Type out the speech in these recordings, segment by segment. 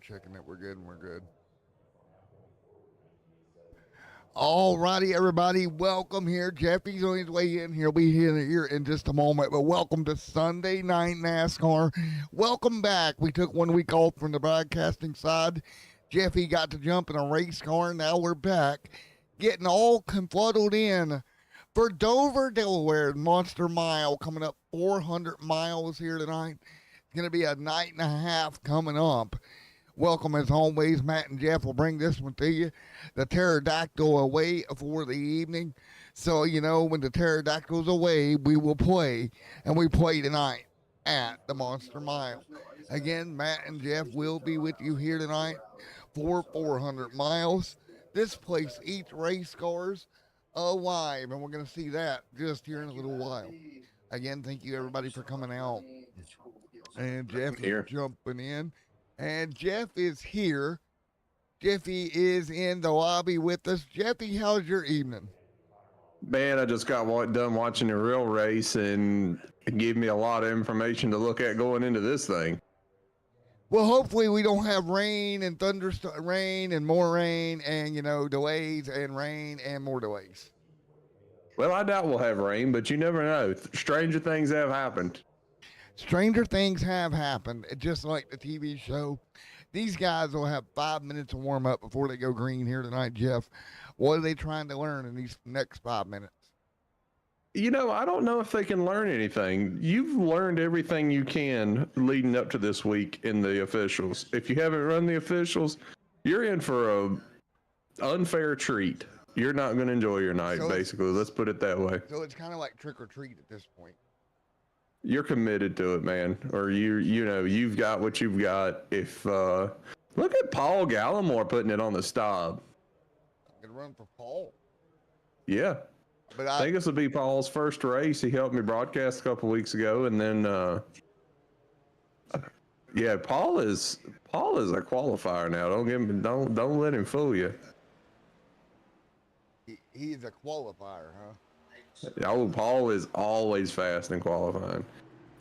checking that we're good and we're good. All righty, everybody. Welcome here. Jeffy's on his way in. He'll be here in just a moment. But welcome to Sunday Night NASCAR. Welcome back. We took 1 week off from the broadcasting side. Jeffy got to jump in a race car. Now we're back, getting all confuddled in for Dover, Delaware Monster Mile, coming up 400 miles here tonight. It's going to be a night and a half coming up. Welcome as always. Matt and Jeff will bring this one to you. The pterodactyl away for the evening. So, you know, when the pterodactyl's away, we will play. And we play tonight at the Monster Mile. Again, Matt and Jeff will be with you here tonight for 400 miles. This place eats race cars alive. And we're going to see that just here in a little while. Again, thank you everybody for coming out. And Jeff is jumping in. And Jeff is here. Jeffy is in the lobby with us. Jeffy, how's your evening? Man, I just got done watching a real race, and it gave me a lot of information to look at going into this thing. Well, hopefully we don't have rain and rain and more rain and, you know, delays and rain and more delays. Well, I doubt we'll have rain, but you never know. Stranger things have happened. Stranger things have happened, just like the TV show. These guys will have 5 minutes of warm up before they go green here tonight, Jeff. What are they trying to learn in these next 5 minutes? You know, I don't know if they can learn anything. You've learned everything you can leading up to this week in the officials. If you haven't run the officials, you're in for a unfair treat. You're not going to enjoy your night, basically. Let's put it that way. So it's kind of like trick or treat at this point. You're committed to it, man. Or you know, you've got what you've got. If look at Paul Gallimore putting it on the stop. I'm gonna run for Paul. Yeah. But I think this will be Paul's first race. He helped me broadcast a couple weeks ago, and then yeah, Paul is a qualifier now. Don't let him fool you. He's a qualifier, huh? Oh, Paul is always fast in qualifying.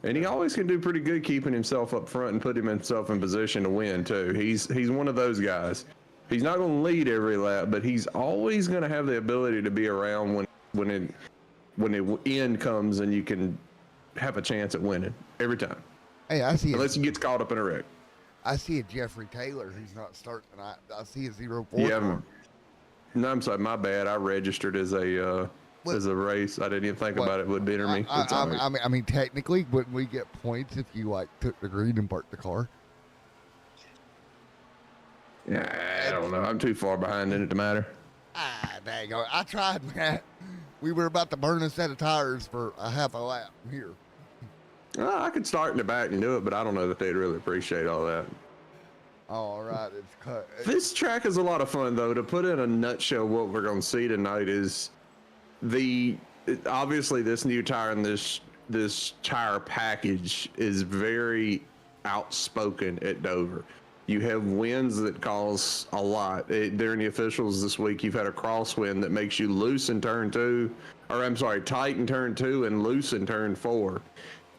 And he always can do pretty good keeping himself up front and putting himself in position to win, too. He's one of those guys. He's not going to lead every lap, but he's always going to have the ability to be around when the end comes and you can have a chance at winning every time. Hey, I see. Unless he gets caught up in a wreck. I see a Jeffrey Taylor who's not starting. I see a 04. Yeah, no, I'm sorry. My bad. I registered as a race. I didn't even think about it. Would enter me. I mean, technically, wouldn't we get points if you took the green and parked the car? Yeah, I don't know. I'm too far behind in it to matter. Dang! I tried, Matt. We were about to burn a set of tires for a half a lap here. I could start in the back and do it, but I don't know that they'd really appreciate all that. All right, it's cut. This track is a lot of fun, though. To put in a nutshell, what we're going to see tonight is obviously this new tire and this tire package is very outspoken at Dover. You have winds that cause a lot. During the officials this week, you've had a crosswind that makes you loose in turn 2, or I'm sorry, tight in turn 2 and loose in turn 4.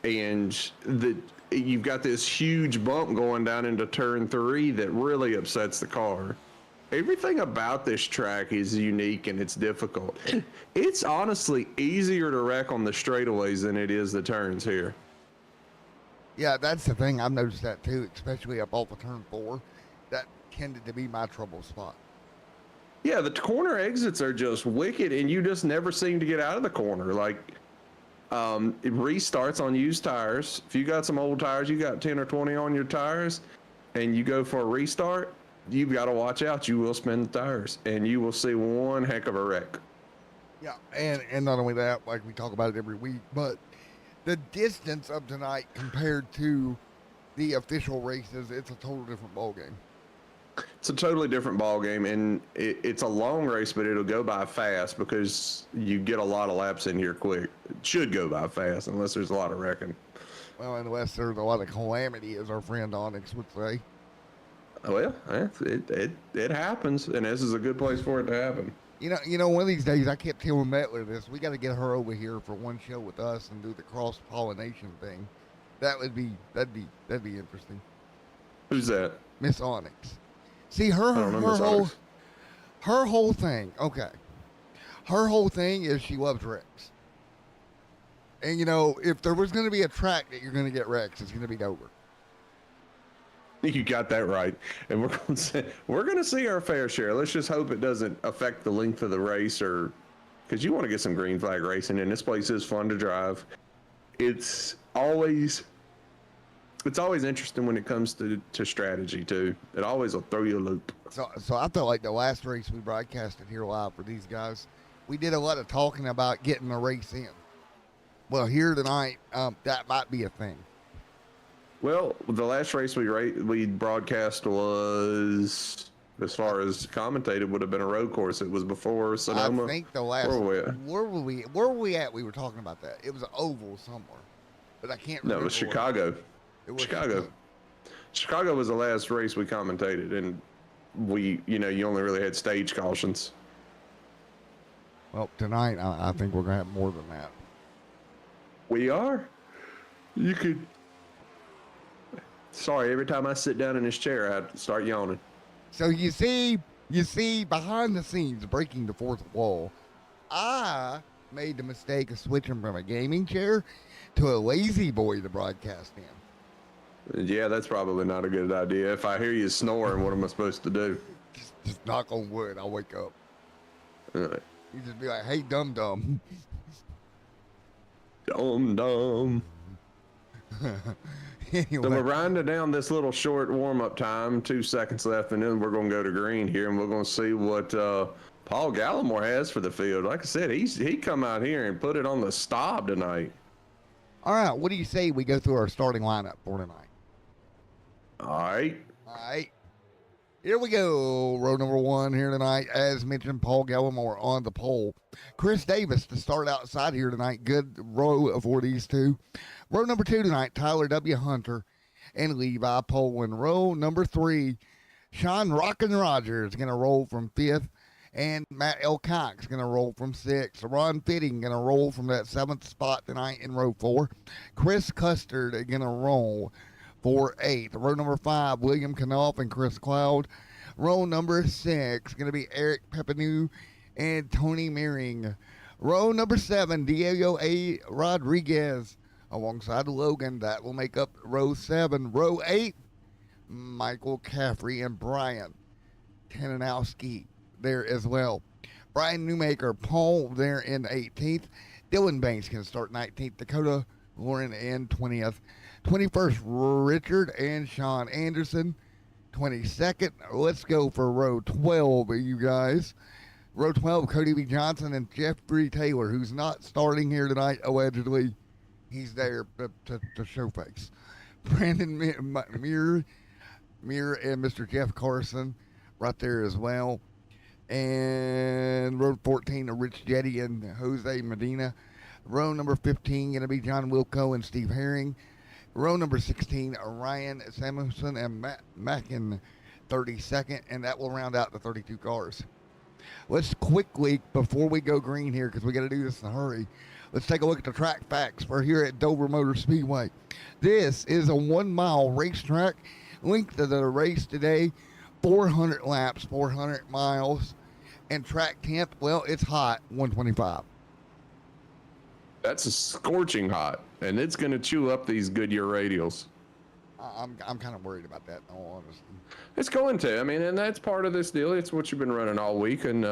And you've got this huge bump going down into turn 3 that really upsets the car. Everything about this track is unique and it's difficult. It's honestly easier to wreck on the straightaways than it is the turns here. Yeah, that's the thing. I've noticed that too, especially up off of turn 4. That tended to be my trouble spot. Yeah, the corner exits are just wicked, and you just never seem to get out of the corner. Like, it restarts on used tires. If you got some old tires, you got 10 or 20 on your tires, and you go for a restart, you've got to watch out. You will spin the tires, and you will see one heck of a wreck. Yeah, and not only that, like we talk about it every week, but the distance of tonight compared to the official races, it's a total different ball game. It's a totally different ball game, and it's a long race, but it'll go by fast because you get a lot of laps in here quick. It should go by fast unless there's a lot of wrecking. Well, unless there's a lot of calamity, as our friend Onyx would say. Well, it happens, and this is a good place for it to happen. You know, one of these days I kept telling Mettler this. We got to get her over here for one show with us and do the cross pollination thing. That'd be interesting. Who's that? Miss Onyx. See, her I don't know her Miss whole Onyx. her whole thing. Okay, her whole thing is she loves Rex. And you know, if there was going to be a track that you're going to get Rex, it's going to be Dover. You got that right, and we're going to see our fair share. Let's just hope it doesn't affect the length of the race, or because you want to get some green flag racing, and this place is fun to drive. It's always interesting when it comes to strategy too. It always will throw you a loop. So I felt like the last race we broadcasted here live for these guys, we did a lot of talking about getting the race in. Well, here tonight, that might be a thing. Well, the last race we broadcast was, as far as commentated, would have been a road course. It was before Sonoma. I think the last. Where were we at? We were talking about that. It was an oval somewhere, but I can't remember. No, it was Chicago. It was Chicago was the last race we commentated, and you only really had stage cautions. Well, tonight I think we're gonna have more than that. We are. You could. Sorry, every time I sit down in this chair, I start yawning. So you see behind the scenes, breaking the fourth wall, I made the mistake of switching from a gaming chair to a lazy boy to broadcast in. Yeah, that's probably not a good idea. If I hear you snoring, what am I supposed to do? Just knock on wood. I'll wake up. All right. You just be like, "Hey, dum dum." Dum. Anyway. So we're grinding down this little short warm-up time, 2 seconds left, and then we're going to go to green here, and we're going to see what Paul Gallimore has for the field. Like I said, he come out here and put it on the stop tonight. All right, what do you say we go through our starting lineup for tonight? All right. Here we go. Row number 1 here tonight. As mentioned, Paul Gallimore on the pole. Chris Davis to start outside here tonight. Good row for these two. Row number 2 tonight, Tyler W. Hunter and Levi Poland. Row number 3, Sean Rockin' Rogers going to roll from 5th. And Matt L. Cox going to roll from 6th. Ron Fitting going to roll from that 7th spot tonight in row 4. Chris Custard going to roll for 8th. Row number 5, William Knopf and Chris Cloud. Row number 6, going to be Eric Pepinu and Tony Meering. Row number 7, Diego A. Rodriguez alongside Logan. That will make up row 7. Row 8, Michael Caffrey and Brian Tananowski there as well. Brian Newmaker, Paul there in 18th. Dylan Banks can start 19th. Dakota Lauren in 20th. 21st, Richard and Sean Anderson. 22nd, let's go for row 12, you guys. Row 12, Cody B. Johnson and Jeffrey Taylor, who's not starting here tonight, allegedly. He's there to show face. Brandon Muir and Mr. Jeff Carson right there as well. And row 14, Rich Jetty and Jose Medina. Row number 15, going to be John Wilco and Steve Herring. Row number 16, Ryan Samuelson and Matt Mackin, 32nd, and that will round out the 32 cars. Let's quickly, before we go green here, because we got to do this in a hurry, let's take a look at the track facts for here at Dover Motor Speedway. This is a 1-mile racetrack. Length of the race today, 400 laps, 400 miles. And track temp, well, it's hot, 125. That's a scorching hot, and it's going to chew up these Goodyear radials. I'm kind of worried about that, in all honesty. It's going to. I mean, and that's part of this deal. It's what you've been running all week, and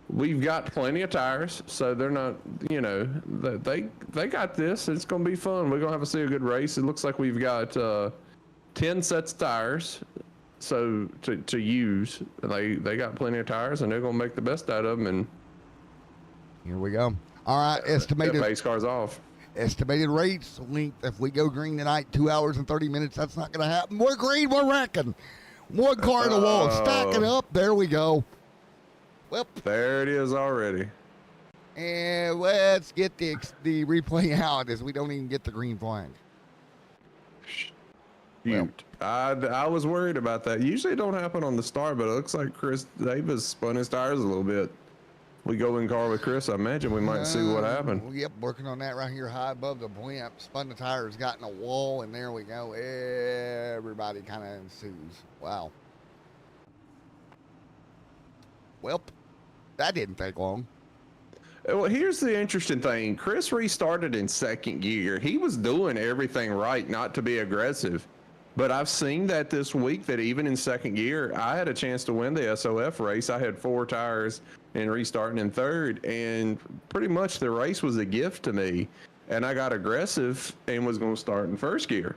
we've got plenty of tires, so they're not, they got this. It's going to be fun. We're going to see a good race. It looks like we've got 10 sets of tires, so to use. They got plenty of tires, and they're going to make the best out of them. And here we go. All right, estimated pace cars off. Estimated race length. If we go green tonight, 2 hours and 30 minutes. That's not going to happen. We're green. We're wrecking. One car in the wall. Stack it up. There we go. Well, there it is already. And let's get the replay out as we don't even get the green flag. Shoot. I was worried about that. Usually it don't happen on the start, but it looks like Chris Davis spun his tires a little bit. we go in car with Chris, I imagine we might see what happened. Yep, working on that right here high above the blimp. Spun the tires, got in a wall, and there we go. Everybody kind of ensues. Wow. Well, that didn't take long. Well, here's the interesting thing. Chris restarted in second gear. He was doing everything right not to be aggressive. But I've seen that this week that even in second gear, I had a chance to win the SOF race. I had 4 tires and restarting in third, and pretty much the race was a gift to me. And I got aggressive and was going to start in first gear.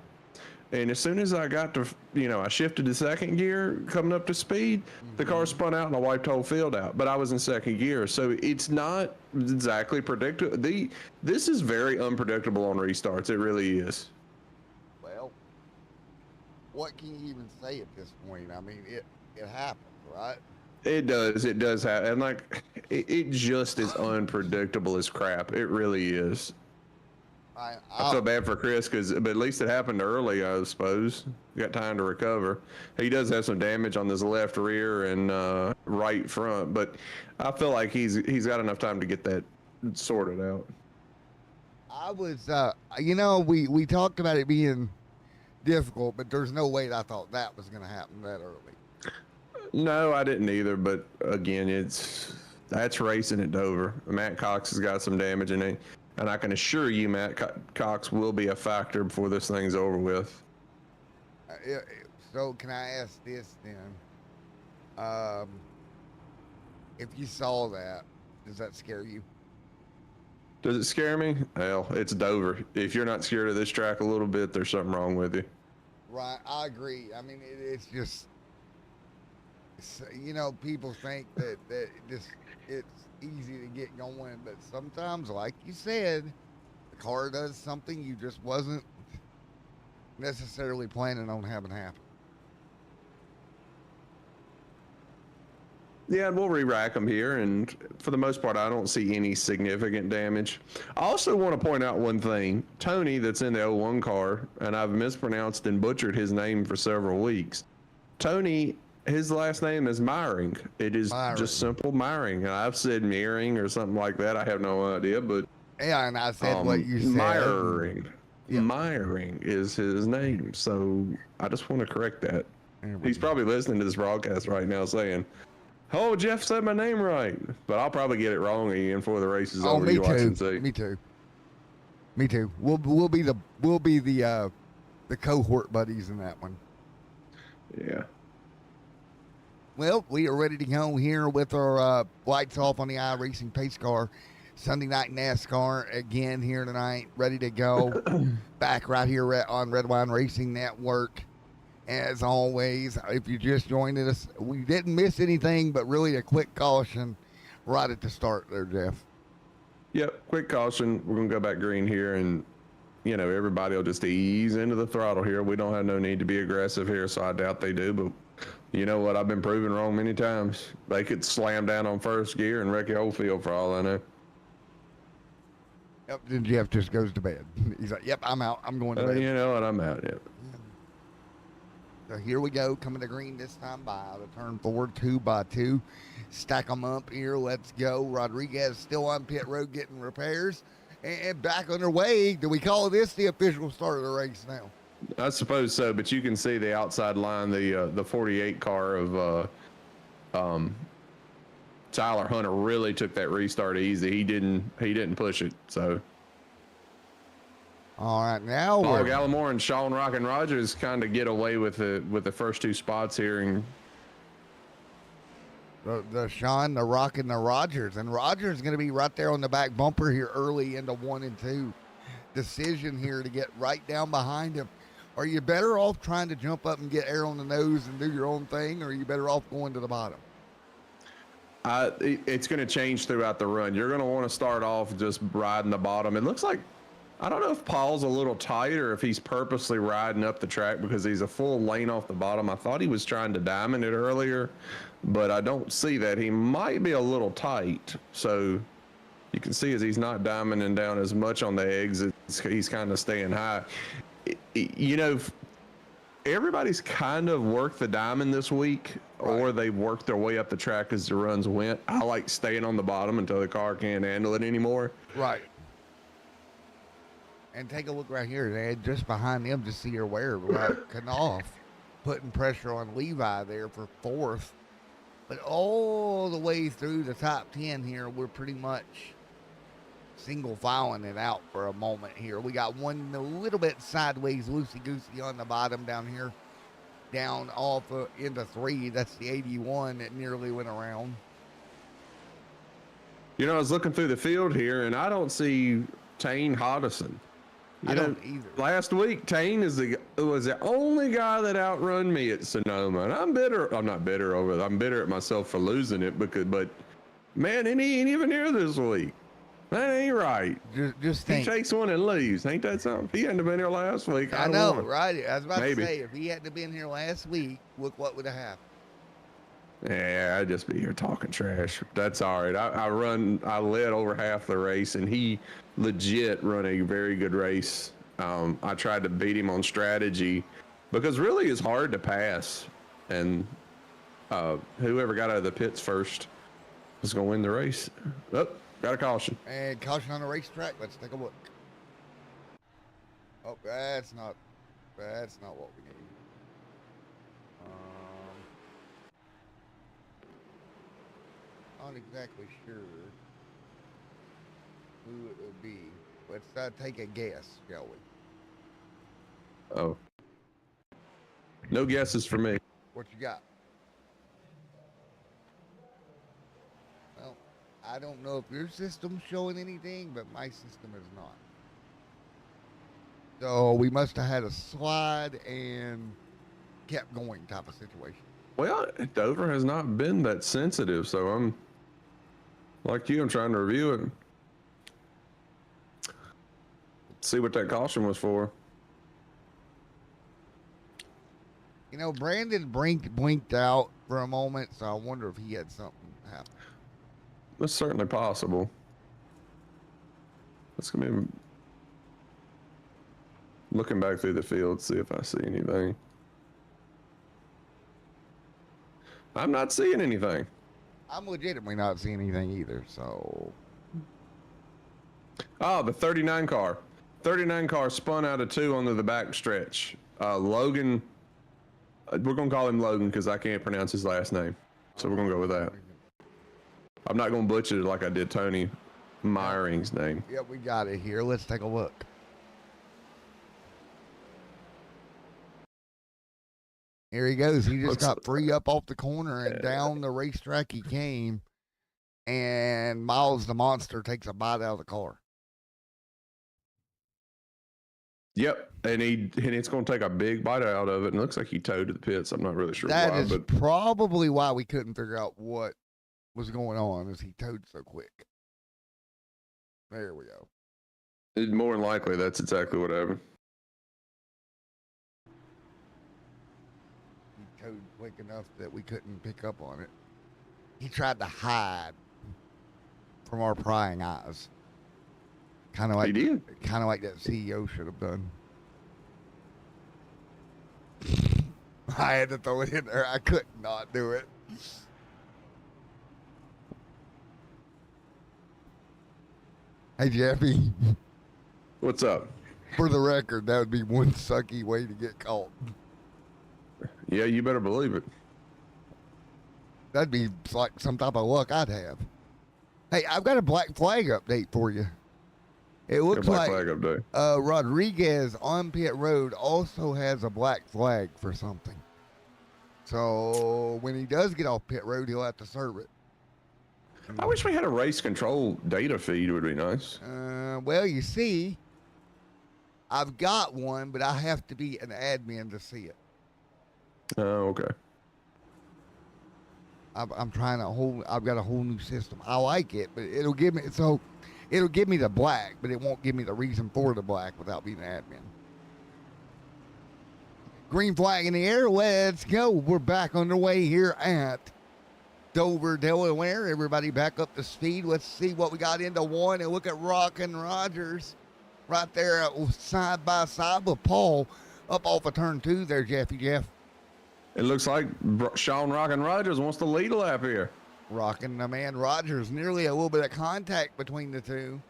And as soon as I got to, I shifted to second gear, coming up to speed, the car spun out and I wiped the whole field out. But I was in second gear, so it's not exactly predictable. This is very unpredictable on restarts. It really is. Well, what can you even say at this point? I mean, it happens, right? It does happen. And like, it just is unpredictable as crap. It really is. I feel bad for Chris but at least it happened early, I suppose. Got time to recover. He does have some damage on his left rear and right front, but I feel like he's got enough time to get that sorted out. I was, we talked about it being difficult, but there's no way that I thought that was going to happen that early. No, I didn't either, but again, that's racing at Dover. Matt Cox has got some damage in it. And I can assure you, Matt Cox will be a factor before this thing's over with. So can I ask this then? If you saw that, does that scare you? Does it scare me? Hell, it's Dover. If you're not scared of this track a little bit, there's something wrong with you. Right, I agree. I mean, it's just, people think that it's easy to get going, but sometimes, like you said, the car does something you just wasn't necessarily planning on having happen. Yeah, and we'll re-rack them here, and for the most part, I don't see any significant damage. I also want to point out one thing. Tony, that's in the 01 car, and I've mispronounced and butchered his name for several weeks. Tony, his last name is Myring. It is just simple Myring. And I've said Meering or something like that. I have no idea, but yeah, and I said what you said. Myring. Yep. Myring is his name. So I just want to correct that. He's probably listening to this broadcast right now saying, "Oh, Jeff said my name right," but I'll probably get it wrong again before the race is over. Me too. Me too. We'll be the cohort buddies in that one. Yeah. Well, we are ready to go here with our lights off on the iRacing pace car. Sunday night NASCAR again here tonight, ready to go. Back right here on Redline Racing Network. As always, if you just joined us, we didn't miss anything, but really a quick caution right at the start there, Jeff. Yep, quick caution. We're going to go back green here, and, everybody will just ease into the throttle here. We don't have no need to be aggressive here, so I doubt they do, but you know what? I've been proven wrong many times. They could slam down on first gear and wreck your whole field for all I know. Yep, then Jeff just goes to bed. He's like, yep, I'm out. I'm going to bed. You know what? I'm out, yep. So here we go, coming to green this time by the turn forward, 2x2. Stack them up here. Let's go. Rodriguez still on pit road getting repairs. And back underway. Do we call this the official start of the race now? I suppose so, but you can see the outside line, the 48 car of Tyler Hunter really took that restart easy. He didn't push it. So all right, now Paul Gallimore and Sean Rockin' Rogers kind of get away with the first 2 spots here, and the Sean, the Rockin', the Rogers, and Rogers is going to be right there on the back bumper here early into 1 and 2. Decision here to get right down behind him. Are you better off trying to jump up and get air on the nose and do your own thing, or are you better off going to the bottom? It's going to change throughout the run. You're going to want to start off just riding the bottom. It looks like, I don't know if Paul's a little tight or if he's purposely riding up the track because he's a full lane off the bottom. I thought he was trying to diamond it earlier, but I don't see that. He might be a little tight. So you can see as he's not diamonding down as much on the exits, he's kind of staying high. everybody's kind of worked the diamond this week, or they worked their way up the track as the runs went. I like staying on the bottom until the car can't handle it anymore. Right. And take a look right here. They had just behind them to see her where Knopf putting pressure on Levi there for fourth. But all the way through the top 10 here, we're pretty much single filing it out for a moment here. We got one a little bit sideways, loosey-goosey on the bottom down here. Down off into 3. That's the 81 that nearly went around. You know, I was looking through the field here, and I don't see Tane Hodison. I don't either. Last week, Tane was the only guy that outrun me at Sonoma, and I'm bitter. I'm not bitter over it. I'm bitter at myself for losing it but man, he ain't even here this week. That ain't right. Just think. He takes one and leaves. Ain't that something? If he hadn't been here last week, I know, right? I was about to say, if he hadn't been here last week, look what would have happened. Yeah, I'd just be here talking trash. That's all right. I led over half the race, and he legit run a very good race. I tried to beat him on strategy because really it's hard to pass, and whoever got out of the pits first was going to win the race. Oh, got a caution. And caution on the racetrack. Let's take a look. Oh, that's not what we need. Not exactly sure who it would be. Let's take a guess, shall we? Oh. No guesses for me. What you got? Well, I don't know if your system's showing anything, but my system is not. So we must have had a slide and kept going type of situation. Well, Dover has not been that sensitive, so I'm like you. I'm trying to review it. See what that caution was for. You know, Brandon blinked out for a moment, so I wonder if he had something happen. That's certainly possible. Let's go maybe looking back through the field, see if I see anything. I'm not seeing anything. I'm legitimately not seeing anything either, so. Oh, the 39 car. 39 car spun out of 2 onto the back stretch. Logan, we're going to call him Logan because I can't pronounce his last name. So we're going to go with that. I'm not going to butcher it like I did Tony Meyring's name. Yep, we got it here. Let's take a look. Here he goes. He just got free up off the corner and down the racetrack he came. And Miles the Monster takes a bite out of the car. Yep, and it's going to take a big bite out of it. And it looks like he towed to the pits. I'm not really sure why. That is probably why we couldn't figure out what was going on, is he towed so quick. There we go. More than likely, that's exactly what happened. He towed quick enough that we couldn't pick up on it. He tried to hide from our prying eyes. Kind of like that CEO should have done. I had to throw it in there. I could not do it. Hey, Jeffy. What's up? For the record, that would be one sucky way to get caught. Yeah, you better believe it. That'd be like some type of luck I'd have. Hey, I've got a black flag update for you. It looks like Rodriguez on pit road also has a black flag for something. So when he does get off pit road, he'll have to serve it. I wish we had a race control data feed. It would be nice. Well, you see, I've got one, but I have to be an admin to see it. Oh, okay. I'm trying I've got a whole new system. I like it, but it'll give me the black, but it won't give me the reason for the black without being an admin. Green flag in the air. Let's go. We're back underway here at Dover, Delaware. Everybody back up to speed. Let's see what we got into one, and look at Rock and Rogers right there side by side with Paul. up off of turn 2 there, Jeffy Jeff. It looks like Sean Rockin' Rogers wants to lead a lap here. Rocking the man Rogers, nearly a little bit of contact between the two.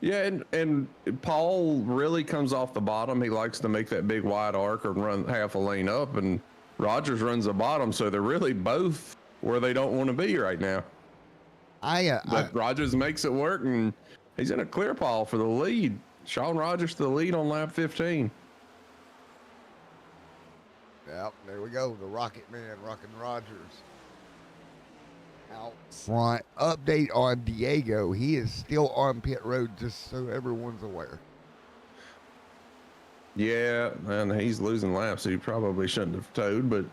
Yeah, and Paul really comes off the bottom. He likes to make that big wide arc or run half a lane up, and Rogers runs the bottom, so they're really both where they don't want to be right now. But Rogers makes it work, and he's in a clear Paul for the lead. Sean Rogers to the lead on lap 15. Yep, there we go. The Rocket Man, Rockin' Rogers. Out front. Update on Diego. He is still on pit road, just so everyone's aware. Yeah, and he's losing laps. So he probably shouldn't have towed, but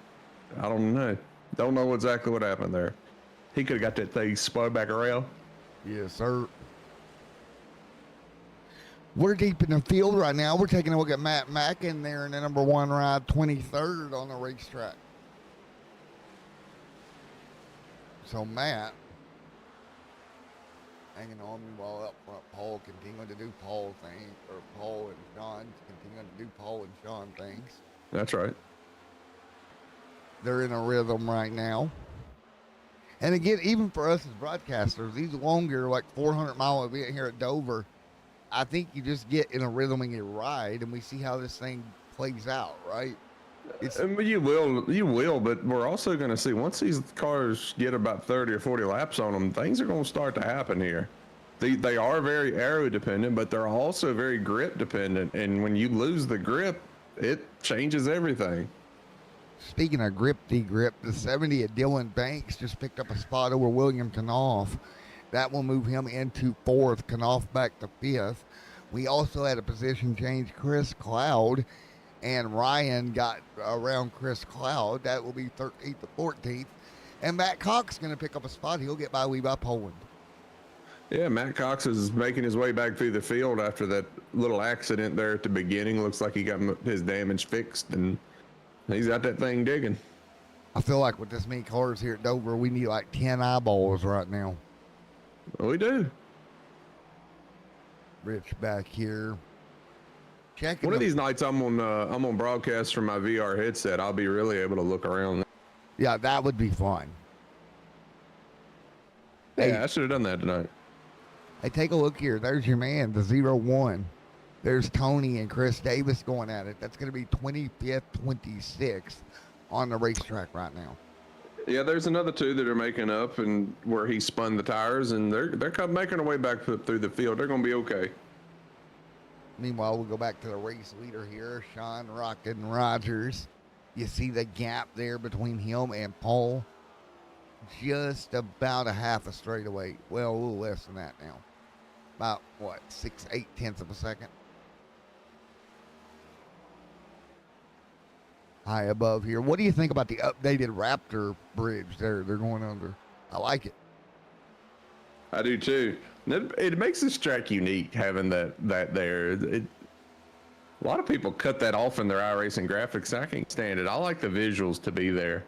I don't know. Don't know exactly what happened there. He could have got that thing spun back around. Yes, sir. We're deep in the field right now. We're taking a look at Matt Mackin there in the number 1 ride, 23rd on the racetrack. So Matt, hanging on me while up front, Paul continuing to do Paul things, or Paul and Sean continuing to do Paul and Sean things. That's right. They're in a rhythm right now. And again, even for us as broadcasters, these longer, like 400-mile event here at Dover, I think you just get in a rhythm and you ride, and we see how this thing plays out, right? You will, but we're also going to see once these cars get about 30 or 40 laps on them, things are going to start to happen here. They are very aero dependent, but they're also very grip dependent. And when you lose the grip, it changes everything. Speaking of grip, de-grip, the 70 at Dylan Banks just picked up a spot over William Knopf. That will move him into 4th, Knopf back to 5th. We also had a position change. Chris Cloud and Ryan got around Chris Cloud. That will be 13th to 14th. And Matt Cox is going to pick up a spot. He'll get by Poland. Yeah, Matt Cox is making his way back through the field after that little accident there at the beginning. Looks like he got his damage fixed, and he's got that thing digging. I feel like with this many cars here at Dover, we need like 10 eyeballs right now. We do. Rich back here. Checking One of these nights, I'm on broadcast from my VR headset. I'll be really able to look around. Yeah, that would be fun. Yeah, Hey, I should have done that tonight. hey, take a look here. There's your man, the 0-1. There's Tony and Chris Davis going at it. That's going to be 25th, 26th on the racetrack right now. Yeah, there's another 2 that are making up, and where he spun the tires, and they're making their way back through the field. They're going to be okay. Meanwhile, we'll go back to the race leader here, Sean Rockin' Rogers. You see the gap there between him and Paul. Just about a half a straightaway. Well, a little less than that now. About, 6/8 of a second. High above here. What do you think about the updated Raptor bridge they're going under? I like it. I do too. It makes this track unique having that there. A lot of people cut that off in their iRacing graphics. I can't stand it. I like the visuals to be there.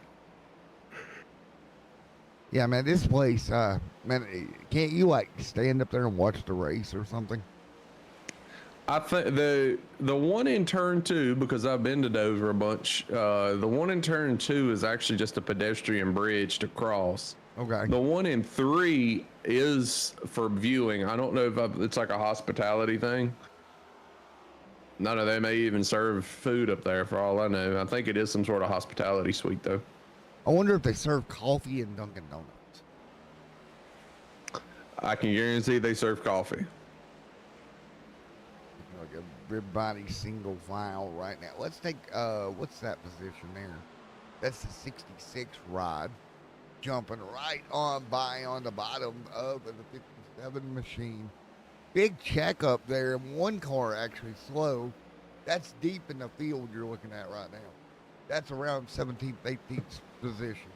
Yeah, man, this place, man, can't you like stand up there and watch the race or something? I think the one in turn 2, because I've been to Dover a bunch, the one in turn 2 is actually just a pedestrian bridge to cross. Okay. The one in 3 is for viewing. I don't know if it's like a hospitality thing. None of them may even serve food up there for all I know. I think it is some sort of hospitality suite though. I wonder if they serve coffee in Dunkin' Donuts. I can guarantee they serve coffee. Like everybody single file right now. Let's take, what's that position there? That's the 66 rod. Jumping right on by on the bottom of the 57 machine. Big checkup there. One car actually slow. That's deep in the field you're looking at right now. That's around 17th, 18th position.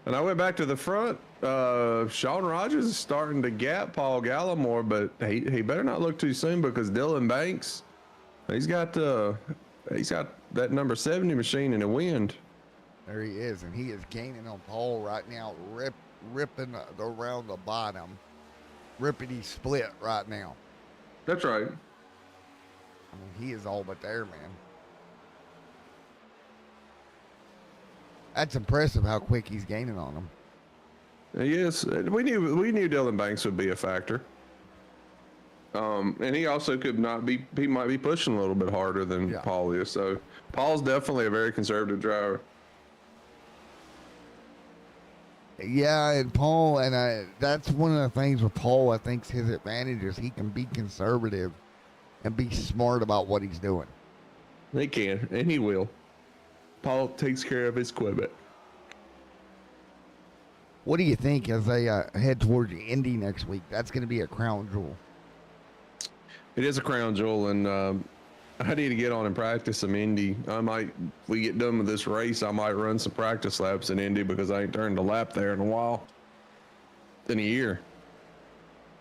And I went back to the front. Sean Rogers is starting to gap Paul Gallimore, but he better not look too soon because Dylan Banks, he's got that number 70 machine in the wind. There he is, and he is gaining on Paul right now, ripping around the bottom. Rippity split right now. That's right. I mean, he is all but there, man. That's impressive how quick he's gaining on them. Yes, we knew Dylan Banks would be a factor. And he also could not be. He might be pushing a little bit harder than Paul is. So Paul's definitely a very conservative driver. Yeah, and Paul, and that's one of the things with Paul. I think his advantage is he can be conservative and be smart about what he's doing. He can, and he will. Paul takes care of his equipment. What do you think as they head towards the Indy next week? That's going to be a crown jewel. It is a crown jewel, and I need to get on and practice some Indy. If we get done with this race, I might run some practice laps in Indy because I ain't turned a lap there in a while. In a year.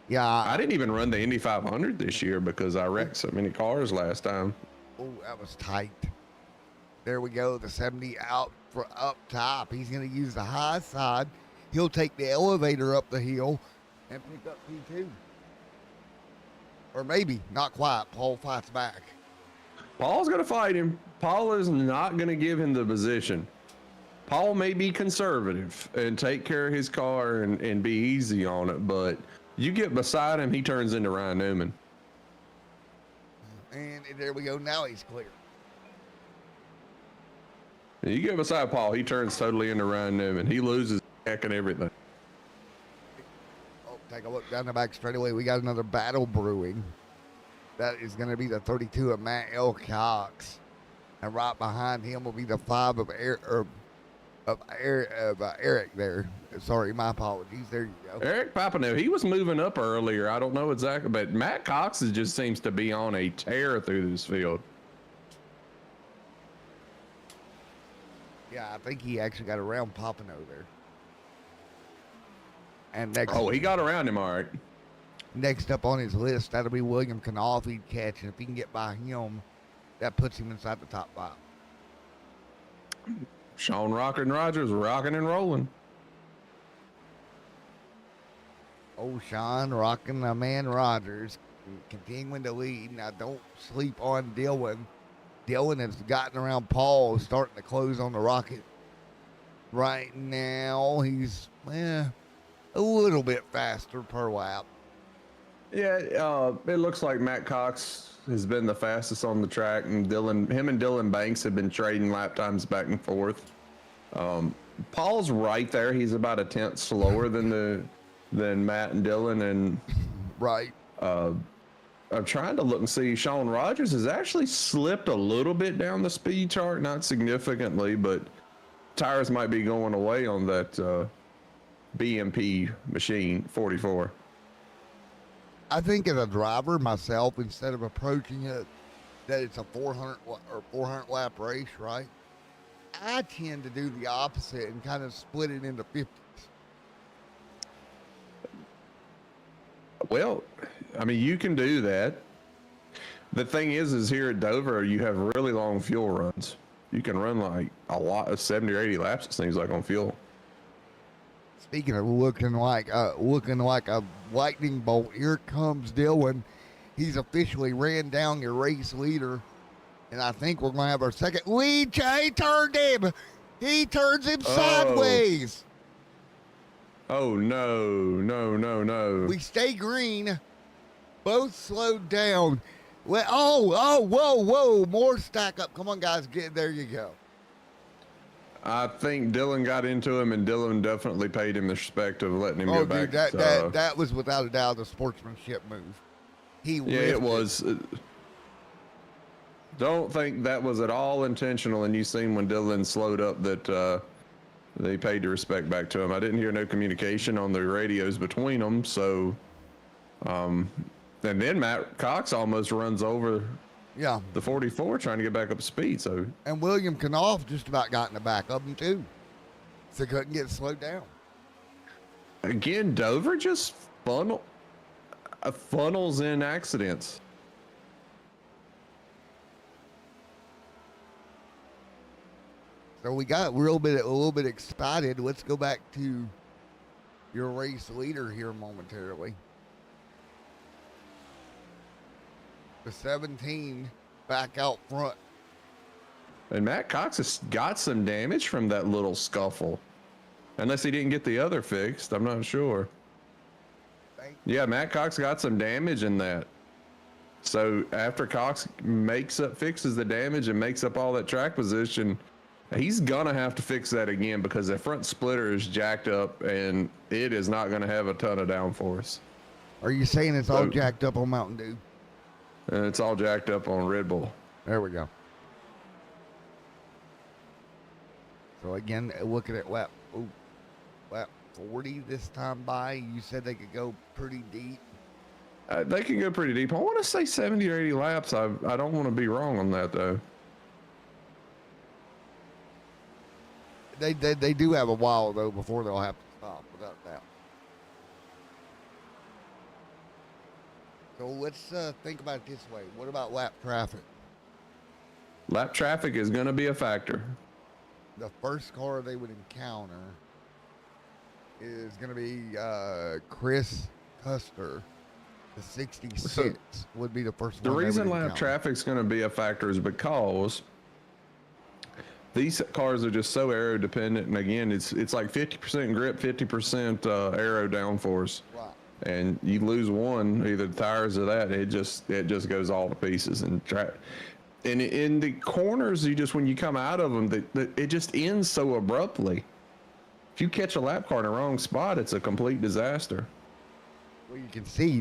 Yeah. I didn't even run the Indy 500 this year because I wrecked so many cars last time. Oh, that was tight. There we go. The 70 out for up top. He's going to use the high side. He'll take the elevator up the hill and pick up P2. Or maybe not quite. Paul fights back. Paul's going to fight him. Paul is not going to give him the position. Paul may be conservative and take care of his car and be easy on it, but you get beside him, he turns into Ryan Newman. And there we go. Now he's clear. You get beside Paul, he turns totally into Ryan Newman. He loses heck and everything. Oh, take a look down the back straightaway. We got another battle brewing. That is going to be the 32 of Matt L. Cox. And right behind him will be the 5 of Eric there. Sorry, my apologies. There you go. Eric Papineau, he was moving up earlier. I don't know exactly, but Matt Cox just seems to be on a tear through this field. Yeah, I think he actually got around Papineau there. And next, he got around him all right. Next up on his list, that'll be William Knopf he'd catch. And if he can get by him, that puts him inside the top 5. Sean Rockin' Rogers rocking and rolling. Oh, Sean rocking the man Rogers, continuing to lead. Now, don't sleep on Dylan. Dylan has gotten around Paul, starting to close on the Rocket. Right now, he's a little bit faster per lap. Yeah, it looks like Matt Cox has been the fastest on the track, and him and Dylan Banks have been trading lap times back and forth. Paul's right there. He's about a tenth slower than Matt and Dylan, and right. I'm trying to look and see. Sean Rogers has actually slipped a little bit down the speed chart, not significantly, but tires might be going away on that BMP machine 44. I think as a driver myself, instead of approaching it that it's a 400 lap race, right? I tend to do the opposite and kind of split it into 50s. Well, I mean, you can do that. The thing is here at Dover, you have really long fuel runs. You can run like a lot of 70 or 80 laps, it seems like, on fuel. Speaking of looking like a lightning bolt, here comes Dylan. He's officially ran down your race leader. And I think we're going to have our second lead. He turned him. He turns him sideways. Oh, no. We stay green. Both slowed down. Well, whoa. More stack up. Come on, guys. There you go. I think Dylan got into him, and Dylan definitely paid him the respect of letting him go back. That was without a doubt a sportsmanship move. It was. Don't think that was at all intentional, and you seen when Dylan slowed up that they paid the respect back to him. I didn't hear no communication on the radios between them, so and then Matt Cox almost runs over the 44 trying to get back up to speed. So and William Knopf just about got in the back of him too, so couldn't get slowed down. Again, Dover just funnels in accidents. So we got a little bit excited. Let's go back to your race leader here momentarily. The 17 back out front. And Matt Cox has got some damage from that little scuffle. Unless he didn't get the other fixed, I'm not sure. Yeah, Matt Cox got some damage in that. So after Cox fixes the damage and makes up all that track position, he's gonna have to fix that again because the front splitter is jacked up and it is not gonna have a ton of downforce. Are you saying it's all jacked up on Mountain Dew? And it's all jacked up on Red Bull. There we go. So again, looking at lap 40 this time by, you said they could go pretty deep. They can go pretty deep. I want to say 70 or 80 laps. I don't want to be wrong on that though. They do have a while though before they'll have to stop without doubt. So let's think about it this way. What about lap traffic? Lap traffic is going to be a factor. The first car they would encounter is going to be Chris Custer. The 66 would be the first one. The reason lap traffic's going to be a factor is because these cars are just so aero dependent, and again, it's like 50% grip, 50% aero downforce. Right. And you lose one, either the tires or that, it just goes all to pieces. And in the corners, when you come out of them, it just ends so abruptly. If you catch a lap car in the wrong spot, it's a complete disaster. Well, you can see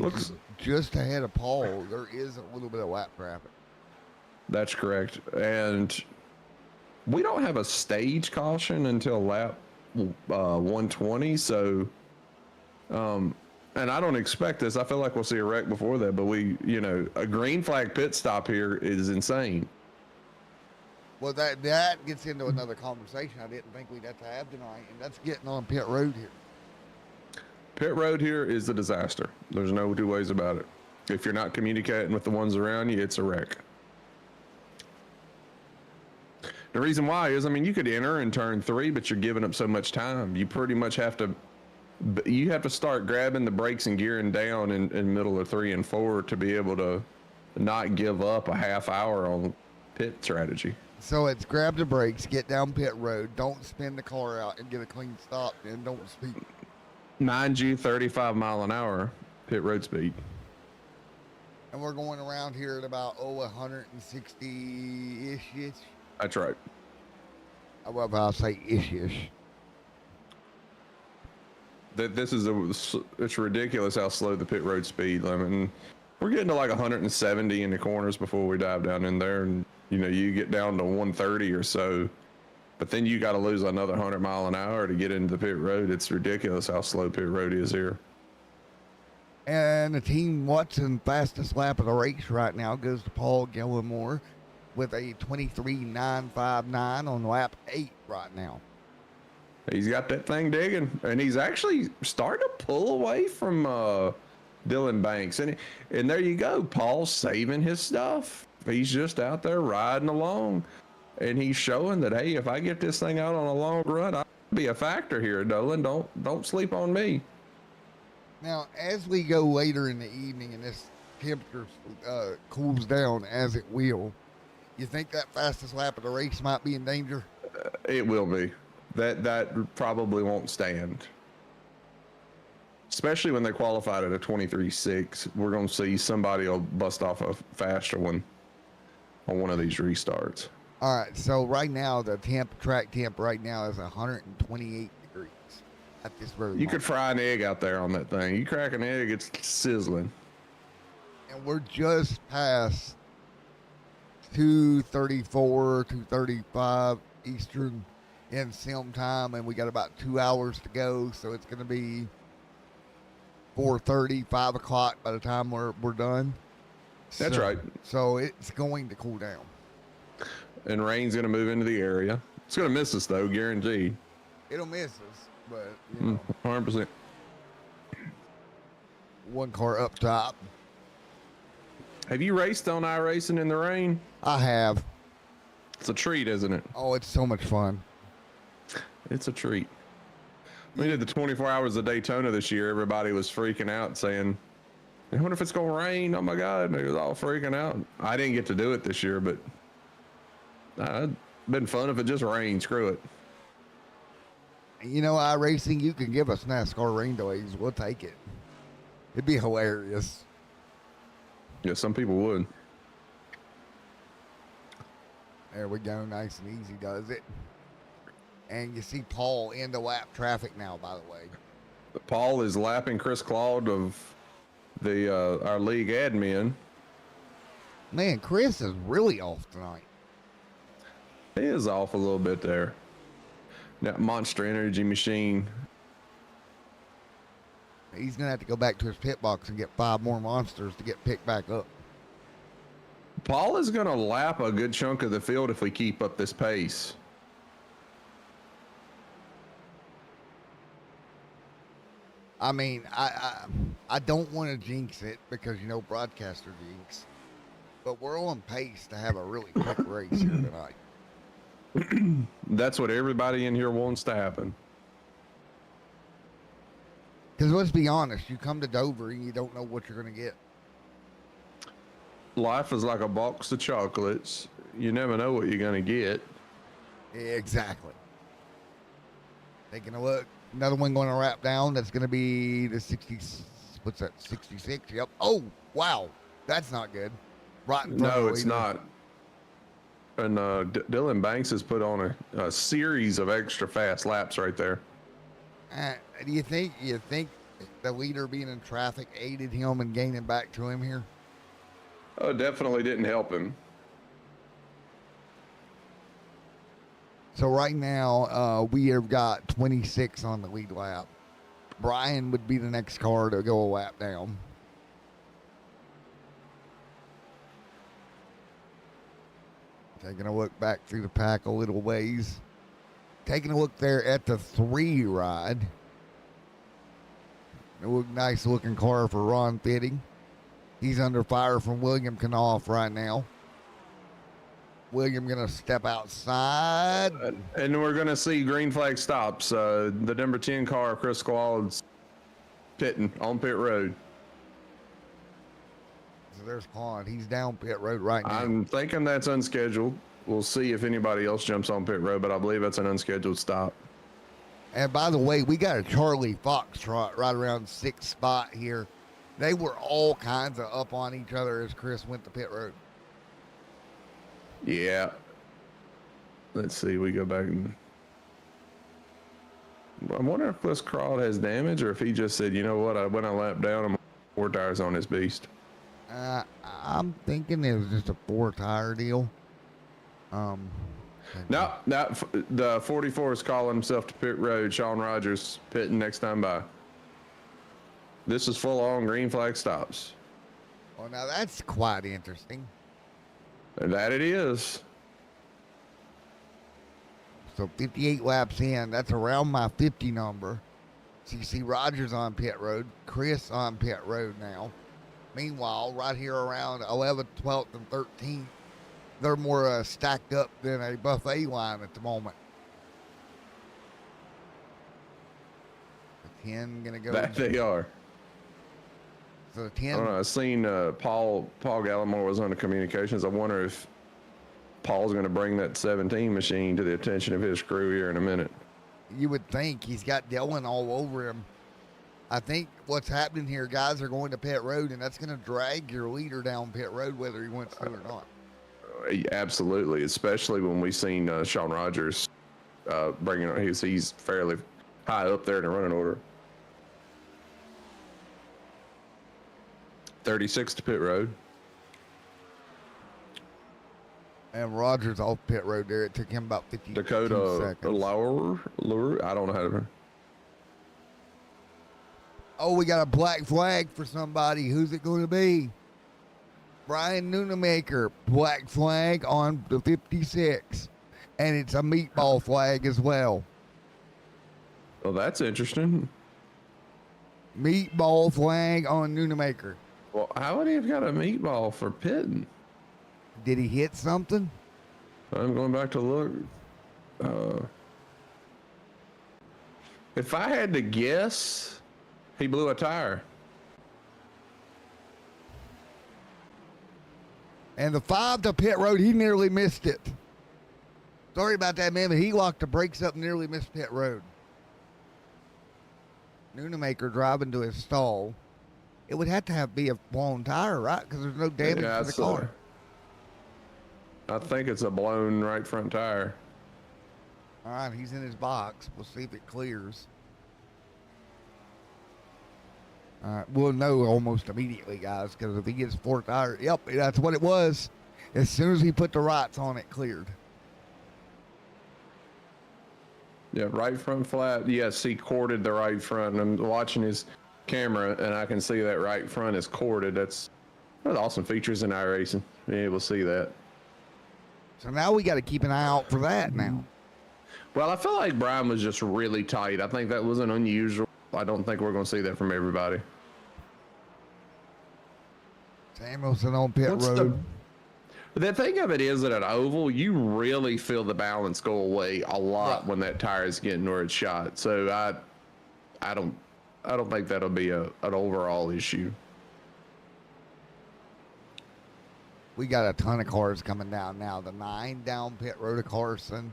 just ahead of Paul, there is a little bit of lap traffic. That's correct. And we don't have a stage caution until lap 120. So, and I don't expect this. I feel like we'll see a wreck before that, but a green flag pit stop here is insane. Well, that gets into another conversation I didn't think we'd have to have tonight, and that's getting on pit road here. Pit road here is a disaster. There's no two ways about it. If you're not communicating with the ones around you, it's a wreck. The reason why is, you could enter in turn 3, but you're giving up so much time. You pretty much have to start grabbing the brakes and gearing down in middle of 3 and 4 to be able to not give up a half hour on pit strategy. So it's grab the brakes, get down pit road, don't spin the car out and get a clean stop, and don't speed. Mind you, 35 mile an hour pit road speed. And we're going around here at about 160-ish. That's right. I love how I say ish. It's ridiculous how slow the pit road speed limit. We're getting to like 170 in the corners before we dive down in there, and you get down to 130 or so, but then you got to lose another 100 mile an hour to get into the pit road. It's ridiculous how slow pit road is here. And the Team Watson fastest lap of the race right now goes to Paul Gillimore with a 23.959 on lap 8 right now. He's got that thing digging, and he's actually starting to pull away from Dylan Banks. And there you go. Paul's saving his stuff. He's just out there riding along, and he's showing that, hey, if I get this thing out on a long run, I'll be a factor here, Dolan. Don't sleep on me. Now, as we go later in the evening and this temperature cools down, as it will, you think that fastest lap of the race might be in danger? It will be. That probably won't stand. Especially when they qualified at a 23.6. We're going to see somebody will bust off a faster one on one of these restarts. All right, so right now, the track temp right now is 128 degrees at this very moment. You could fry an egg out there on that thing. You crack an egg, it's sizzling. And we're just past 2:34, 2:35 Eastern in sim time, and we got about 2 hours to go, so it's going to be 4:30, 5 o'clock by the time we're done. That's right. So it's going to cool down. And rain's going to move into the area. It's going to miss us, though, guaranteed. It'll miss us, but 100%. One car up top. Have you raced on iRacing in the rain? I have. It's a treat, isn't it? Oh, it's so much fun. It's a treat. We did the 24 hours of Daytona this year. Everybody was freaking out saying, I wonder if it's going to rain. Oh, my God. And they was all freaking out. I didn't get to do it this year, but Been fun if it just rained. Screw it. You know, iRacing, you can give us NASCAR rain delays. We'll take it. It'd be hilarious. Yeah, some people would. There we go. Nice and easy does it. And you see Paul in the lap traffic now, by the way. Paul is lapping Chris Claude of the our league admin. Man, Chris is really off tonight. He is off a little bit there. That Monster Energy machine. He's going to have to go back to his pit box and get 5 more monsters to get picked back up. Paul is going to lap a good chunk of the field if we keep up this pace. I mean, I don't want to jinx it because, you know, broadcaster jinx. But we're on pace to have a really quick race here tonight. That's what everybody in here wants to happen. Because let's be honest, you come to Dover and you don't know what you're going to get. Life is like a box of chocolates. You never know what you're going to get. Exactly. Taking a look. Another one going to wrap down. That's going to be the 60. What's that? 66? Yep. Oh, wow. That's not good. Right in front No, of it's leader. not. And Dylan Banks has put on a series of extra fast laps right there. Do you think the leader being in traffic aided him in gaining back to him here? Oh, definitely didn't help him. So right now, we have got 26 on the lead lap. Brian would be the next car to go a lap down. Taking a look back through the pack a little ways. Taking a look there at the 3 ride. Nice looking car for Ron Fitting. He's under fire from William Knopf right now. William going to step outside. And we're going to see green flag stops. The number 10 car, Chris Claude's pitting on pit road. So there's Claude. He's down pit road right now. I'm thinking that's unscheduled. We'll see if anybody else jumps on pit road, but I believe that's an unscheduled stop. And by the way, we got a Charlie Foxtrot right around 6th spot here. They were all kinds of up on each other as Chris went to pit road. Yeah. Let's see. We go back and I wonder if Chris Claude has damage or if he just said, you know what, when I lap down, I'm 4 tires on this beast. I'm thinking it was just a 4-tire deal. No, the 44 is calling himself to pit road. Sean Rogers pitting next time by. This is full on green flag stops. Well, now that's quite interesting. And that it is. So 58 laps in, that's around my 50 number. So you see Rogers on pit road, Chris on pit road now. Meanwhile, right here around 11th, 12th, and 13th, they're more stacked up than a buffet line at the moment. The 10 going to go. That they are. So the 10. I don't know. I seen Paul Gallimore was on the communications. I wonder if Paul's going to bring that 17 machine to the attention of his crew here in a minute. You would think. He's got Dylan all over him. I think what's happening here, guys are going to pit road, and that's going to drag your leader down pit road whether he wants to or not. Absolutely, especially when we've seen Sean Rogers bringing on. He's fairly high up there in the running order. 36 to pit road. And Rogers off pit road there. It took him about 52 Dakota seconds. Lower. I don't know how to. Oh, we got a black flag for somebody. Who's it going to be? Brian Noonamaker, black flag on the 56. And it's a meatball flag as well. Well, that's interesting. Meatball flag on Noonamaker. Well, how would he have got a meatball for pitting? Did he hit something? I'm going back to look. If I had to guess, he blew a tire. And the 5 to pit road, he nearly missed it. Sorry about that, man, but he locked the brakes up, nearly missed pit road. Noonamaker driving to his stall. It would have to be a blown tire, right? Because there's no damage to the car. I think it's a blown right front tire. All right, he's in his box. We'll see if it clears. All right, we'll know almost immediately, guys, because if he gets 4 tires, yep, that's what it was. As soon as he put the rights on, it cleared. Yeah, right front flat. Yes, he corded the right front. I'm watching his camera, and I can see that right front is corded. That's one of the awesome features in iRacing, being able to see that. So now we got to keep an eye out for that now. Well, I feel like Brian was just really tight. I think that was an unusual. I don't think we're going to see that from everybody. Samuelson on pit road. The thing of it is that at oval, you really feel the balance go away a lot when that tire is getting where it's shot. So I don't think that'll be an overall issue. We got a ton of cars coming down now. The 9 down pit road to Carson.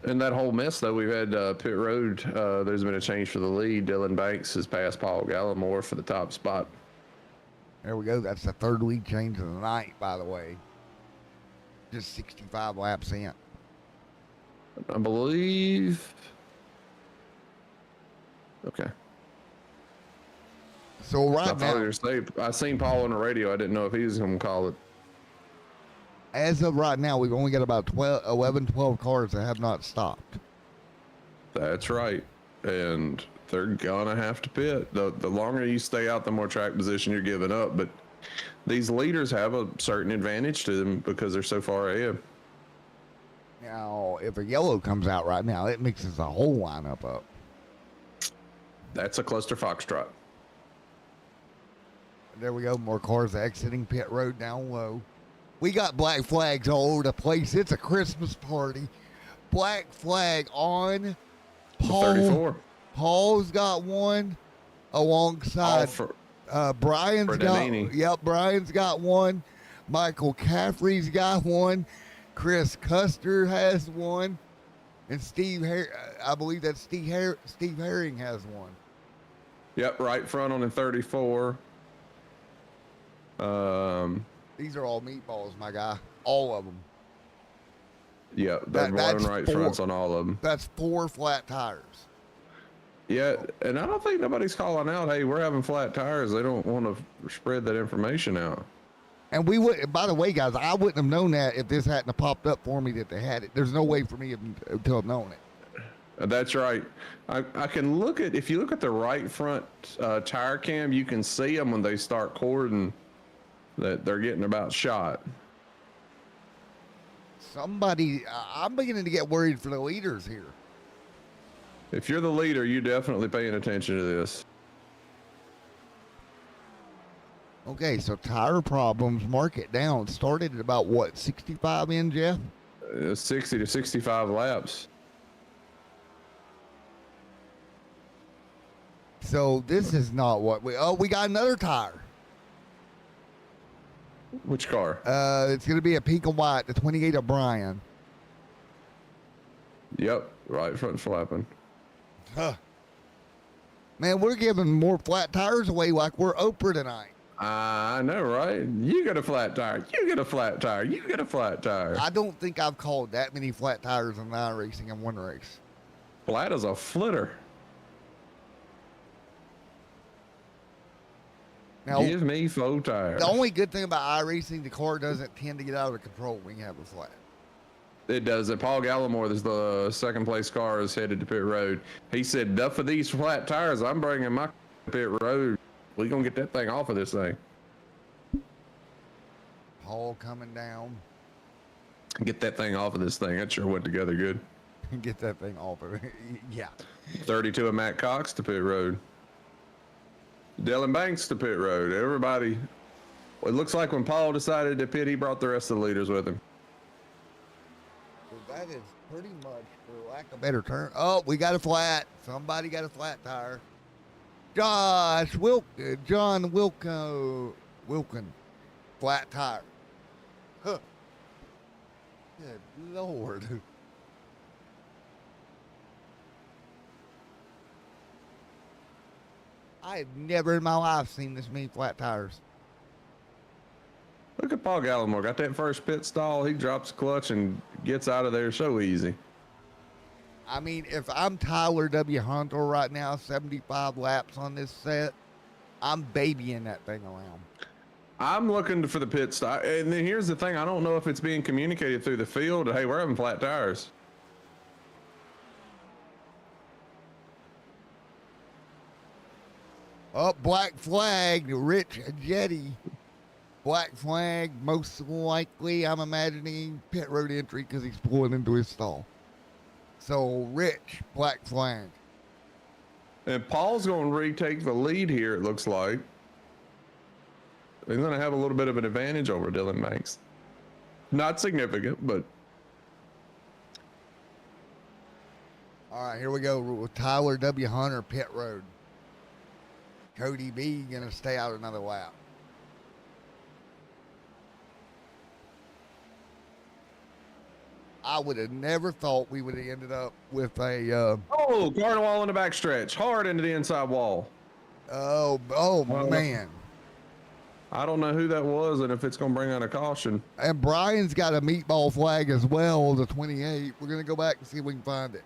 And that whole mess, though, we've had pit road. There's been a change for the lead. Dylan Banks has passed Paul Gallimore for the top spot. There we go. That's the 3rd lead change of the night, by the way. Just 65 laps in. I believe. Okay. So right now, I seen Paul on the radio. I didn't know if he was going to call it. As of right now, we've only got about 12 cars that have not stopped. That's right. And they're going to have to pit. The longer you stay out, the more track position you're giving up. But these leaders have a certain advantage to them because they're so far ahead. Now, if a yellow comes out right now, it mixes the whole lineup up. That's a cluster foxtrot. There we go. More cars exiting pit road down low. We got black flags all over the place. It's a Christmas party. Black flag on Paul. 34. Paul's got one alongside Brian's Brian's got one. Michael Caffrey's got one. Chris Custer has one. And I believe that Steve Herring has one. Yep, right front on the 34. These are all meatballs, my guy. All of them. Yeah, that's one right fronts on all of them. That's 4 flat tires. Yeah, and I don't think nobody's calling out, hey, we're having flat tires. They don't want to spread that information out. And we would, by the way, guys, I wouldn't have known that if this hadn't popped up for me that they had it. There's no way for me to have known it. That's right. I can look at, if you look at the right front tire cam, you can see them when they start cording that they're getting about shot. I'm beginning to get worried for the leaders here. If you're the leader, you're definitely paying attention to this. Okay, so tire problems, mark it down. Started at about what, 65 in, Jeff? 60 to 65 laps. So this is not what we got another tire. Which car? It's going to be a Pink and White, the 28 of Brian. Yep, right front flapping. Huh. Man, we're giving more flat tires away like we're Oprah tonight. I know, right? You get a flat tire. You get a flat tire. You get a flat tire. I don't think I've called that many flat tires in iRacing in one race. Flat as a flitter. Now, give me 4 tires. The only good thing about iRacing, the car doesn't tend to get out of control when you have a flat. It does. And Paul Gallimore, the second place car, is headed to pit road. He said, enough of these flat tires. I'm bringing my pit road. We're going to get that thing off of this thing. Paul coming down. Get that thing off of this thing. That sure went together good. Get that thing off of it. Yeah. 32 of Matt Cox to pit road. Dylan Banks to pit road. Everybody. It looks like when Paul decided to pit, he brought the rest of the leaders with him. That is pretty much, for lack of a better term. Oh, we got a flat. Somebody got a flat tire. John Wilkin, flat tire. Huh. Good Lord. I've never in my life seen this many flat tires. Look at Paul Gallimore. Got that first pit stall. He drops the clutch and gets out of there so easy. I mean, if I'm Tyler W. Hunter right now, 75 laps on this set, I'm babying that thing around. I'm looking for the pit stop. And then here's the thing. I don't know if it's being communicated through the field. Hey, we're having flat tires. Oh, black flag, Rich Jetty. Black flag, most likely, I'm imagining pit road entry because he's pulling into his stall. So, Rich, black flag. And Paul's going to retake the lead here, it looks like. He's going to have a little bit of an advantage over Dylan Banks. Not significant, but... All right, here we go with Tyler W. Hunter, pit road. Cody B. going to stay out another lap. I would have never thought we would have ended up with a. Oh, guard wall in the backstretch, hard into the inside wall. Oh man! I don't know who that was, and if it's going to bring out a caution. And Brian's got a meatball flag as well, the 28. We're gonna go back and see if we can find it.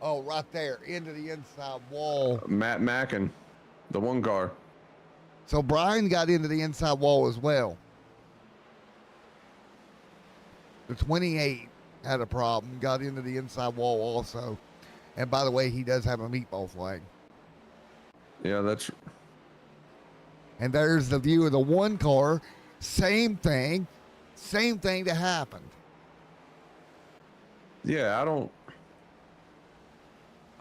Oh, right there, into the inside wall. Matt Mackin, the one car. So Brian got into the inside wall as well. The 28 had a problem, got into the inside wall also. And by the way, he does have a meatball flag. Yeah, that's... And there's the view of the one car. Same thing that happened. Yeah, I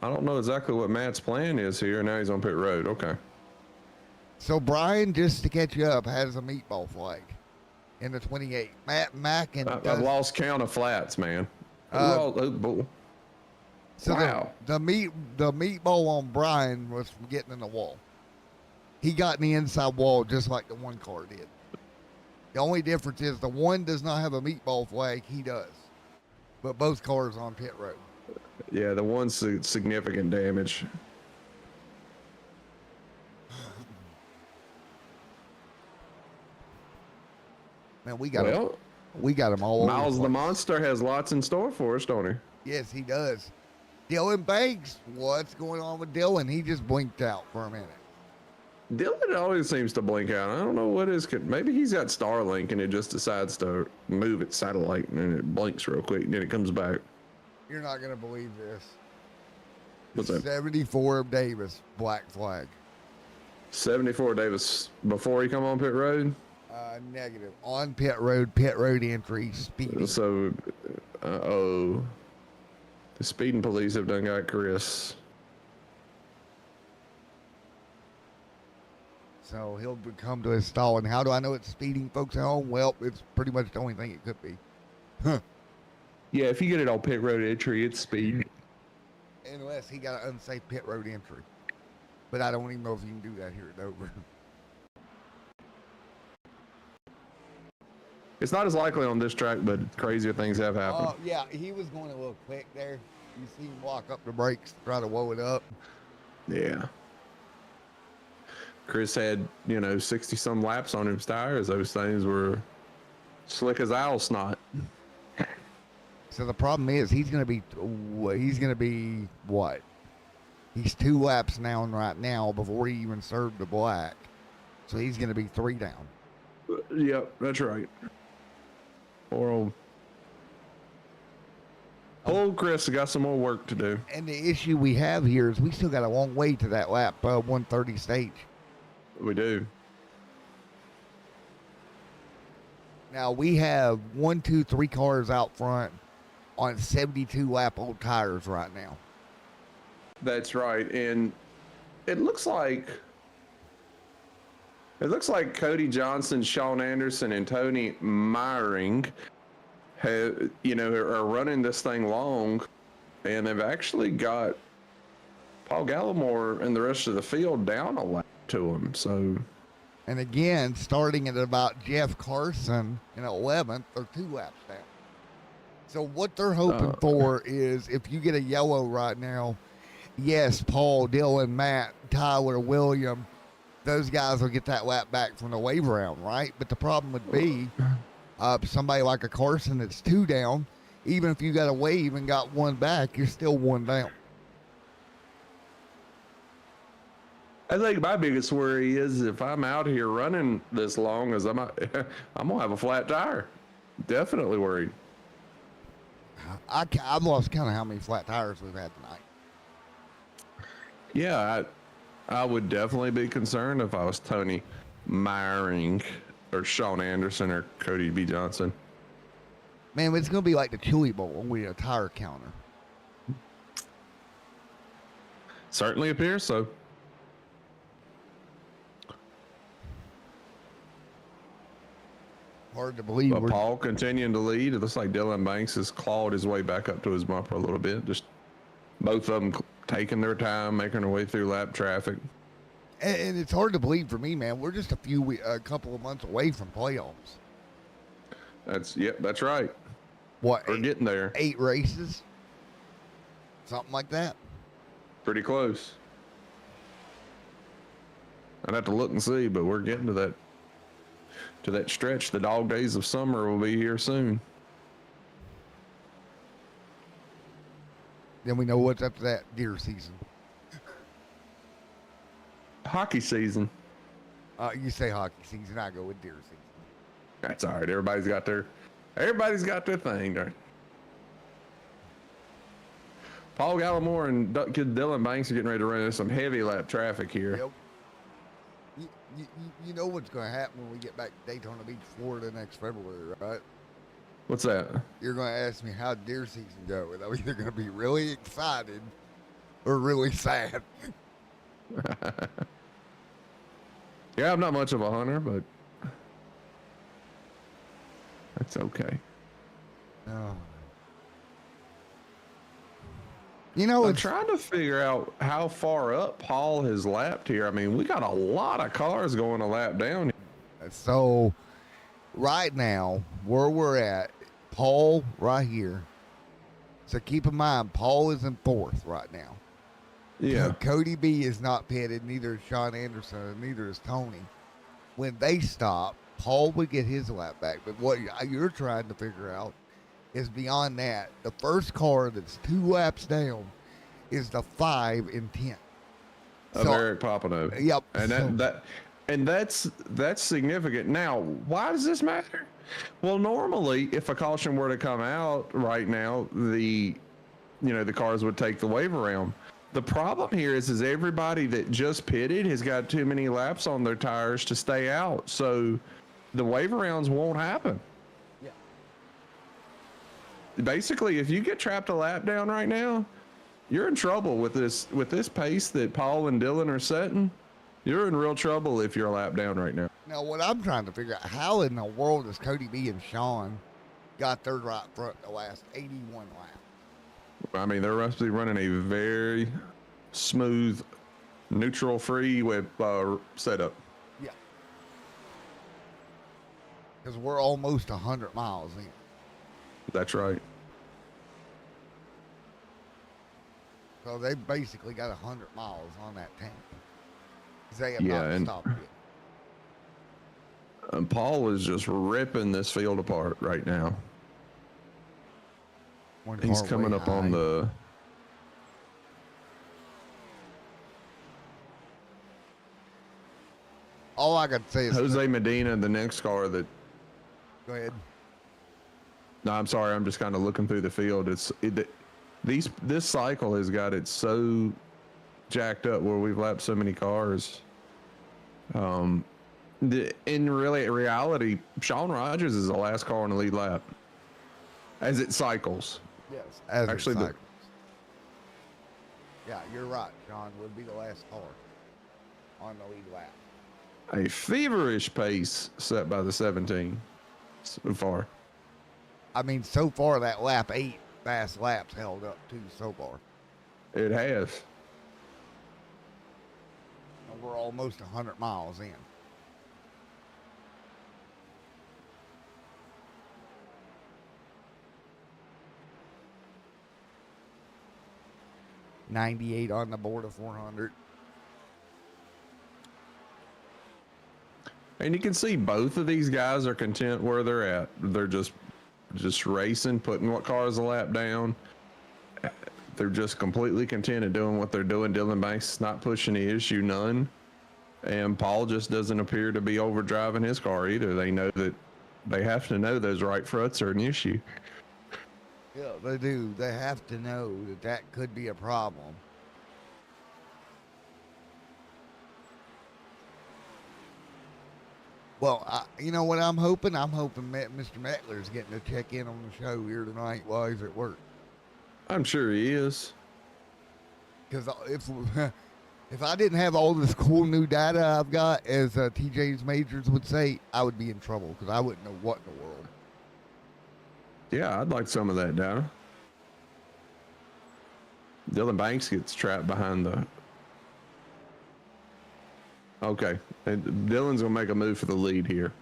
don't know exactly what Matt's plan is here. Now he's on pit road. Okay. So Brian, just to catch you up, has a meatball flag in the 28. Matt Mackin. I've lost count of flats, man. So wow. the meatball on Brian was from getting in the wall. He got in the inside wall just like the one car did. The only difference is the one does not have a meatball flag. He does. But both cars on pit road. Yeah, the one's significant damage. Man, we got him all over. Miles the Monster has lots in store for us, don't he? Yes, he does. Dylan Banks, what's going on with Dylan? He just blinked out for a minute. Dylan always seems to blink out. I don't know what is. Maybe he's got Starlink and it just decides to move its satellite and then it blinks real quick and then it comes back. You're not going to believe this. What's that? 74 of Davis, black flag. 74 Davis before he come on pit road? Negative. On pit road entry, speeding. So, the speeding police have done got Chris. So he'll come to his stall. And how do I know it's speeding, folks at home? Well, it's pretty much the only thing it could be. Huh. Yeah, if you get it on pit road entry, it's speed. Unless he got an unsafe pit road entry. But I don't even know if you can do that here at Dover. It's not as likely on this track, but crazier things have happened. Oh, yeah, he was going a little quick there. You see him walk up the brakes, try to woe it up. Yeah. Chris had, 60-some laps on his tires. Those things were slick as owl snot. So the problem is he's going to be what? He's 2 laps down right now before he even served the black. So he's going to be 3 down. Yep, that's right. Poor old Chris got some more work to do. And the issue we have here is we still got a long way to that lap 130 stage. We do. Now we have 1, 2, 3 cars out front on 72 lap old tires right now. That's right. And it looks like Cody Johnson, Sean Anderson, and Tony Meyering are running this thing long, and they've actually got Paul Gallimore and the rest of the field down a lap to him. So And again, starting at about Jeff Carson in 11th, they're 2 laps down. So what they're hoping for is if you get a yellow right now, yes, Paul, Dylan, Matt, Tyler, William, those guys will get that lap back from the wave round, right? But the problem would be somebody like a Carson that's 2 down, even if you got a wave and got 1 back, you're still 1 down. I think my biggest worry is if I'm out here running this long as I'm gonna have a flat tire. Definitely worried. I've lost count of how many flat tires we've had tonight. Yeah, I would definitely be concerned if I was Tony Meyering or Sean Anderson or Cody B. Johnson. Man, it's going to be like the Chili Bowl with a tire counter. Certainly appears so. Hard to believe. But Paul continuing to lead. It looks like Dylan Banks has clawed his way back up to his bumper a little bit. Just both of them taking their time, making their way through lap traffic. And it's hard to believe for me, man. We're just a couple of months away from playoffs. That's right. What? We're getting there. 8 races? Something like that? Pretty close. I'd have to look and see, but we're getting to that stretch. The dog days of summer will be here soon. Then we know what's up to that deer season. Hockey season. You say hockey season, I go with deer season. That's all right. Everybody's got their thing. Right? Paul Gallimore and Dylan Banks are getting ready to run into some heavy lap traffic here. Yep. You know what's going to happen when we get back to Daytona Beach, Florida next February, right? What's that? You're going to ask me how deer season go, and I'm either going to be really excited or really sad. Yeah, I'm not much of a hunter, but that's okay. No. You know, I'm trying to figure out how far up Paul has lapped here. I mean, we got a lot of cars going a lap down. So right now, where we're at, Paul right here. So keep in mind, Paul is in 4th right now. Yeah. Cody B is not pitted, neither is Sean Anderson, and neither is Tony. When they stop, Paul would get his lap back. But what you're trying to figure out is beyond that. The first car that's 2 laps down is the 5 and 10. Of Eric Popino. Yep. And that's significant. Now, why does this matter? Well, normally, if a caution were to come out right now, the cars would take the wave around. The problem here is everybody that just pitted has got too many laps on their tires to stay out. So the wave arounds won't happen. Yeah. Basically, if you get trapped a lap down right now, you're in trouble with this pace that Paul and Dylan are setting. You're in real trouble if you're a lap down right now. Now, what I'm trying to figure out, how in the world does Cody B and Sean got third right front the last 81 laps? I mean, they're must be running a very smooth, neutral-free web setup. Yeah. Because we're almost 100 miles in. That's right. So they basically got 100 miles on that tank. They have not stopped it. And Paul is just ripping this field apart right now. He's coming up on the... All I got to say is... Jose Medina, the next car that... Go ahead. No, I'm sorry. I'm just kind of looking through the field. This cycle has got it so jacked up where we've lapped so many cars. In reality, Sean Rogers is the last car on the lead lap as it cycles. Yes, as actually, it cycles. Yeah, you're right. Sean would be the last car on the lead lap. A feverish pace set by the 17 so far. I mean, so far that lap 8 fast laps held up too so far. It has. And we're almost 100 miles in. 98 on the board of 400. And you can see both of these guys are content where they're at. They're just racing, putting what cars a lap down. They're just completely content at doing what they're doing. Dylan Banks is not pushing the issue none. And Paul just doesn't appear to be overdriving his car either. They know that they have to know those right fronts are an issue. Yeah, they do. They have to know that that could be a problem. Well, you know what I'm hoping? I'm hoping Mr. Mettler's getting to check in on the show here tonight while he's at work. I'm sure he is. Because if I didn't have all this cool new data I've got, as TJ's Majors would say, I would be in trouble because I wouldn't know what in the world. Yeah, I'd like some of that data. Dylan Banks gets trapped behind the... Okay, and Dylan's going to make a move for the lead here.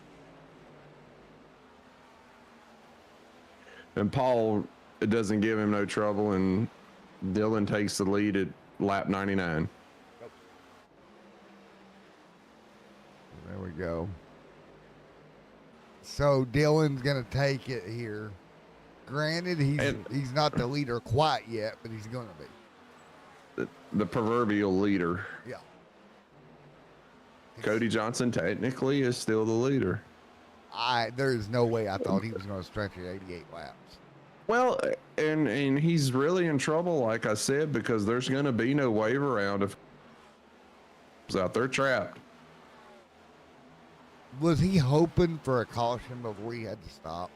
And Paul, it doesn't give him no trouble, and Dylan takes the lead at lap 99. Yep. There we go. So Dylan's going to take it here. Granted, he's not the leader quite yet, but he's going to be. The proverbial leader. Yeah. Cody Johnson technically is still the leader. There's no way I thought he was going to stretch it 88 laps. Well, and he's really in trouble, like I said, because there's going to be no wave around if he's out there trapped. Was he hoping for a caution before he had to stop?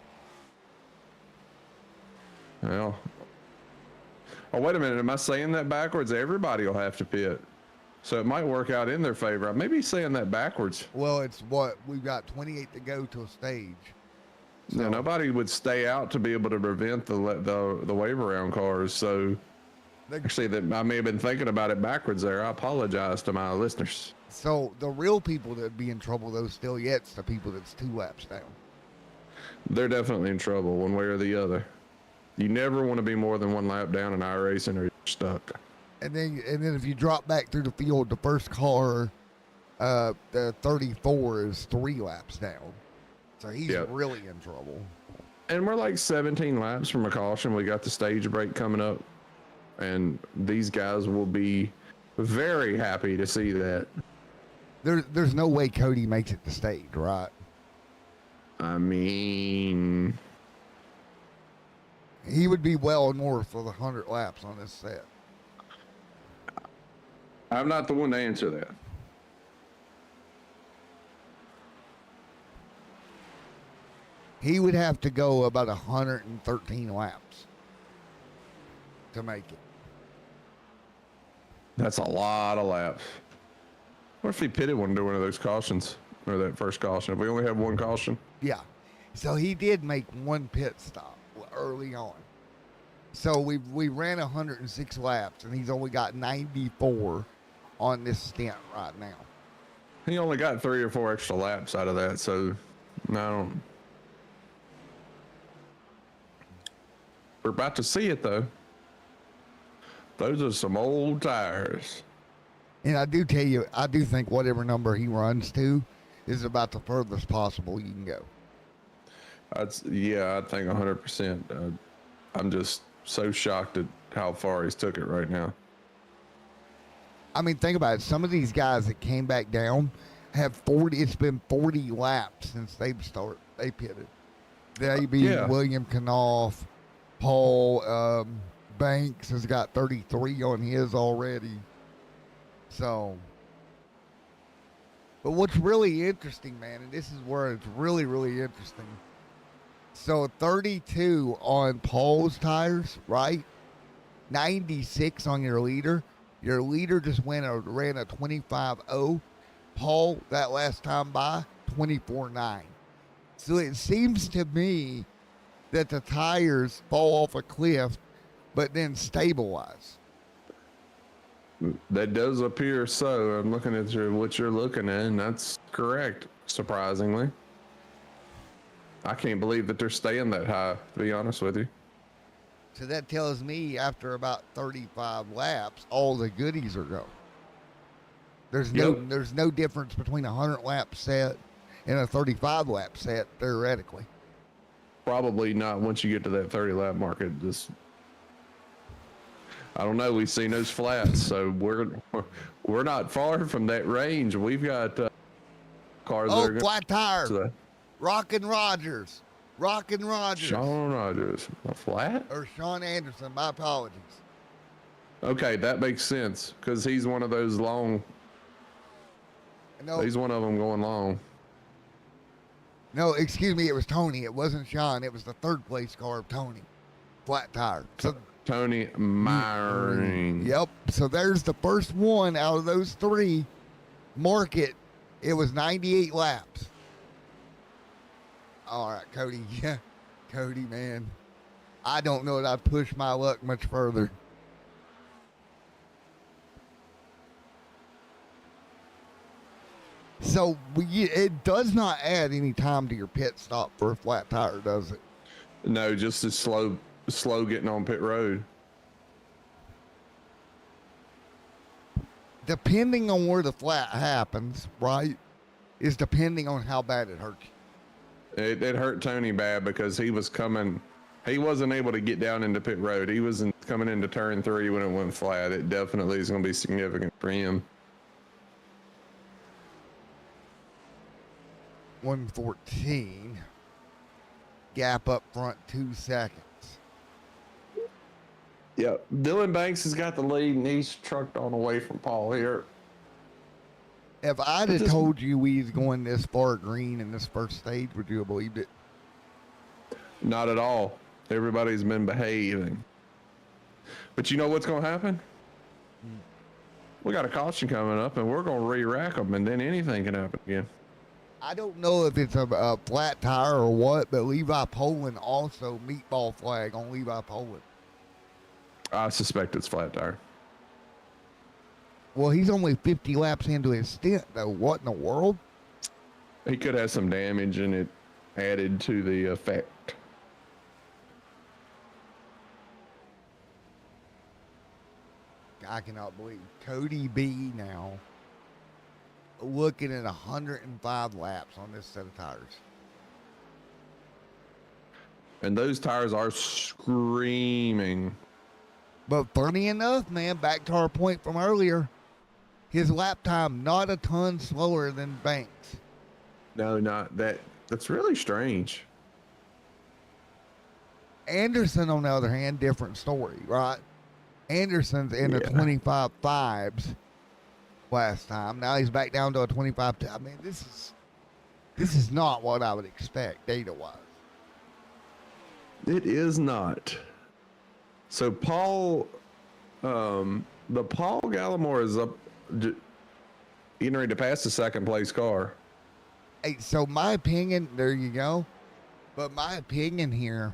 Well, oh, wait a minute. Am I saying that backwards? Everybody will have to pit. So it might work out in their favor. I may be saying that backwards. Well, it's what we've got 28 to go to a stage. So. No, nobody would stay out to be able to prevent the wave around cars. So actually, that I may have been thinking about it backwards there. I apologize to my listeners. So the real people that'd be in trouble, though, still yet's the people that's 2 laps down. They're definitely in trouble one way or the other. You never want to be more than 1 lap down in iRacing or you're stuck. And then if you drop back through the field, the first car, the 34 is 3 laps down. So he's really in trouble. And we're like 17 laps from a caution. We got the stage break coming up. And these guys will be very happy to see that. There's no way Cody makes it to stage, right? I mean... He would be well north of the 100 laps on this set. I'm not the one to answer that. He would have to go about 113 laps to make it. That's a lot of laps. What if he pitted one during one of those cautions? Or that first caution? If we only have 1 caution? Yeah. So he did make 1 pit stop early on. So we ran 106 laps, and he's only got 94 on this stint right now. He only got 3 or 4 extra laps out of that, so no. We're about to see it, though. Those are some old tires. And I do tell you, I do think whatever number he runs to is about the furthest possible you can go. I think 100%. I'm just so shocked at how far he's took it right now. I mean, think about it. Some of these guys that came back down have 40. It's been 40 laps since they pitted. They being William Knopf, Paul Banks has got 33 on his already. So, but what's really interesting, man, and this is where it's really, really interesting. So 32 on Paul's tires, right? 96 on your leader. Your leader just ran a 25.0. Paul, that last time by, 24.9. So it seems to me that the tires fall off a cliff, but then stabilize. That does appear so. I'm looking at what you're looking at, and that's correct, surprisingly. I can't believe that they're staying that high, to be honest with you. So that tells me after about 35 laps, all the goodies are gone. Yep. There's no difference between a 100 lap set and a 35 lap set theoretically. Probably not once you get to that 30 lap mark. It just, I don't know. We've seen those flats, so we're not far from that range. We've got cars that are Flat tire. So, Rockin' Rogers. Sean Rogers, a flat? Or Sean Anderson. My apologies. Okay, that makes sense because he's one of those long. No, He's one of them going long. no, excuse me. It was Tony. It wasn't Sean. It was the third place car of Tony. Flat tire. So, Tony Myring. Yep. So there's the first one out of those three. Mark it. It was 98 laps. All right, Cody. Yeah, Cody, man. I don't know that I'd push my luck much further. So it does not add any time to your pit stop for a flat tire, does it? No, just as slow getting on pit road. Depending on where the flat happens, right, is depending on how bad it hurts you. It hurt Tony bad because he wasn't able to get down into pit road. He was coming into turn 3 when it went flat. It definitely is going to be significant for him. 114. Gap up front 2 seconds. Yep. Dylan Banks has got the lead, and he's trucked on away from Paul here. If I'd have told you we was going this far green in this first stage, would you have believed it? Not at all. Everybody's been behaving. But you know what's going to happen? We got a caution coming up, and we're going to re-rack them, and then anything can happen again. I don't know if it's a flat tire or what, but Levi Poland also meatball flag on Levi Poland. I suspect it's flat tire. Well, he's only 50 laps into his stint, though. What in the world? He could have some damage, and it added to the effect. I cannot believe Cody B now looking at 105 laps on this set of tires. And those tires are screaming. But funny enough, man, back to our point from earlier, his lap time not a ton slower than Banks. No, not that. That's really strange. Anderson, on the other hand, different story, right? Anderson's in the 25 5s last time. Now he's back down to a 25. I mean, this is not what I would expect data-wise. It is not. So Paul, the Paul Gallimore is up, getting ready to pass the second place car. Hey, so my opinion, there you go. But my opinion here,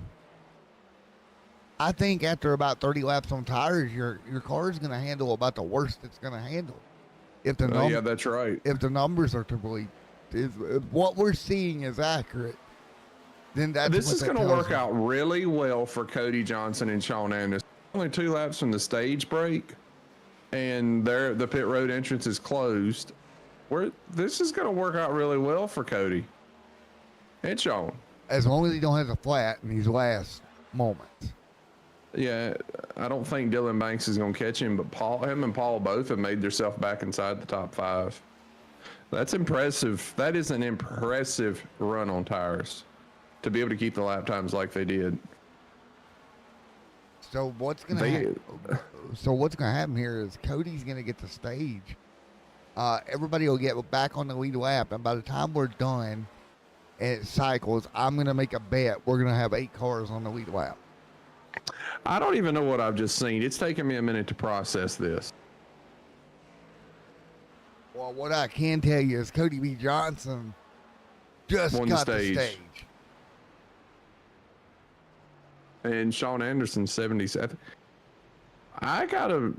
I think after about 30 laps on tires, your car is going to handle about the worst it's going to handle. If the Yeah, that's right. If the numbers are to believe, if what we're seeing is accurate, then that's this what is that going to tells work me. out really well for Cody Johnson and Sean Anderson. Only 2 laps from the stage break, and the pit road entrance is closed. This is going to work out really well for Cody and Sean. As long as he don't have a flat in these last moments. Yeah, I don't think Dylan Banks is going to catch him, but him and Paul both have made themselves back inside the top 5. That's impressive. That is an impressive run on tires to be able to keep the lap times like they did. So what's gonna happen here is Cody's gonna get the stage. Everybody will get back on the lead lap, and by the time we're done and it cycles, I'm gonna make a bet we're gonna have 8 cars on the lead lap. I don't even know what I've just seen. It's taken me a minute to process this. Well, what I can tell you is Cody B. Johnson just Won got the the stage. stage. And Sean Anderson, 77. I got to...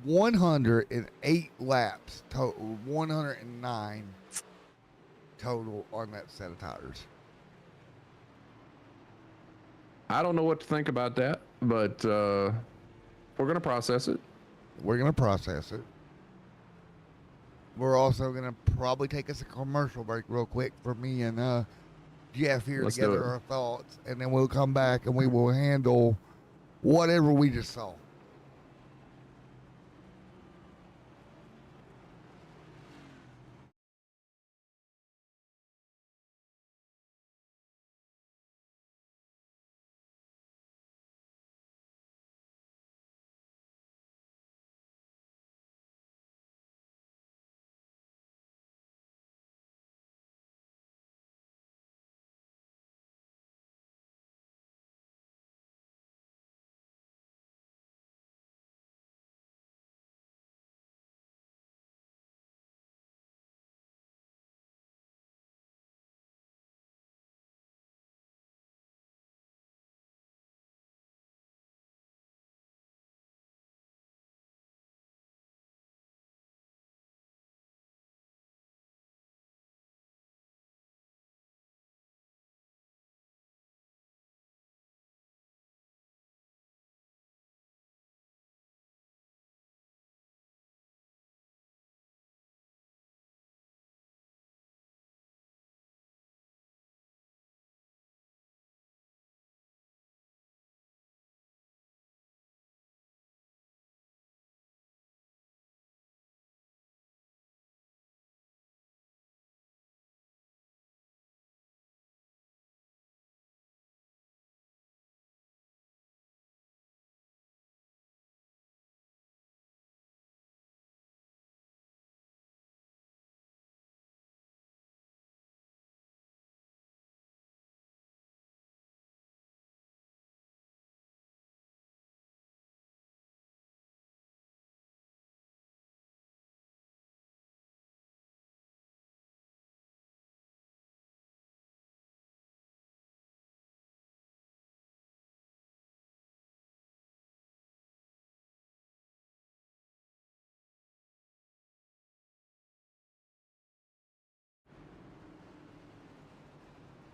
108 laps total, 109 total on that set of tires. I don't know what to think about that. but we're gonna process it. We're going to process it. We're also going to probably take us a commercial break real quick for me and Jeff here Let's to do gather it. our thoughts, and then we'll come back and we will handle whatever we just saw.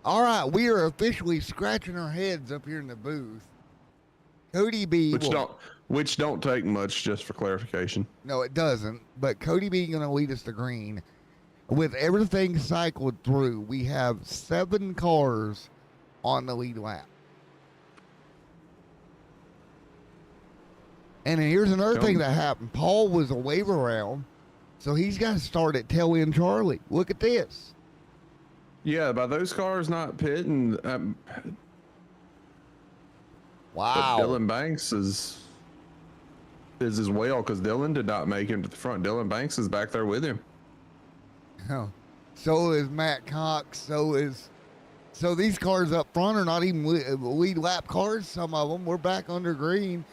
All right, we are officially scratching our heads up here in the booth. Cody B. Which don't take much, just for clarification. No, it doesn't. But Cody B going to lead us to green. With everything cycled through, we have 7 cars on the lead lap. And here's another thing that happened. Paul was a wave around, so he's got to start at tail end Charlie. Look at this. Yeah, by those cars not pitting, Wow. Dylan Banks is as well, because Dylan did not make him to the front. Dylan Banks is back there with him. Oh, so is Matt Cox. So these cars up front are not even lead lap cars. Some of them. We're back under green.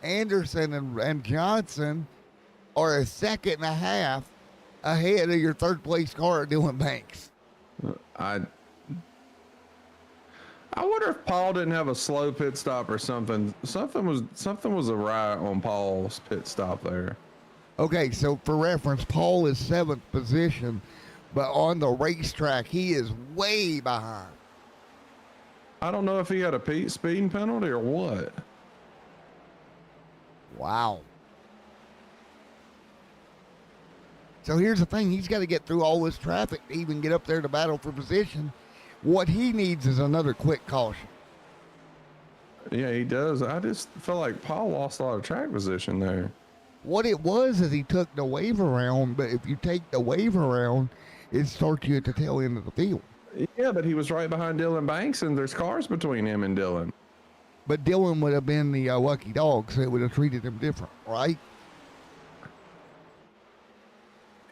Anderson and Johnson are a second and a half ahead of your third place car, Dylan Banks. I wonder if Paul didn't have a slow pit stop or something. Something was awry on Paul's pit stop there. Okay, so for reference, Paul is 7th position, but on the racetrack, he is way behind. I don't know if he had a speeding penalty or what. Wow. So here's the thing. He's got to get through all this traffic to even get up there to battle for position. What he needs is another quick caution. Yeah, he does. I just feel like Paul lost a lot of track position there. What it was is he took the wave around, but if you take the wave around, it starts you at the tail end of the field. Yeah, but he was right behind Dylan Banks, and there's cars between him and Dylan. But Dylan would have been the lucky dog, so it would have treated him different, right?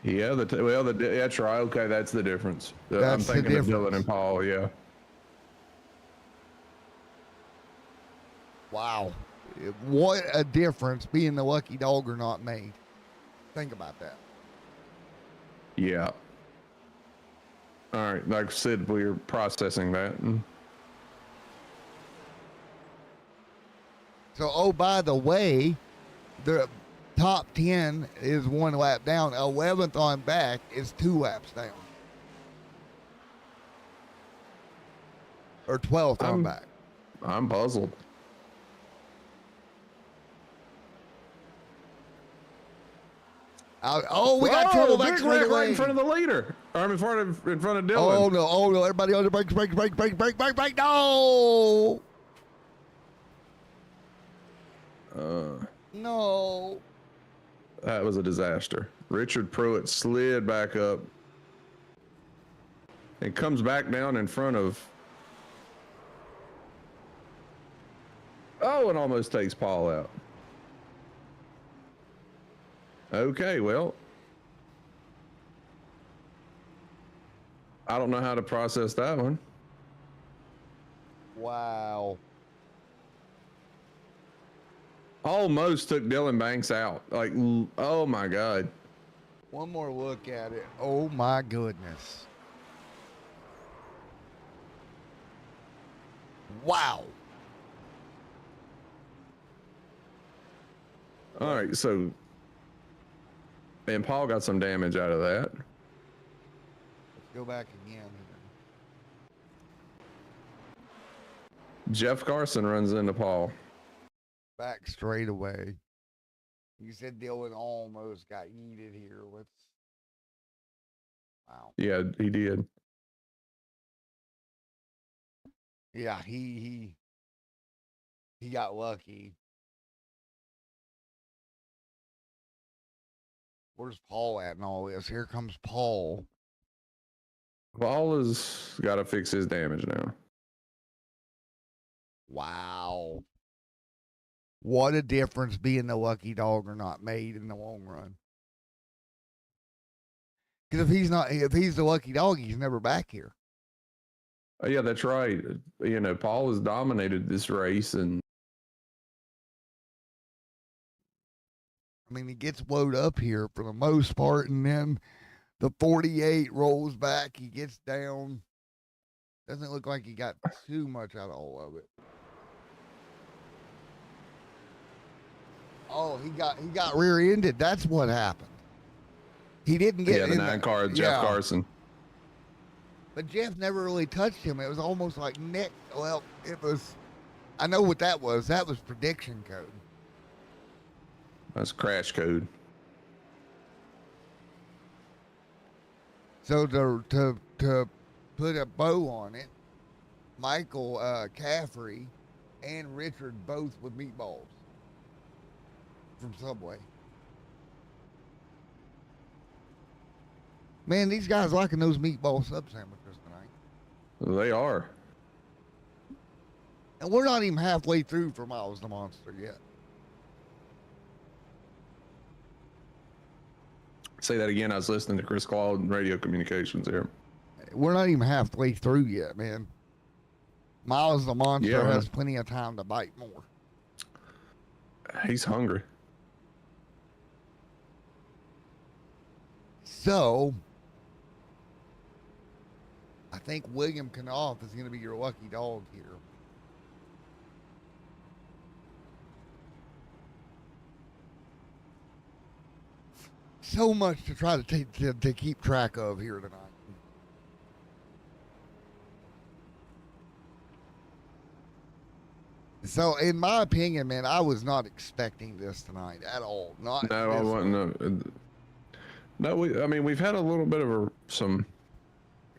Yeah, that's right. Okay, that's the difference. I'm That's the thinking of difference. Dylan and Paul, yeah. Wow. What a difference being the lucky dog or not made. Think about that. Yeah. All right, like I said, we're processing that. So, oh, by the way, the top 10 is 1 lap down. 11th on back is 2 laps down. Or 12th on back. I'm puzzled. Oh, we got trouble back big straight wreck away. right in front of the leader. Or in front of Dylan. Oh no, everybody on the brakes, brake, no! No. That was a disaster. Richard Pruitt slid back up and comes back down in front of. Oh, and almost takes Paul out. Okay, well, I don't know how to process that one. Wow. Almost took Dylan Banks out. Like, oh my God. One more look at it. Oh my goodness. Wow. All right, so, and Paul got some damage out of that. Let's go back again. Jeff Carson runs into Paul. Back straight away. You said Dylan almost got yeeted here. Let's. Wow. Yeah, he did. Yeah, he got lucky. Where's Paul at in all this? Here comes Paul. Paul has got to fix his damage now. Wow. What a difference being the lucky dog or not made in the long run. Because if he's the lucky dog, he's never back here. Oh, yeah, that's right. You know, Paul has dominated this race, and I mean, he gets woed up here for the most part, and then the 48 rolls back. He gets down. Doesn't look like he got too much out of all of it. Oh, he got rear-ended. That's what happened. He didn't get the 9 car, Jeff Carson. But Jeff never really touched him. It was almost like Nick. Well, it was. I know what that was. That was prediction code. That's crash code. So to put a bow on it, Michael Caffrey and Richard both with meatballs from Subway. Man, these guys liking those meatball sub sandwiches tonight. They are. And we're not even halfway through for Miles the Monster yet. Say that again. I was listening to Chris Claude and Radio Communications here. We're not even halfway through yet, man. Miles the Monster has plenty of time to bite more. He's hungry. So, I think William Knopf is going to be your lucky dog here. So much to try to keep track of here tonight. So, in my opinion, man, I was not expecting this tonight at all. Not no, I wasn't. No, we've had a little bit of some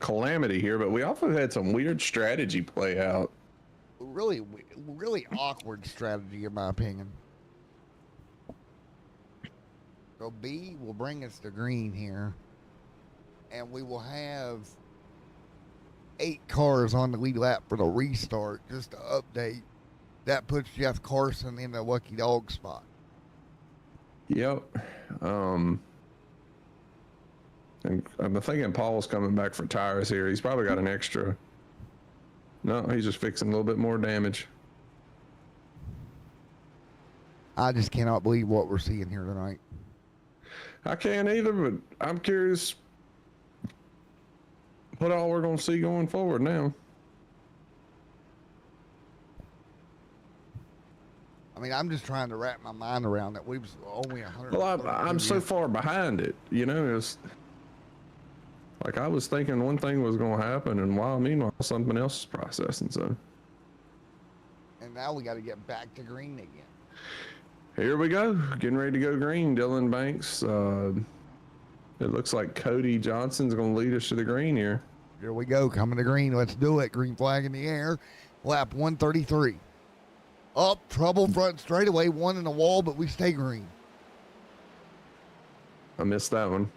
calamity here, but we also had some weird strategy play out. Really awkward strategy, in my opinion. So B will bring us to green here, and we will have 8 cars on the lead lap for the restart. Just to update, that puts Jeff Carson in the lucky dog spot. Yep. And I'm thinking Paul's coming back for tires here. He's probably got an extra. No, he's just fixing a little bit more damage. I just cannot believe what we're seeing here tonight. I can't either, but I'm curious what all we're going to see going forward now. I mean, I'm just trying to wrap my mind around that we've only 100. Well, I'm so far behind it, you know. It's like I was thinking one thing was going to happen, and meanwhile, something else is processing. So, and now we got to get back to green again. Here we go. Getting ready to go green. Dylan Banks. It looks like Cody Johnson's going to lead us to the green here. Here we go. Coming to green. Let's do it. Green flag in the air. Lap 133. Up, trouble front straightaway. One in the wall, but we stay green. I missed that one.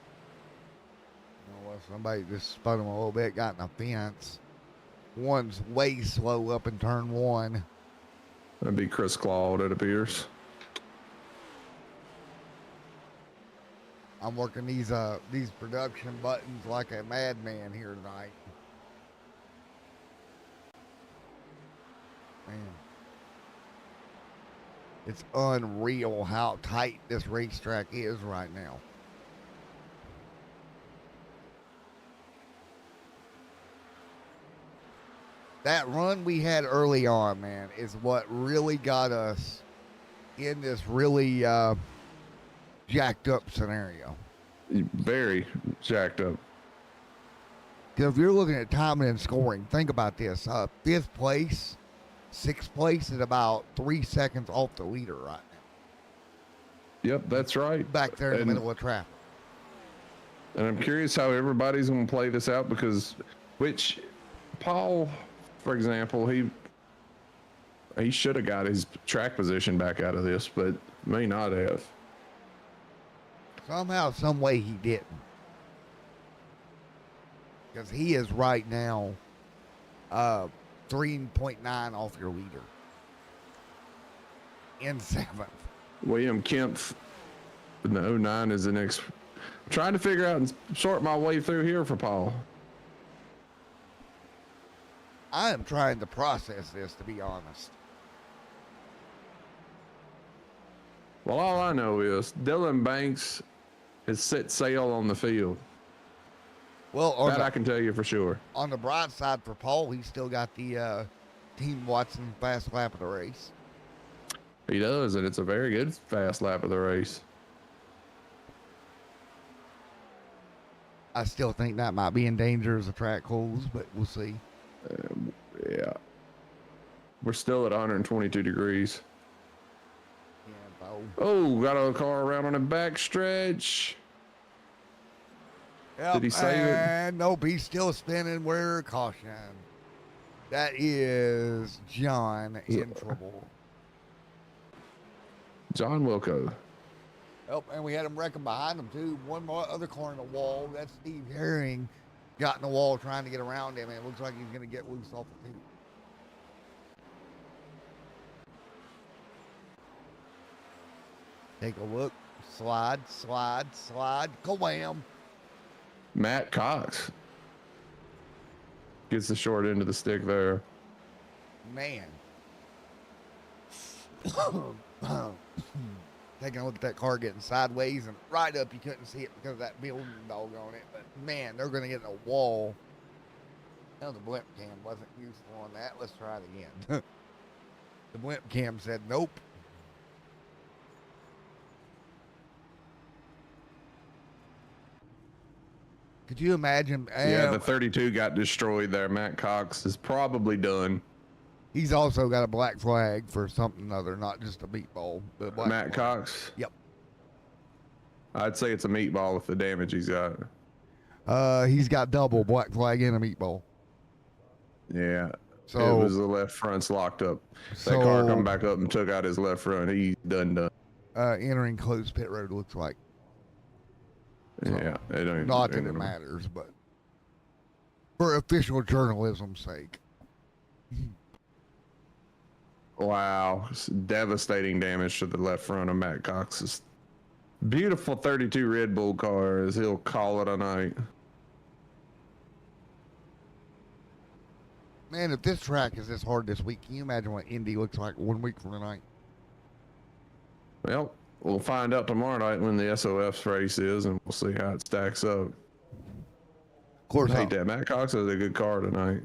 Oh, well, somebody just spun him a little bit, got in a fence. One's way slow up in turn one. That'd be Chris Claude, it appears. I'm working these production buttons like a madman here tonight. Man. It's unreal how tight this racetrack is right now. That run we had early on, man, is what really got us in this really jacked up scenario. Very jacked up. Because if you're looking at timing and scoring, think about this. Fifth place, sixth place is about 3 seconds off the leader right now. Yep, that's right. Back there in the middle of traffic. And I'm curious how everybody's going to play this out because, Paul, for example, he should have got his track position back out of this, but may not have. Somehow, some way he didn't. Because he is right now 3.9 off your leader. In seventh. William Kempf in the 09 is the next. I'm trying to figure out and sort my way through here for Paul. I am trying to process this, to be honest. Well, all I know is Dylan Banks has set sail on the field. Well, I can tell you for sure. On the bright side for Paul, he's still got the Team Watson fast lap of the race. He does, and it's a very good fast lap of the race. I still think that might be in danger as the track cools, but we'll see. Yeah. We're still at 122 degrees. Yeah, Oh, got a car around on the back stretch. Yep, Did he save it? Nope, he's still spinning. We're caution. That is John in trouble. John Wilco. Yep, and we had him wrecking behind him, too. One more other car in the wall. That's Steve Herring. Got in the wall trying to get around him, and it looks like he's going to get loose off the tee. Take a look. Slide, slide, slide. Ka-wham. Matt Cox gets the short end of the stick there. Man. Taking a look at that car getting sideways and right up. You couldn't see it because of that building dog on it. But, man, they're going to get in a wall. No, the blimp cam wasn't useful on that. Let's try it again. The blimp cam said nope. Could you imagine? Yeah, the 32 got destroyed there. Matt Cox is probably done. He's also got a black flag for something other, not just a meatball. But Matt Cox? Yep. I'd say it's a meatball with the damage he's got. He's got double black flag and a meatball. Yeah. So it was the left front's locked up. That car come back up and took out his left front. He's done. Entering closed pit road looks like. So, yeah, it don't not that it matters, but for official journalism's sake. Wow, devastating damage to the left front of Matt Cox's beautiful 32 Red Bull car, as he'll call it a night. Man, if this track is this hard this week, can you imagine what Indy looks like 1 week from tonight? Well, we'll find out tomorrow night when the SOF's race is, and we'll see how it stacks up. Of course, I hate that. Matt Cox has a good car tonight.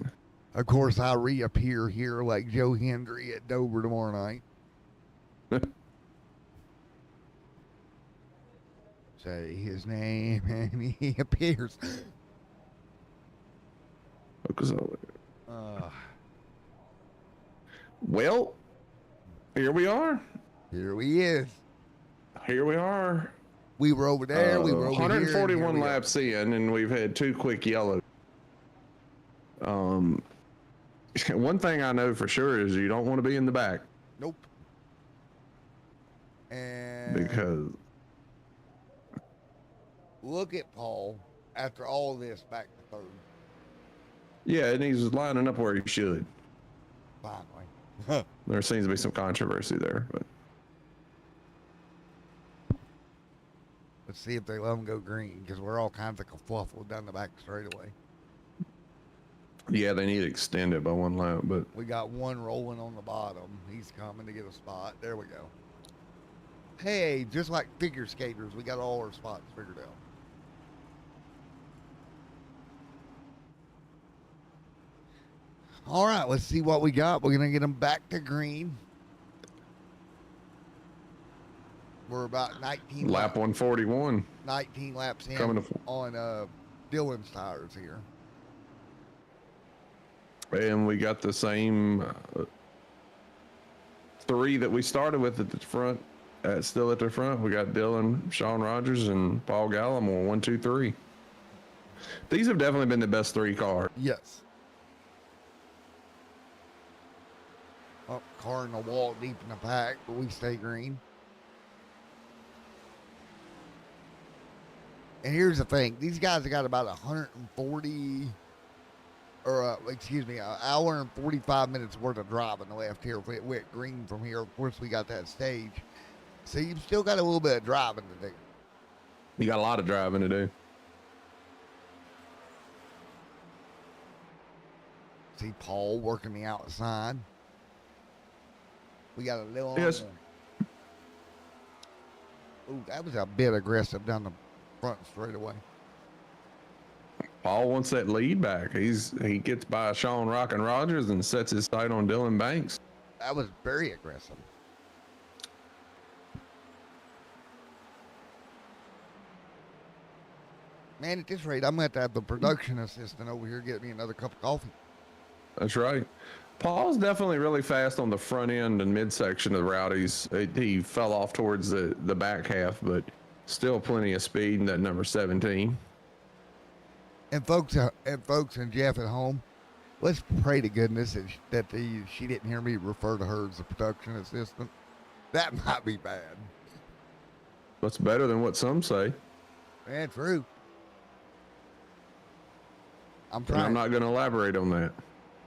Of course, I reappear here like Joe Hendry at Dover tomorrow night. Say his name, and he appears. Focus on it. Well, here we are. Here he is. here we are. We were over there. We were over here. 141 laps in, and we've had 2 quick yellows. One thing I know for sure is you don't want to be in the back. Nope. And because look at Paul after all this back to third. Yeah, and he's lining up where he should. Finally. There seems to be some controversy there, but let's see if they let him go green, because we're all kinds of kerfuffled down the back straightaway. yeah, they need to extend it by 1 lap, but We got one rolling on the bottom. He's coming to get a spot. There we go. Hey, just like figure skaters, we got all our spots figured out. All right, let's see what we got. We're going to get them back to green. We're about 19 lap 141. 19 laps in Coming on Dylan's tires here. And we got the same 3 that we started with at the front. Still at the front, we got Dylan, Sean Rogers, and Paul Gallimore. 1, 2, 3. These have definitely been the best 3 cars. Yes. Oh, car in the wall deep in the pack, but we stay green. And here's the thing. These guys have got about 140, or excuse me, an hour and 45 minutes worth of driving left here. If it went green from here, of course, we got that stage. So you've still got a little bit of driving to do. You got a lot of driving to do. See Paul working the outside. We got a little. Yes. Ooh, that was a bit aggressive down the front straightaway. Paul wants that lead back. He gets by Sean Rock and Rogers and sets his sight on Dylan Banks. That was very aggressive. Man, at this rate, I'm going to have the production assistant over here get me another cup of coffee. That's right. Paul's definitely really fast on the front end and midsection of the rowdies. He fell off towards the back half, but still plenty of speed in that number 17. And folks and Jeff at home, let's pray to goodness that she didn't hear me refer to her as a production assistant. That might be bad. That's better than what some say. Man, true. I'm not going to elaborate on that.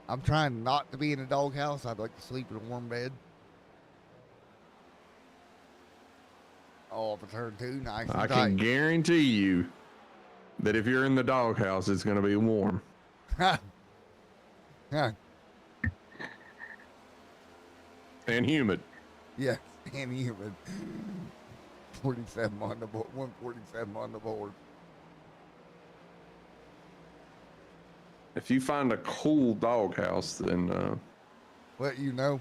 I'm trying not to be in a doghouse. I'd like to sleep in a warm bed. Oh, if it's her too, nice. I can guarantee you that if you're in the doghouse, it's going to be warm. Yeah. And humid. Yes, and humid. 47 on the board. 147 on the board. If you find a cool doghouse, then Let you know.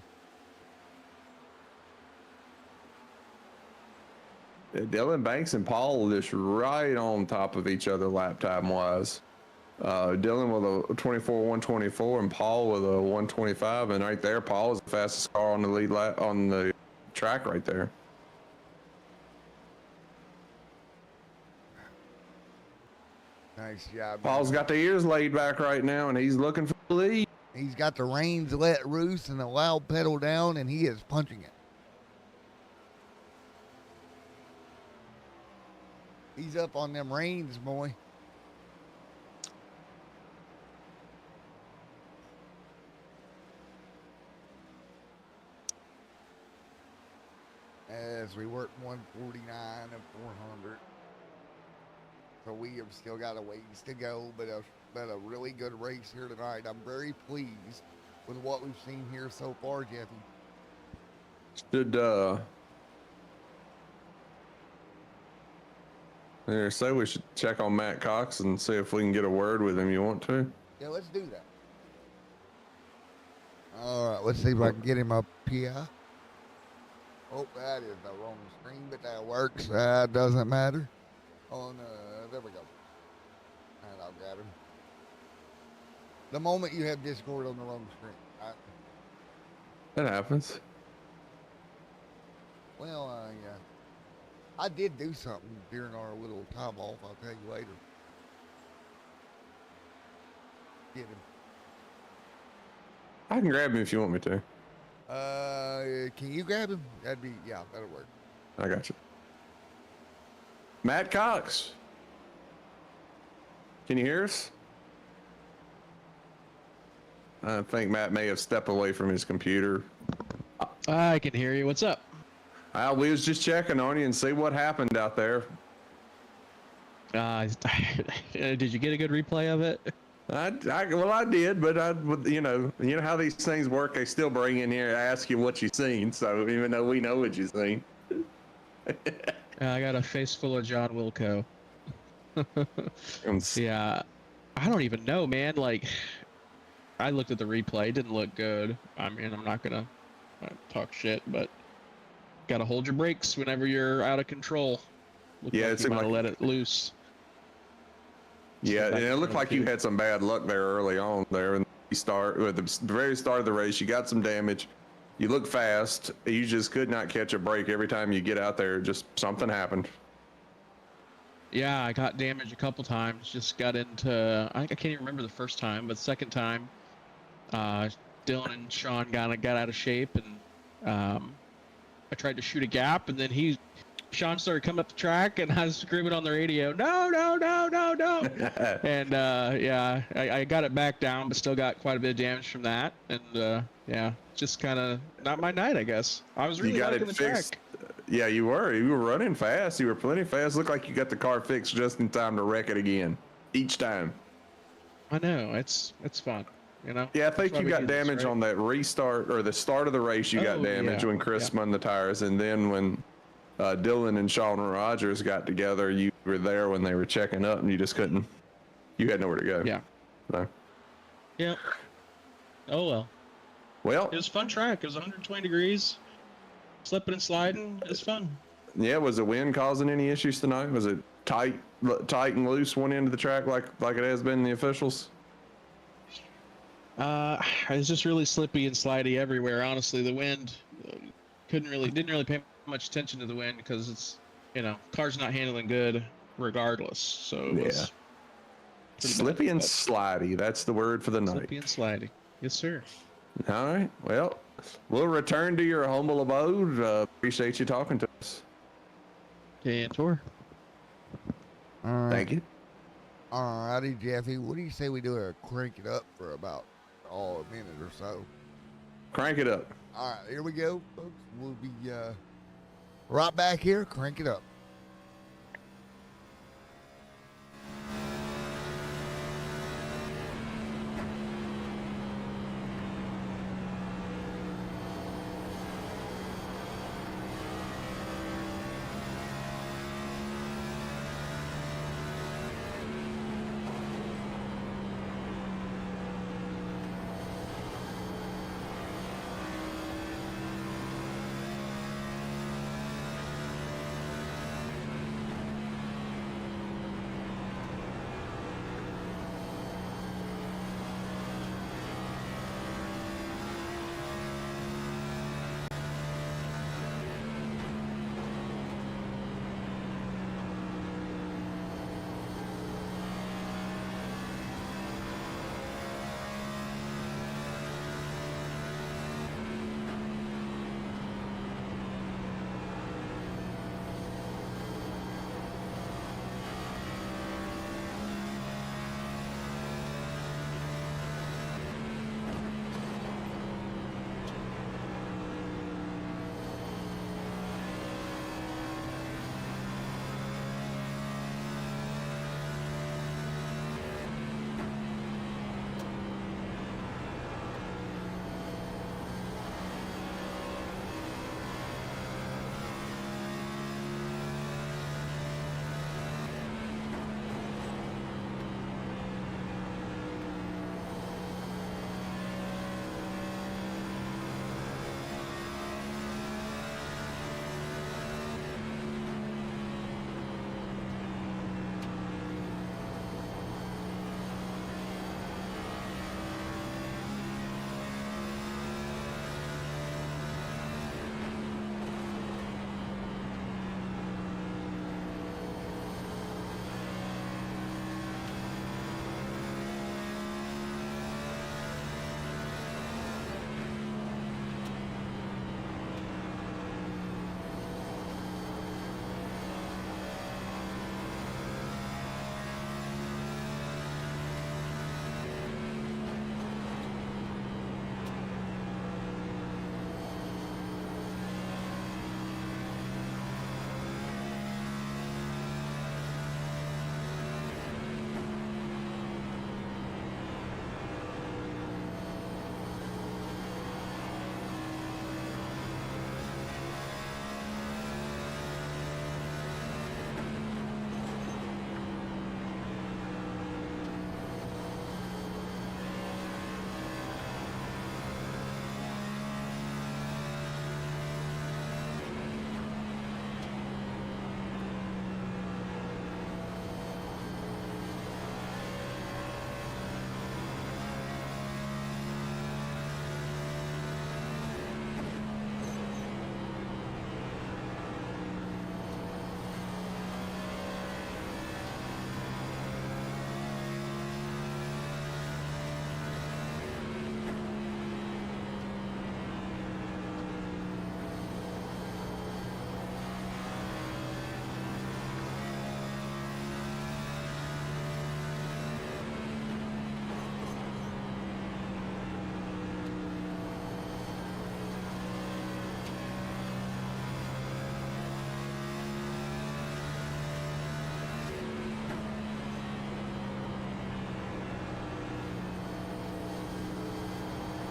Dylan Banks and Paul are just right on top of each other lap time wise. Dylan with a 24-124 and Paul with a 125, and right there, Paul is the fastest car on the lead lap on the track right there. Nice job. Paul's got the ears laid back right now, and he's looking for the lead. He's got the reins let loose and the loud pedal down, and he is punching it. He's up on them reins, boy. As we work 149 of 400. So we have still got a ways to go, but a really good race here tonight. I'm very pleased with what we've seen here so far, Jeffy. Say we should check on Matt Cox and see if we can get a word with him. You want to? Yeah, let's do that. All right, let's see if I can get him up here. Oh, that is the wrong screen, but that works. That doesn't matter. There we go. And I'll grab him. The moment you have Discord on the wrong screen. That happens. Well, yeah. I did do something during our little time off. I'll tell you later. Get him. I can grab him if you want me to. Can you grab him? Yeah, that'll work. I got you. Matt Cox. Can you hear us? I think Matt may have stepped away from his computer. I can hear you. What's up? We was just checking on you and see what happened out there. Did you get a good replay of it? I did, but you know how these things work. They still bring in here and ask you what you seen. So even though we know what you seen, I got a face full of John Wilco. Yeah, I don't even know, man. Like, I looked at the replay. It didn't look good. I mean, I'm not gonna talk shit, but gotta hold your brakes whenever you're out of control. Yeah, it seemed like let it loose. Yeah, and it looked like you had some bad luck there early on there in the very start of the race. You got some damage. You look fast. You just could not catch a break every time you get out there. Just something happened. Yeah, I got damaged a couple times. Just got into, I can't even remember the first time, but the second time, Dylan and Sean got out of shape, and I tried to shoot a gap, and then Sean started coming up the track, and I was screaming on the radio, no, no, no, no, no. And yeah, I got it back down, but still got quite a bit of damage from that. And yeah, just kind of not my night, I guess. I was really liking the track. Yeah, you were running fast. You were plenty fast. Looked like you got the car fixed just in time to wreck it again each time. I know, it's fun, you know. Yeah, I think you got damage on that restart or the start of the race. You got damage when Chris spun the tires, and then when Dylan and Sean Rogers got together, you were there when they were checking up, and you just couldn't. You had nowhere to go. Yeah. So. Yeah. Oh well. Well, it was a fun track. It was 120 degrees. Slipping and sliding. It's fun. Yeah, was the wind causing any issues tonight? Was it tight and loose one end of the track like it has been in the officials? It's just really slippy and slidey everywhere. Honestly, the wind didn't really pay much attention to the wind because it's, car's not handling good regardless. So it was slippy and slidey. That's the word for the night. Slippy and slidey. Yes, sir. All right. Well, we'll return to your humble abode. Appreciate you talking to us. And tour. All right. Thank you. All righty, Jeffy. What do you say we do a crank it up for about a minute or so? Crank it up. All right, here we go, folks. We'll be right back here. Crank it up.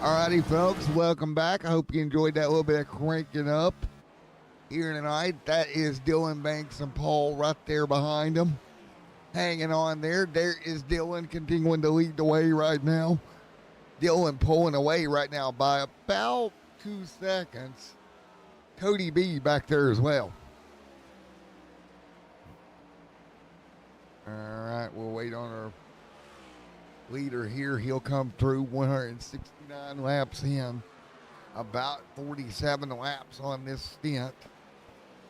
Alrighty, folks, welcome back. I hope you enjoyed that little bit of cranking up here tonight. That is Dylan Banks and Paul right there behind them, hanging on there. There is Dylan continuing to lead the way right now. Dylan pulling away right now by about 2 seconds. Cody B back there as well. All right, we'll wait on our leader here. He'll come through 169 laps in, about 47 laps on this stint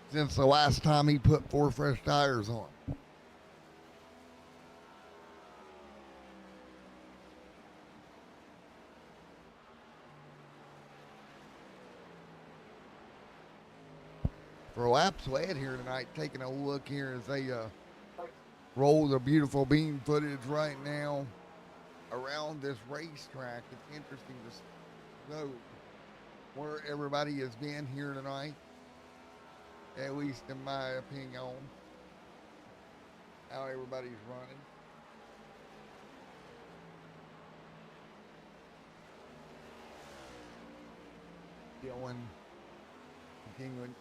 since the last time he put 4 fresh tires on. For laps led here tonight, taking a look here as they roll the beautiful beam footage right now around this racetrack. It's interesting to know where everybody has been here tonight, at least in my opinion, how everybody's running. Dylan continuing.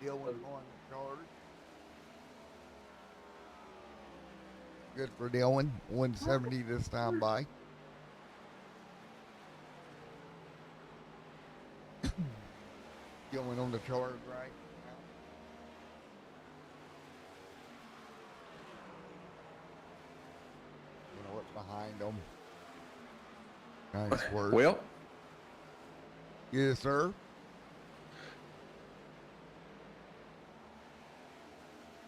Dylan on the charge. Good for Dylan. 170 this time by. Dylan on the charge right now. You know what's behind them. Nice work. Well, Yes, sir.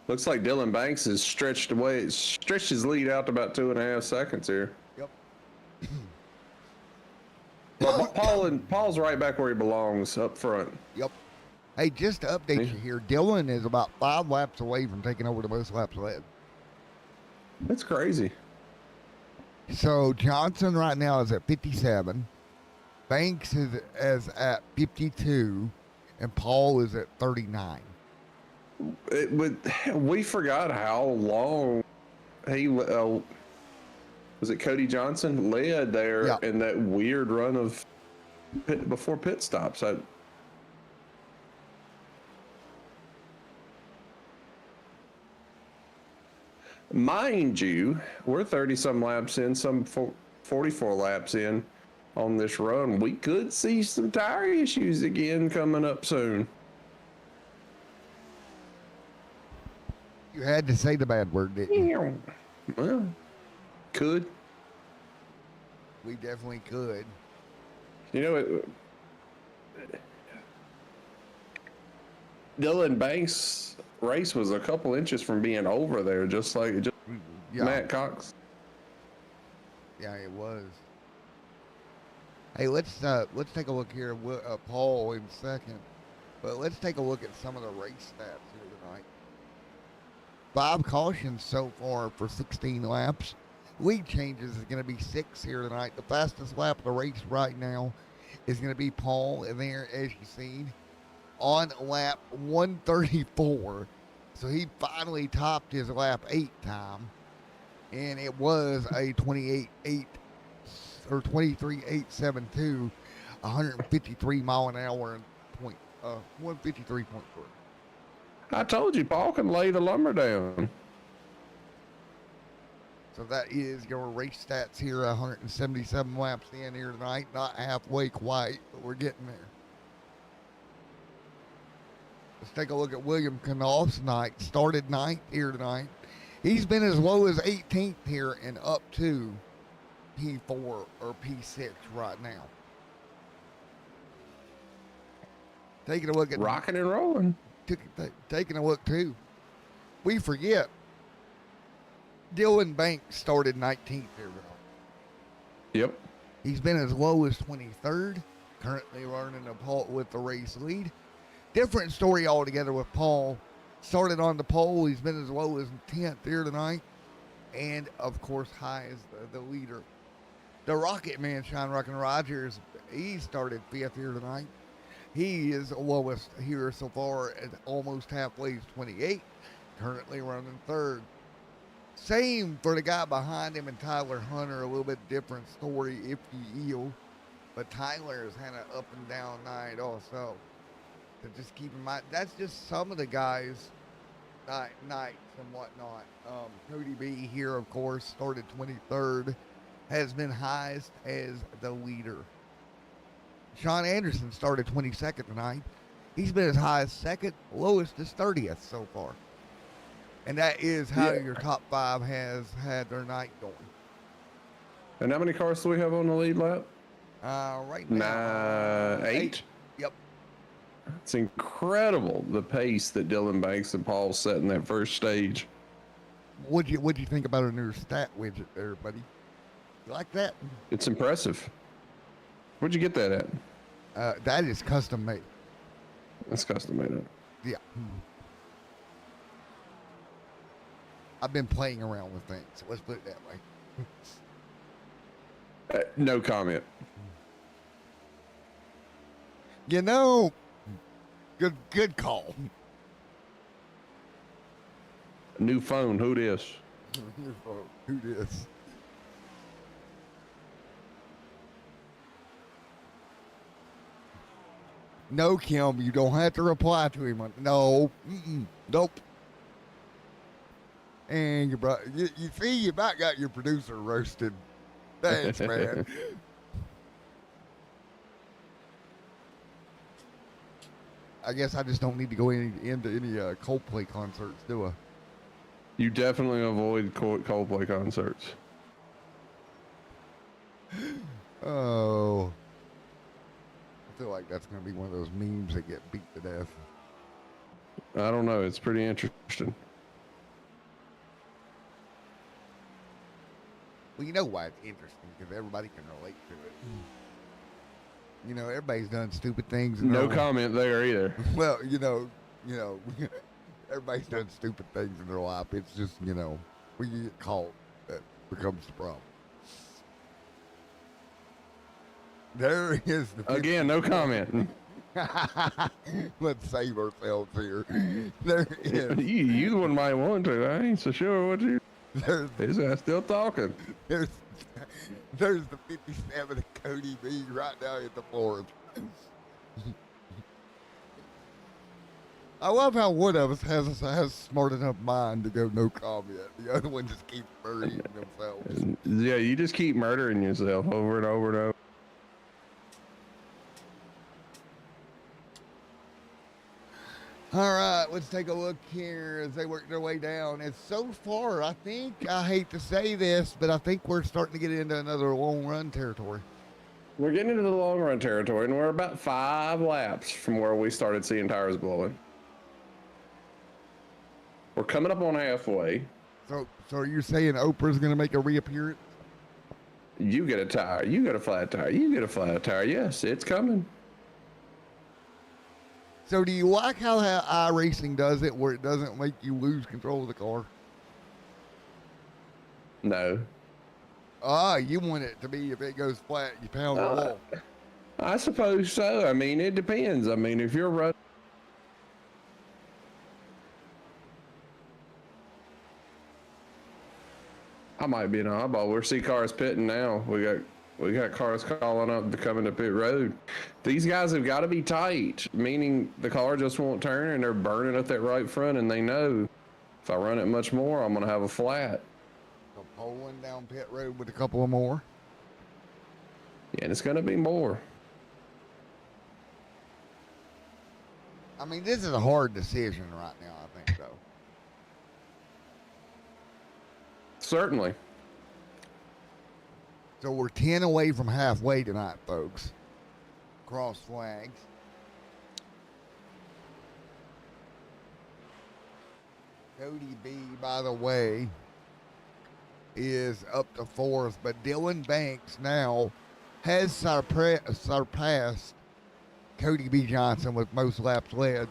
looks like Dylan Banks has stretched his lead out to about 2.5 seconds here. Yep. Well, Paul's right back where he belongs, up front. Yep. Hey, just to update you here, Dylan is about 5 laps away from taking over the most laps led. That's crazy. So Johnson right now is at 57. Banks is at 52, and Paul is at 39. We forgot how long he was it Cody Johnson led there Yeah. in that weird run of before pit stops. Mind you, we're 30 some laps in, some 44 laps in on this run. We could see some tire issues again coming up soon. You had to say the bad word, didn't you? Well, could. We definitely could. You know, Dylan Banks' race was a couple inches from being over there, just like Yeah. Matt Cox. Yeah, it was. Hey, let's take a look here at Paul in second, but let's take a look at some of the race stats here tonight. 5 cautions so far for 16 laps. Lead changes is going to be 6 here tonight. The fastest lap of the race right now is going to be Paul, and there, as you seen, on lap 134. So he finally topped his lap 8 time, and it was a 28.8 or 23.872, 153 mile an hour and 153.3. I told you, Paul can lay the lumber down. So that is your race stats here, 177 laps in here tonight. Not halfway quite, but we're getting there. Let's take a look at William Knopf's night. Started 9th here tonight. He's been as low as 18th here and up to P4 or P6 right now. Taking a look at Rocking and rolling. Taking a look too. We forget Dylan Banks started 19th here. Yep. He's been as low as 23rd. Currently running with the race lead. Different story altogether with Paul. Started on the pole. He's been as low as 10th here tonight. And, of course, high as the leader. The Rocket Man, Sean Rockin' Rogers, he started 5th here tonight. He is the lowest here so far at almost halfway, 28. Currently running 3rd. Same for the guy behind him and Tyler Hunter, a little bit different story if you will. But Tyler has had an up and down night also. So just keep in mind, that's just some of the guys' nights and whatnot. Cody B here, of course, started 23rd, has been highest as the leader. Sean Anderson started 22nd tonight. He's been as high as second, lowest as 30th so far. And that is how your top 5 has had their night going. And how many cars do we have on the lead lap? Right now, 8. Yep. It's incredible the pace that Dylan Banks and Paul set in that first stage. What'd you think about our new stat widget there, buddy? You like that? It's impressive. Where'd you get that at? That is custom made. That's custom made. Yeah. I've been playing around with things. So let's put it that way. No comment. You know, good call. New phone. Who this? Who this? No, Kim, you don't have to reply to him. No, nope. And you see, you about got your producer roasted. Thanks, man. I guess I just don't need to go into any Coldplay concerts, do I? You definitely avoid Coldplay concerts. Oh. I feel like that's going to be one of those memes that get beat to death. I don't know. It's pretty interesting. Well, you know why it's interesting, because everybody can relate to it. You know, everybody's done stupid things. No comment there either. Well, you know, everybody's done stupid things in their life. It's just, when you get caught, that becomes the problem. There is the Again, no comment. Let's save ourselves here. There is. You the one might want to. I ain't so sure what you. This guy's still talking. There's the 57 of Cody B right now at the fourth. I love how one of us has smart enough mind to go no comment. The other one just keeps burying themselves. Yeah, you just keep murdering yourself over and over and over. All right, let's take a look here as they work their way down. And so far, I hate to say this, but I think we're starting to get into another long run territory. We're getting into the long run territory, and we're about 5 laps from where we started seeing tires blowing. We're coming up on halfway. So are you saying Oprah's going to make a reappearance? You get a tire. You get a flat tire. You get a flat tire. Yes, it's coming. So do you like how iRacing does it, where it doesn't make you lose control of the car? No. You want it to be, if it goes flat, you pound the wall. I suppose so. I mean, it depends. I mean, if you're running. I might be an oddball. We're see cars pitting now. We got cars calling up to come into pit road. These guys have got to be tight, meaning the car just won't turn, and they're burning up that right front, and they know if I run it much more, I'm going to have a flat. So pulling down pit road with a couple of more. Yeah, and it's going to be more. I mean, this is a hard decision right now, I think, though. Certainly. So we're 10 away from halfway tonight, folks. Cross flags. Cody B, by the way, is up to 4th, but Dylan Banks now has surpassed Cody B. Johnson with most laps led.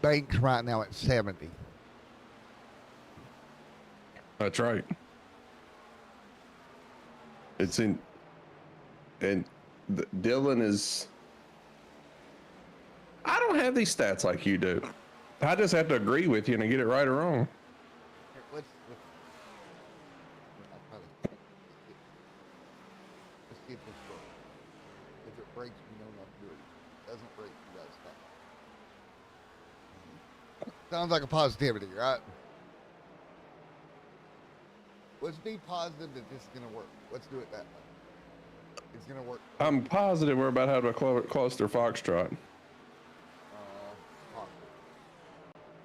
Banks right now at 70. That's right. It's in, and Dylan is. I don't have these stats like you do. I just have to agree with you and get it right or wrong. breaks, you know not to do it. Doesn't break, you gotta stop. Sounds like a positivity, right? Let's be positive that this is gonna work. Let's do it that way. It's gonna work. I'm positive we're about to have a cluster foxtrot. Possible.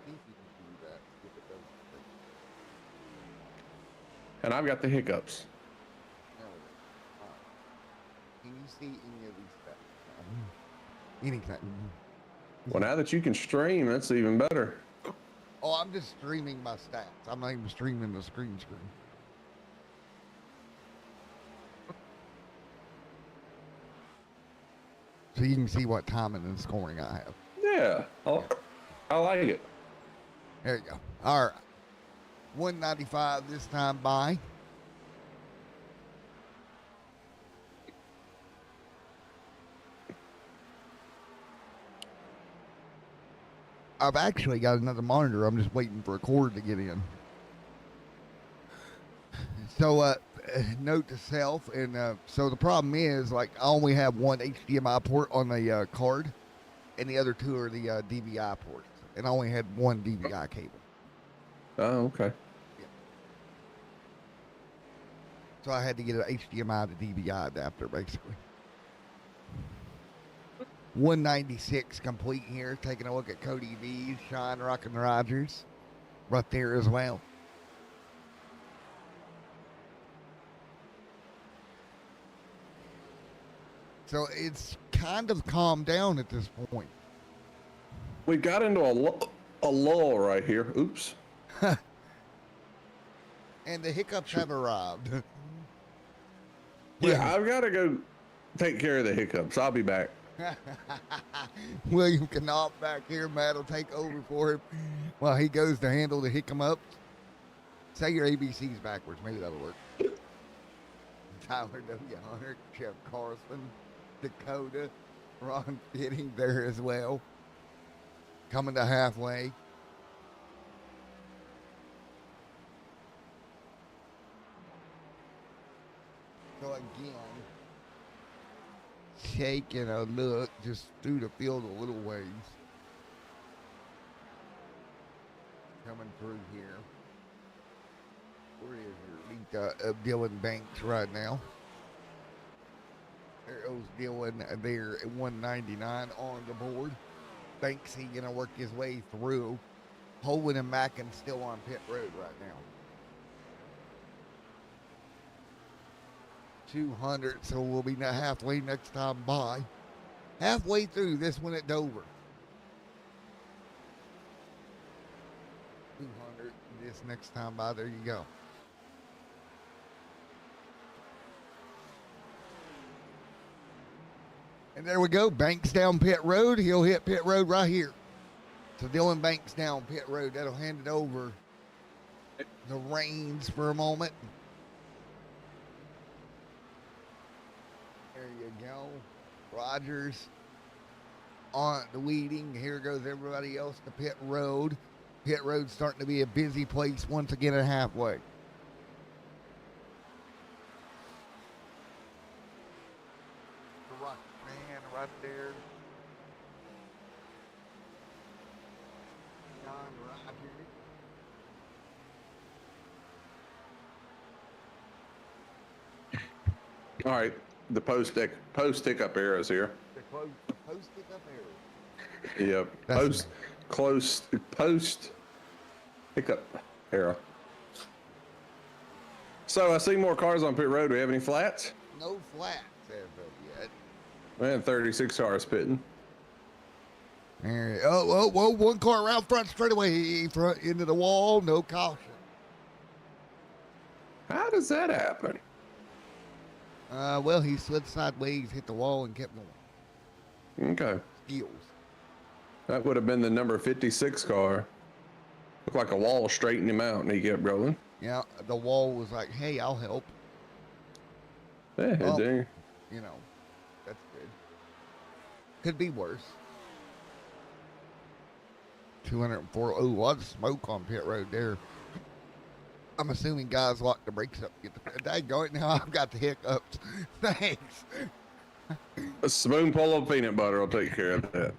See if you can do that. If it doesn't break. And I've got the hiccups. There we go. All right. Can you see any of these steps? Anything? Well, now that you can stream, that's even better. Oh, I'm just streaming my stats. I'm not even streaming the screen. So you can see what timing and scoring I have. Yeah, I like it. There you go. All right. 195 this time by. I've actually got another monitor. I'm just waiting for a cord to get in. So, note to self, and so the problem is, like, I only have one HDMI port on the card, and the other two are the DVI ports, and I only had one DVI cable. Oh, okay. Yeah. So I had to get an HDMI to DVI adapter, basically. 196 complete here. Taking a look at Cody V's, Sean Rockin' Rogers, right there as well. So it's kind of calmed down at this point. We got into a lull right here. Oops. And the hiccups have arrived. Yeah, I've got to go take care of the hiccups. I'll be back. William Knopf back here. Matt will take over for him while he goes to handle the hiccup ups. Say your ABCs backwards. Maybe that'll work. Tyler W. Hunter, Jeff Carson, Dakota, Ron Fitting there as well. Coming to halfway. So again, taking a look just through the field a little ways. Coming through here. Where is your lead of Dylan Banks right now? There goes Dylan there at 199 on the board. Banks, he gonna work his way through. Holden and Mackin still on pit road right now. 200, so we'll be halfway next time by. Halfway through this one at Dover. 200 this next time by. There you go. And there we go. Banks down pit road. He'll hit pit road right here. So Dylan Banks down pit road. That'll hand it over the reins for a moment. There you go. Rogers on the leading. Here goes everybody else to pit road. Pit road's starting to be a busy place once again at halfway. The rock man right there. John Rogers. All right, the post hiccup arrows here. The post it up there. Yep. That's Post hiccup arrow. So I see more cars on pit road. Do we have any flats? No flats as of yet. Man, 36 cars pitting. There, whoa, one car around front straightaway, front into the wall, no caution. How does that happen? Well, he slid sideways, hit the wall, and kept going. Okay. Skills. That would have been the number 56 car. Looked like a wall straightened him out, and he kept rolling. Yeah, the wall was like, hey, I'll help. Yeah, Well, dang. You know, that's good. Could be worse. 204. Oh, a lot of smoke on pit road there. I'm assuming guys lock the brakes up. Get the daggone it, now I've got the hiccups. Thanks. A spoonful of peanut butter will take care of that.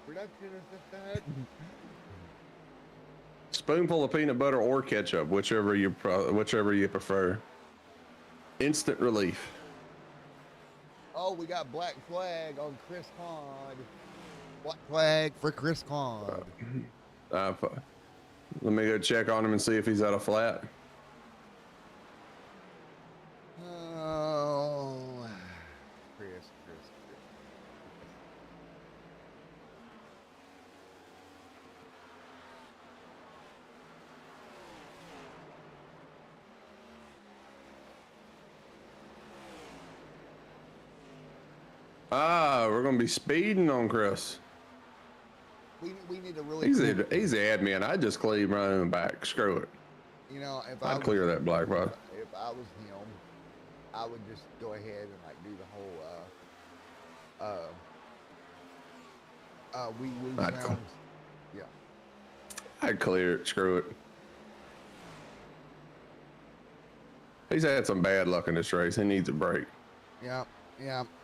Production assistant. Spoonful of peanut butter or ketchup, whichever you prefer. Instant relief. Oh, we got black flag on Chris Concord. Black flag for Chris Concord. Let me go check on him and see if he's at a flat. Oh, Chris. We're gonna be speeding on Chris. We need to really. He's the admin. I just clean my own back. Screw it. You know, if I'd clear that black box. If I was him, I would just go ahead and like do the whole we sounds. Yeah. I'd clear it. Screw it. He's had some bad luck in this race. He needs a break. Yeah.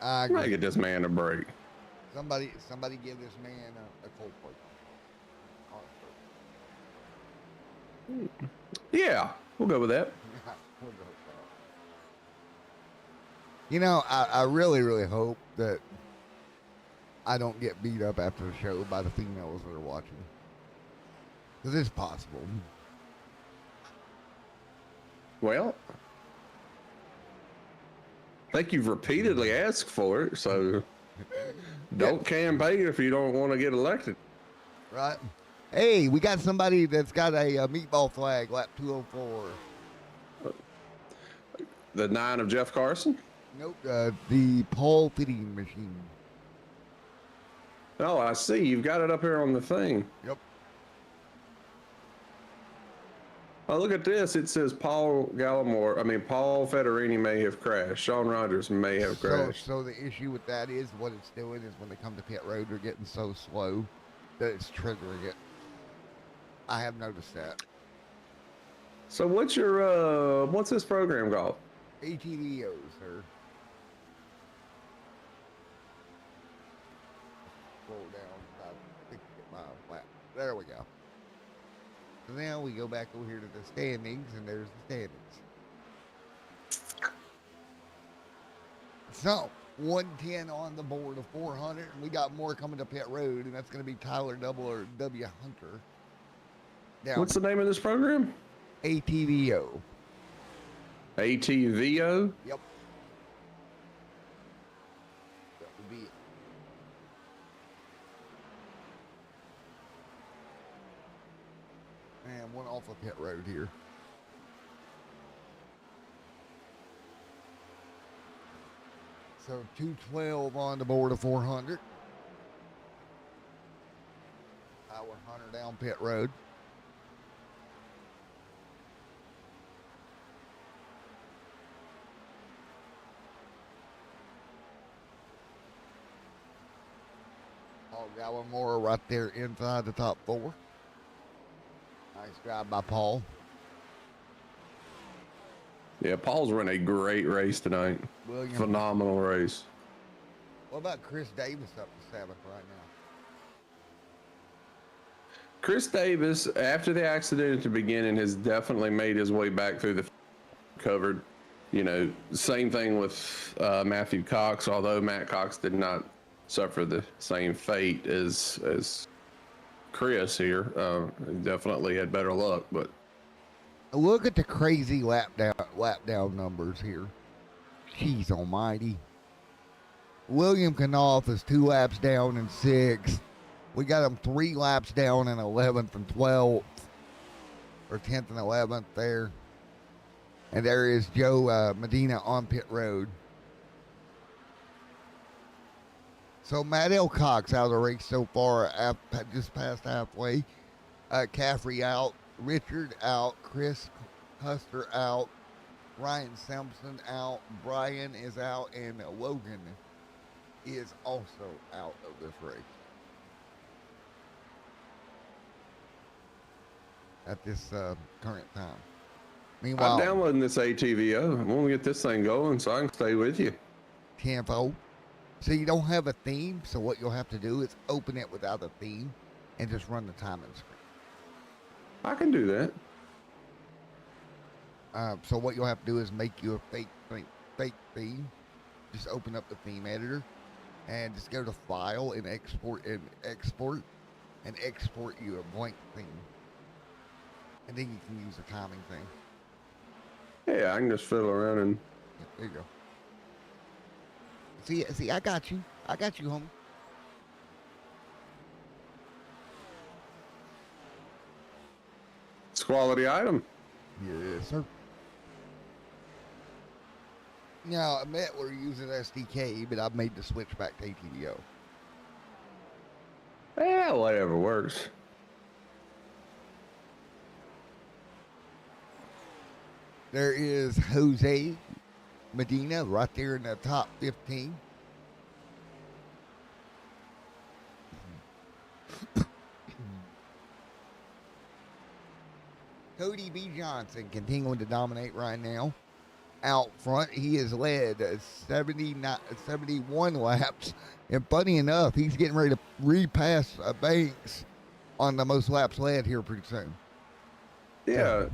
I agree. Get this man a break. Somebody give this man a cold plate. Yeah, we'll go with that. You know, I really, really hope that I don't get beat up after the show by the females that are watching. Because it's possible. Well, I think you've repeatedly asked for it, so don't campaign if you don't want to get elected. Right. Hey, we got somebody that's got a meatball flag, lap 204. The 9 of Jeff Carson? Nope, the pole fitting machine. Oh, I see. You've got it up here on the thing. Yep. Oh, look at this. It says Paul Federini may have crashed. Shawn Rogers may have crashed. So the issue with that is what it's doing is when they come to pit road, they're getting so slow that it's triggering it. I have noticed that. So what's this program called? ATVO, sir. Scroll down. I think my lap. There we go. So now we go back over here to the standings, and there's the standings. So 110 on the board of 400, and we got more coming to pit road, and that's going to be Tyler Double or W Hunter. Down. What's the name of this program? ATVO. ATVO? Yep. That would be it. And one off of pit road here. So 212 on the board of 400. Tyler Hunter down pit road. Paul Gallimore right there inside the top 4. Nice drive by Paul. Yeah, Paul's running a great race tonight. William. Phenomenal race. What about Chris Davis up to 7th right now? Chris Davis, after the accident at the beginning, has definitely made his way back through the covered. You know, same thing with Matthew Cox, although Matt Cox did not suffer the same fate as Chris here. He definitely had better luck, but look at the crazy lap down numbers here. Jeez almighty. William Knopf is 2 laps down in 6th. We got him 3 laps down in 11th and 12th. Or 10th and 11th there. And there is Joe Medina on pit road. So Matt Cox out of the race so far, just past halfway. Caffrey out, Richard out, Chris Huster out, Ryan Sampson out, Brian is out, and Logan is also out of this race. At this current time. Meanwhile, I'm downloading this ATVO. I'm going to get this thing going so I can stay with you. Tempo. So you don't have a theme. So what you'll have to do is open it without a theme, and just run the timing screen. I can do that. So what you'll have to do is make you a fake theme. Just open up the theme editor, and just go to File and export you a blank theme, and then you can use the timing thing. Yeah, I can just fiddle around and. Yeah, there you go. See, I got you, homie. It's a quality item. Yes, sir. Now, I admit we're using SDK, but I've made the switch back to ATDO. Yeah, whatever works. There is Jose Medina right there in the top 15. Cody B. Johnson continuing to dominate right now. Out front, he has led 71 laps. And funny enough, he's getting ready to repass Banks on the most laps led here pretty soon. Yeah.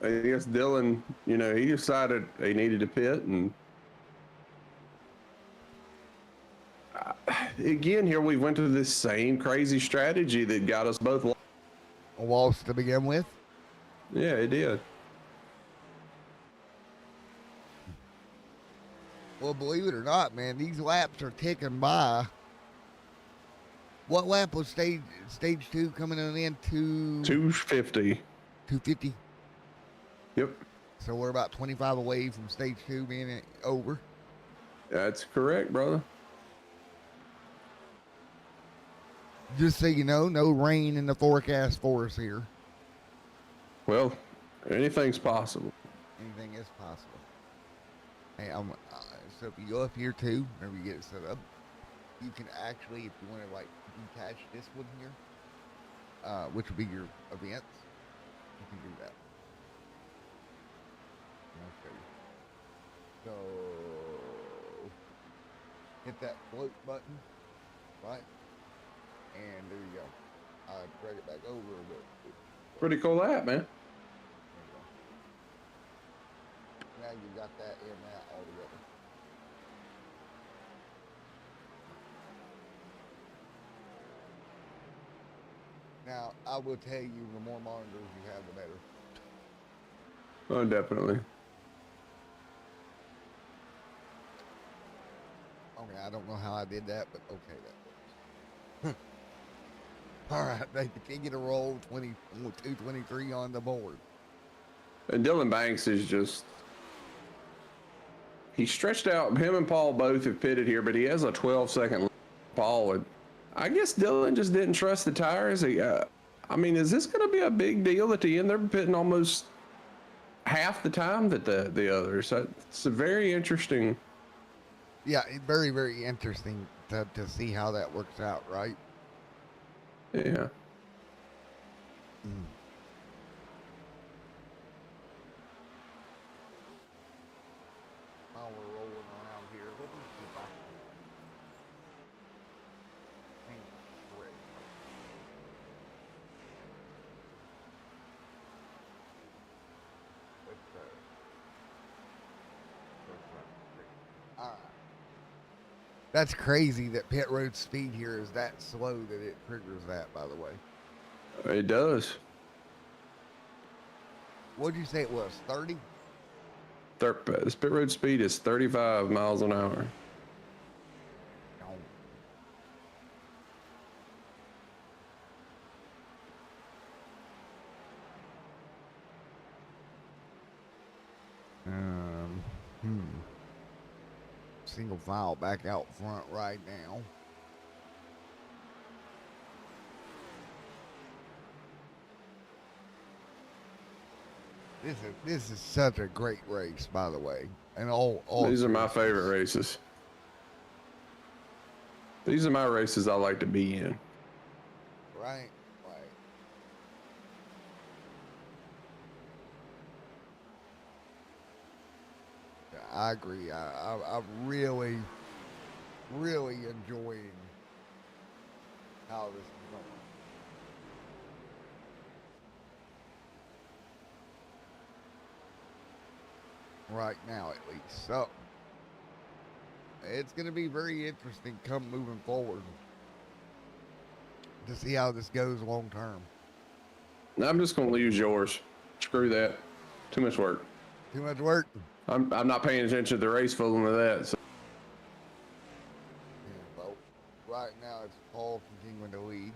I guess Dylan, he decided he needed to pit. And again, here we went to this same crazy strategy that got us both lost to begin with. Yeah, it did. Well, believe it or not, man, these laps are ticking by. What lap was stage 2 coming in to 250? 250. Yep. So we're about 25 away from stage 2 being over. That's correct, brother. Just so you know, no rain in the forecast for us here. Well, anything's possible. Anything is possible. Hey, so if you go up here too, whenever you get it set up, you can actually, if you want to like detach this one here, which will be your events, you can do that. I'll show you. So hit that float button, right? And there you go. I drag it back over a bit. Pretty cool app, man. Now you got that and that all together. Now, I will tell you, the more monitors you have, the better. Oh, definitely. Okay, I don't know how I did that, but okay, that works. All right, they can get a roll 223 on the board. And Dylan Banks is just... He stretched out. Him and Paul both have pitted here, but he has a 12-second Paul. And I guess Dylan just didn't trust the tires. I mean, is this going to be a big deal at the end? They're pitting almost half the time that the others. So it's a very interesting. Yeah, very, very interesting to see how that works out, right? Yeah. Mm. While we're rolling around here, let me see if I can paint gray. All right. That's crazy that pit road speed here is that slow that it triggers that, by the way. It does. What'd you say it was, 30? This pit road speed is 35 miles an hour. Single file back out front right now. This is such a great race, by the way. And all These are my favorite races. These are my races I like to be in. Right. I agree. I really really enjoying how this is going. Right now, at least. So, it's going to be very interesting come moving forward to see how this goes long term. I'm just going to use yours. Screw that. Too much work. Too much work. I'm not paying attention to the race fooling with that. So. Yeah, well, right now it's Paul continuing to lead.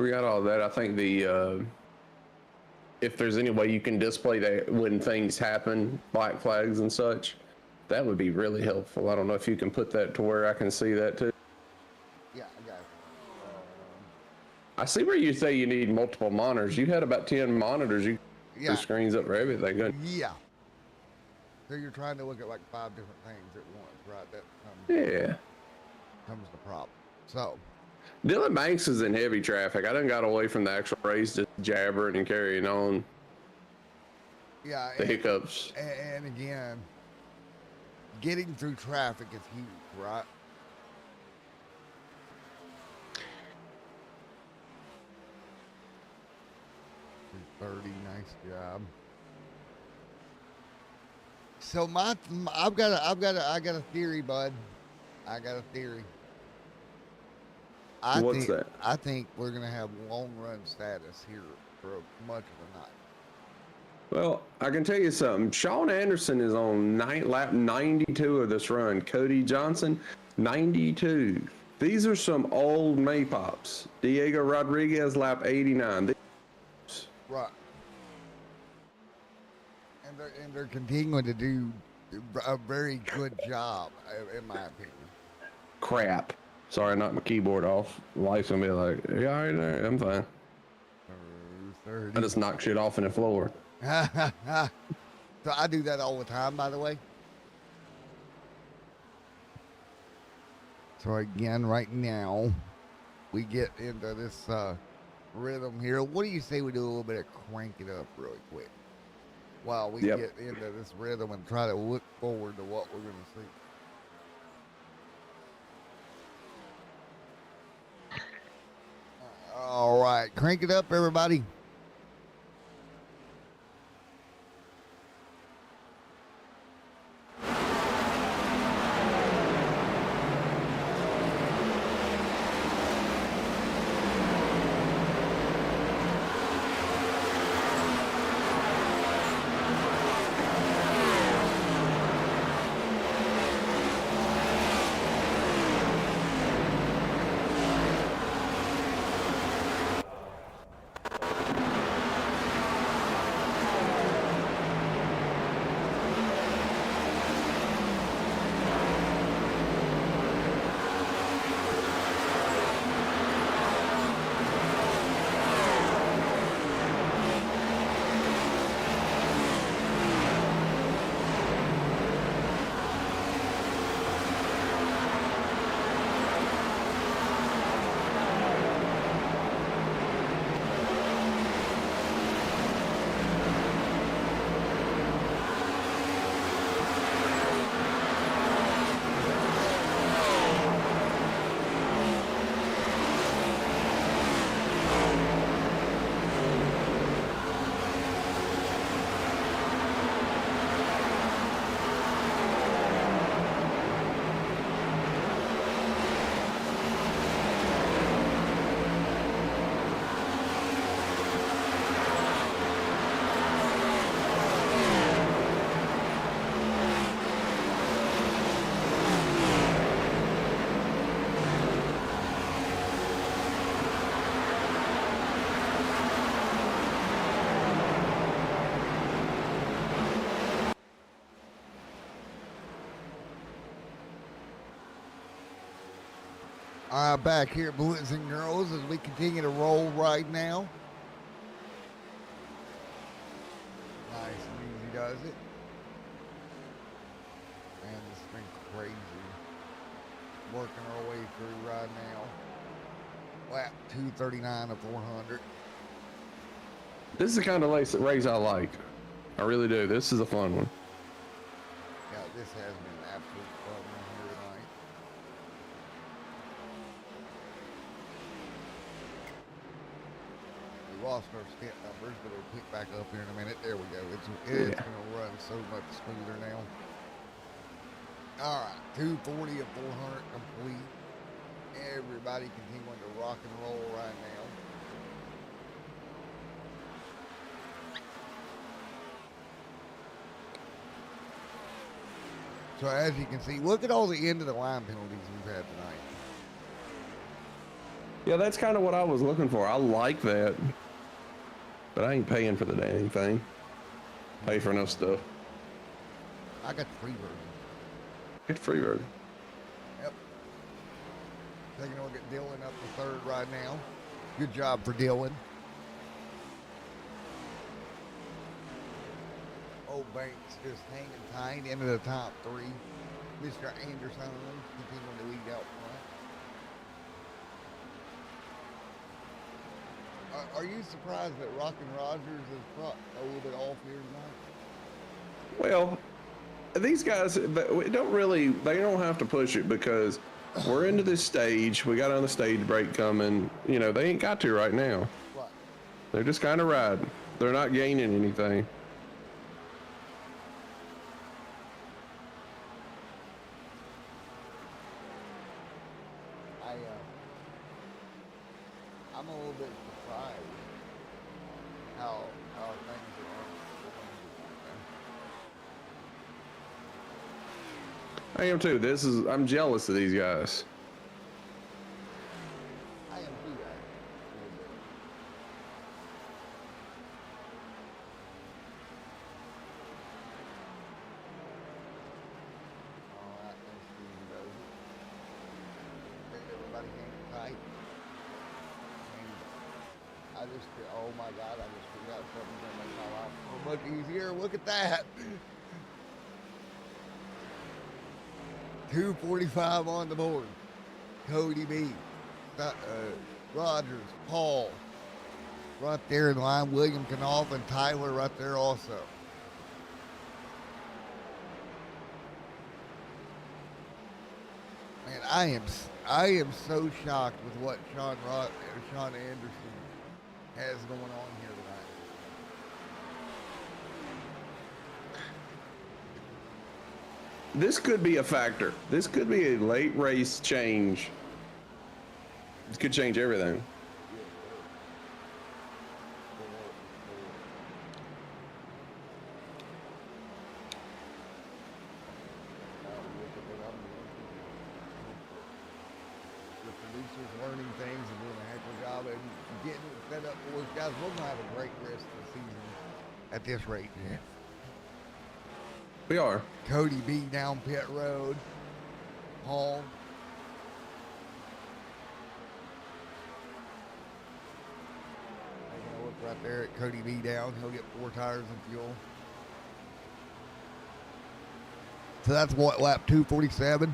We got all that. I think the if there's any way you can display that when things happen, black flags and such, that would be really helpful. I don't know if you can put that to where I can see that too. Yeah, I got it. I see where you say you need multiple monitors. You had about 10 monitors. You Yeah. screens up for everything. Good. Yeah. So you're trying to look at like 5 different things at once, right? That comes the problem. So Dylan Banks is in heavy traffic. I done got away from the actual race, just jabbering and carrying on. yeah, The hiccups. and again, getting through traffic is huge, right? $30, nice job. So I got a theory, bud. I got a theory. What's that? I think we're gonna have long run status here for much of the night. Well, I can tell you something. Sean Anderson is on lap 92 of this run. Cody Johnson, 92. These are some old Maypops. Diego Rodriguez, lap 89. Right. And they're continuing to do a very good job, in my opinion. Crap. Sorry, I knocked my keyboard off. Life's gonna be like, yeah, all right, there. I'm fine. 30. I just knock shit off in the floor. So I do that all the time, by the way. So again, right now, we get into this rhythm here. What do you say we do a little bit of crank it up really quick while we get into this rhythm and try to look forward to what we're going to see? All right, crank it up, everybody. All right, back here, boys and girls, as we continue to roll right now. Nice and easy does it. Man, this has been crazy. Working our way through right now. Lap 239 of 400. This is the kind of race I like. I really do. This is a fun one. Yeah, this has been absolute fun here tonight. lost our stint numbers, but it'll pick back up here in a minute. There we go. It's Yeah. going to run so much smoother now. All right, 240 of 400 complete. Everybody continuing to rock and roll right now. So as you can see, look at all the end of the line penalties we've had tonight. Yeah, that's kind of what I was looking for. I like that, but I ain't paying for the dang thing. Pay for no stuff. I got the free version. Get free version. Yep. Taking a look at Dylan up to third right now. Good job for Dylan. Old Banks just hanging tight into the top three. Mr. Anderson continuing to lead out front. Are you surprised that Rockin' Rogers is a little bit off here tonight? Well, these guys, they don't have to push it because we're into this stage. We got on the stage break coming. You know, they ain't got to right now. Right. They're just kind of riding. They're not gaining anything. I'm a little bit surprised how things are. I am too. I'm jealous of these guys. I am too, all right, let's see who does it. Get everybody hanging tight. And oh my God, I just forgot something that makes my life so much easier. Look at that. 245 on the board. Cody B. Rogers, Paul, right there in line. William Knopf and Tyler right there also. Man, I am so shocked with what Sean Anderson has going on here tonight. This could be a factor. This could be a late race change. It could change everything. The producers learning things and doing a heck of a job and getting it set up for us. Guys, we're going to have a great rest of the season at this rate. Yeah. We are. Cody B down pit road. Paul. Taking a look right there at Cody B down. He'll get 4 tires and fuel. So that's what, lap 247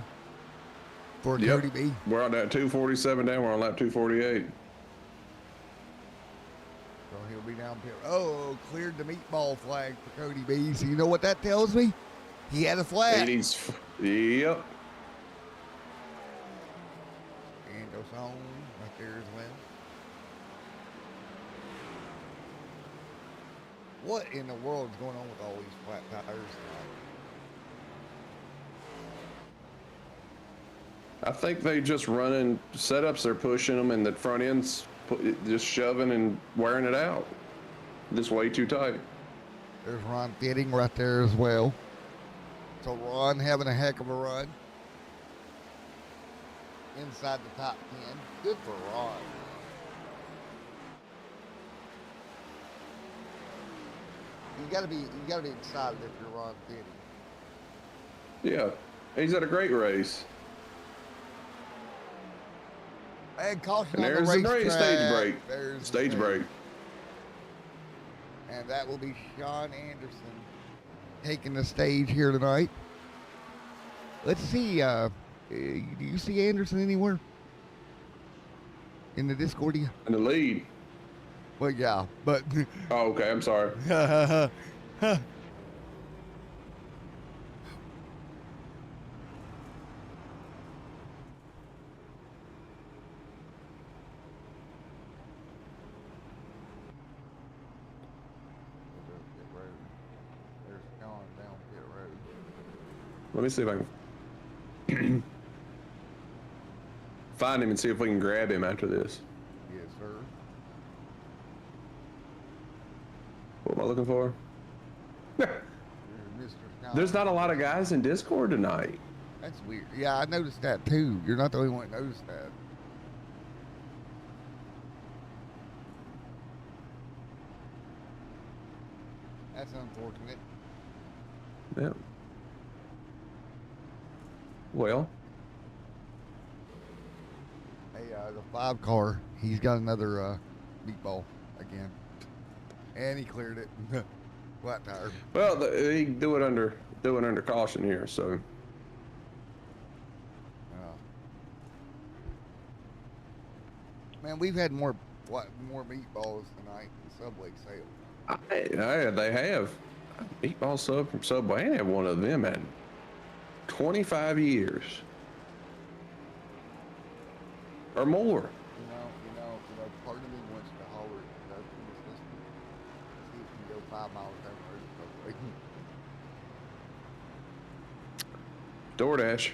for Yep. Cody B. We're on that 247 down. We're on lap 248. So he'll be down pit. Oh, cleared the meatball flag for Cody B. So you know what that tells me? He had a flag. Yep. And goes on right there as well. What in the world is going on with all these flat tires tonight? I think they just running setups. They're pushing them, and the front ends just shoving and wearing it out. Just way too tight. There's Ron Fitting right there as well. So Ron having a heck of a run. Inside the top 10. Good for Ron. You gotta be excited if you're Ron Fitting. Yeah, he's had a great race. And caution And on there's the the racetrack. stage break. There's the Stage break. And that will be Sean Anderson taking the stage here tonight. Let's see. Do you see Anderson anywhere in the Discord? In the lead. Well, yeah, but Oh, okay. I'm sorry. Let me see if I can find him and see if we can grab him after this. Yes, sir. What am I looking for? You're Mr. There's not a lot of guys in Discord tonight. That's weird. Yeah, I noticed that too. You're not the only one that noticed that. That's unfortunate. Yeah. Well, Hey, the 5 car, he's got another meatball again. And he cleared it. Flat tire. well, he do it under caution here. So Man, we've had more meatballs tonight than Subway sales. they have meatball sub from Subway. I ain't had one of them in 25 years or more. Part of me wants to holler at the system. See if we can go 5 miles down the road. DoorDash.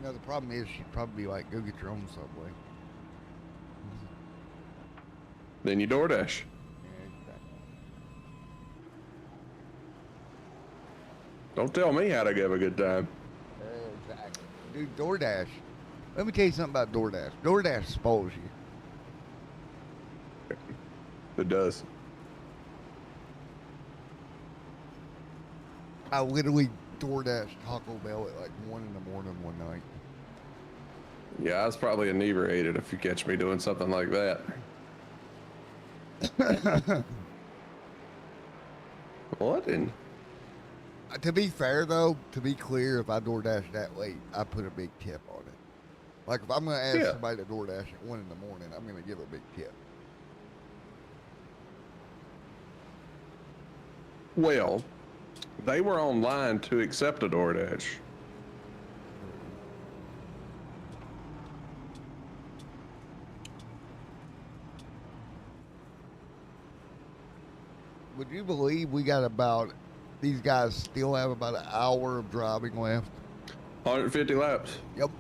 The problem is she'd probably be like, go get your own Subway. Then you DoorDash. Yeah, exactly. Don't tell me how to have a good time. Exactly. Dude, DoorDash. Let me tell you something about DoorDash. DoorDash spoils you. It does. I literally DoorDash Taco Bell at like 1 in the morning one night. Yeah, I was probably inebriated if you catch me doing something like that. What in? To be fair though, to be clear, if I DoorDash that late, I put a big tip on it. Like if I'm gonna ask somebody to DoorDash at 1 in the morning, I'm gonna give a big tip. Well, they were online to accept a DoorDash. Would you believe we got these guys still have about an hour of driving left? 150 laps. Yep.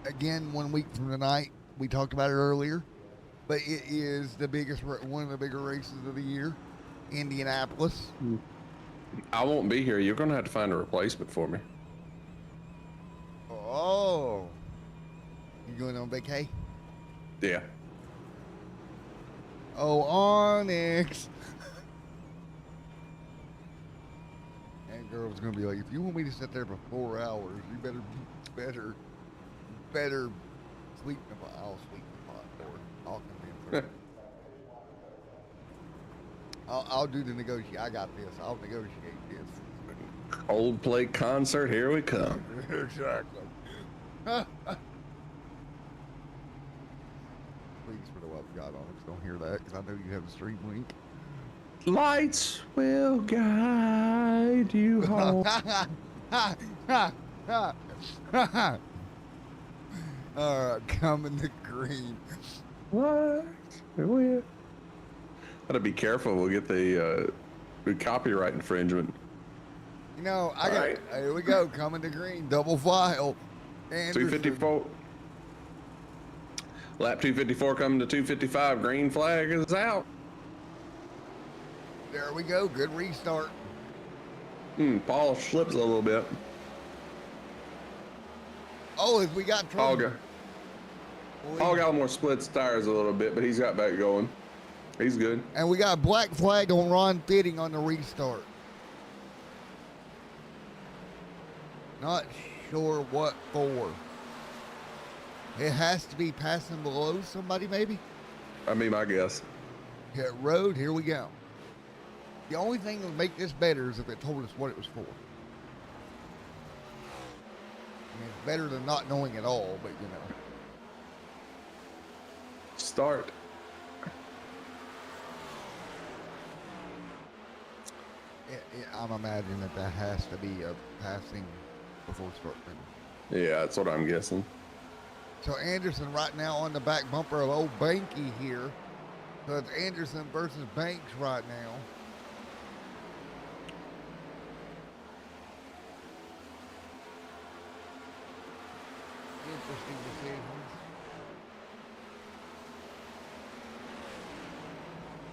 Again, 1 week from tonight, we talked about it earlier, but it is one of the bigger races of the year, Indianapolis. I won't be here. You're going to have to find a replacement for me. Oh. You going on vacay? Yeah. Oh, Onyx. And girl's gonna be like, if you want me to sit there for 4 hours, you better sweeten the pot. I'll sweeten the pot for it. I'll come in for it. I'll do the negotiate. I got this. I'll negotiate this. Coldplay concert, here we come. Exactly. Please, for the love of God, Onyx, don't hear that, because I know you have a stream link. Lights will guide you home. Alright, coming to green. What? Gotta be careful. We'll get the copyright infringement. You know, here we go, coming to green, double file. Anderson. 254. Lap 254 coming to 255. Green flag is out. There we go, good restart. Paul slips a little bit. Oh, if we got trouble. Paul got more splits tires a little bit, but he's got back going. He's good. And we got a black flag on Ron Fitting on the restart. Not sure what for. It has to be passing below somebody, maybe? I mean, my guess. Hit road, here we go. The only thing that would make this better is if it told us what it was for. I mean, it's better than not knowing at all, but you know. Start. I'm imagining that has to be a passing before starting. Yeah, that's what I'm guessing. So Anderson right now on the back bumper of old Banky here. So it's Anderson versus Banks right now. Interesting decisions.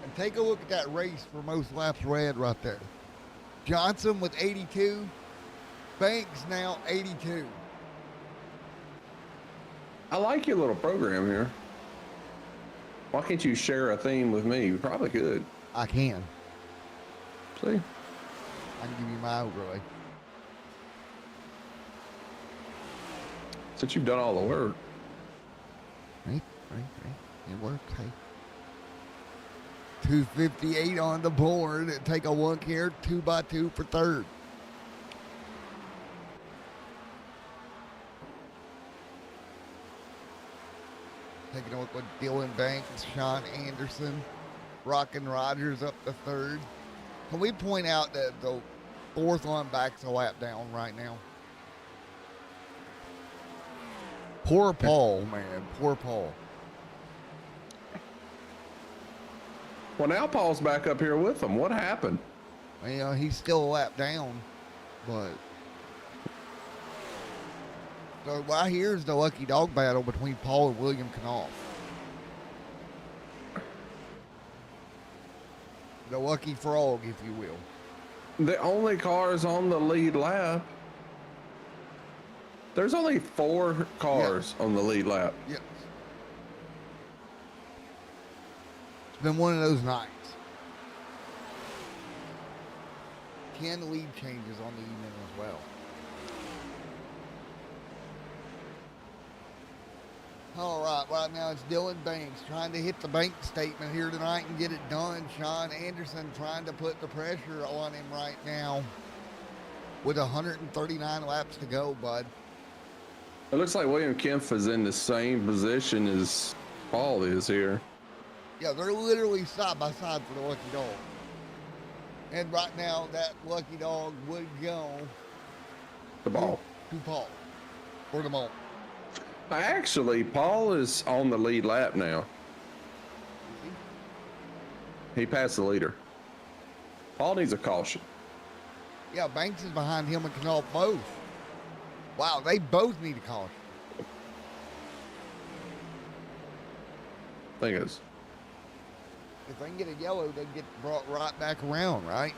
And take a look at that race for most laps red right there. Johnson with 82. Banks now 82. I like your little program here. Why can't you share a theme with me? You probably could. I can. See? I can give you my overlay. Since you've done all the work. Right. It works, hey. 258 on the board. Take a look here. 2x2 for third. Taking a look with Dylan Banks, Sean Anderson, Rockin' Rogers up to third. Can we point out that the fourth on back's a lap down right now? Poor Paul, man. Poor Paul. Well, now Paul's back up here with them. What happened? Well, he's still a lap down, but... So right here's the lucky dog battle between Paul and William Knopf. The lucky frog, if you will. The only cars on the lead lap. There's only 4 cars on the lead lap. Yes. It's been one of those nights. 10 lead changes on the evening as well. All right now it's Dylan Banks trying to hit the bank statement here tonight and get it done. Sean Anderson trying to put the pressure on him right now with 139 laps to go, bud. It looks like William Kempf is in the same position as Paul is here. Yeah, they're literally side by side for the lucky dog. And right now that lucky dog would go The ball. to Paul for the moment. Actually, Paul is on the lead lap now. He passed the leader. Paul needs a caution. Yeah, Banks is behind him and Knopf both. Wow, they both need a caution. Thing is, If they can get a yellow, they get brought right back around, right?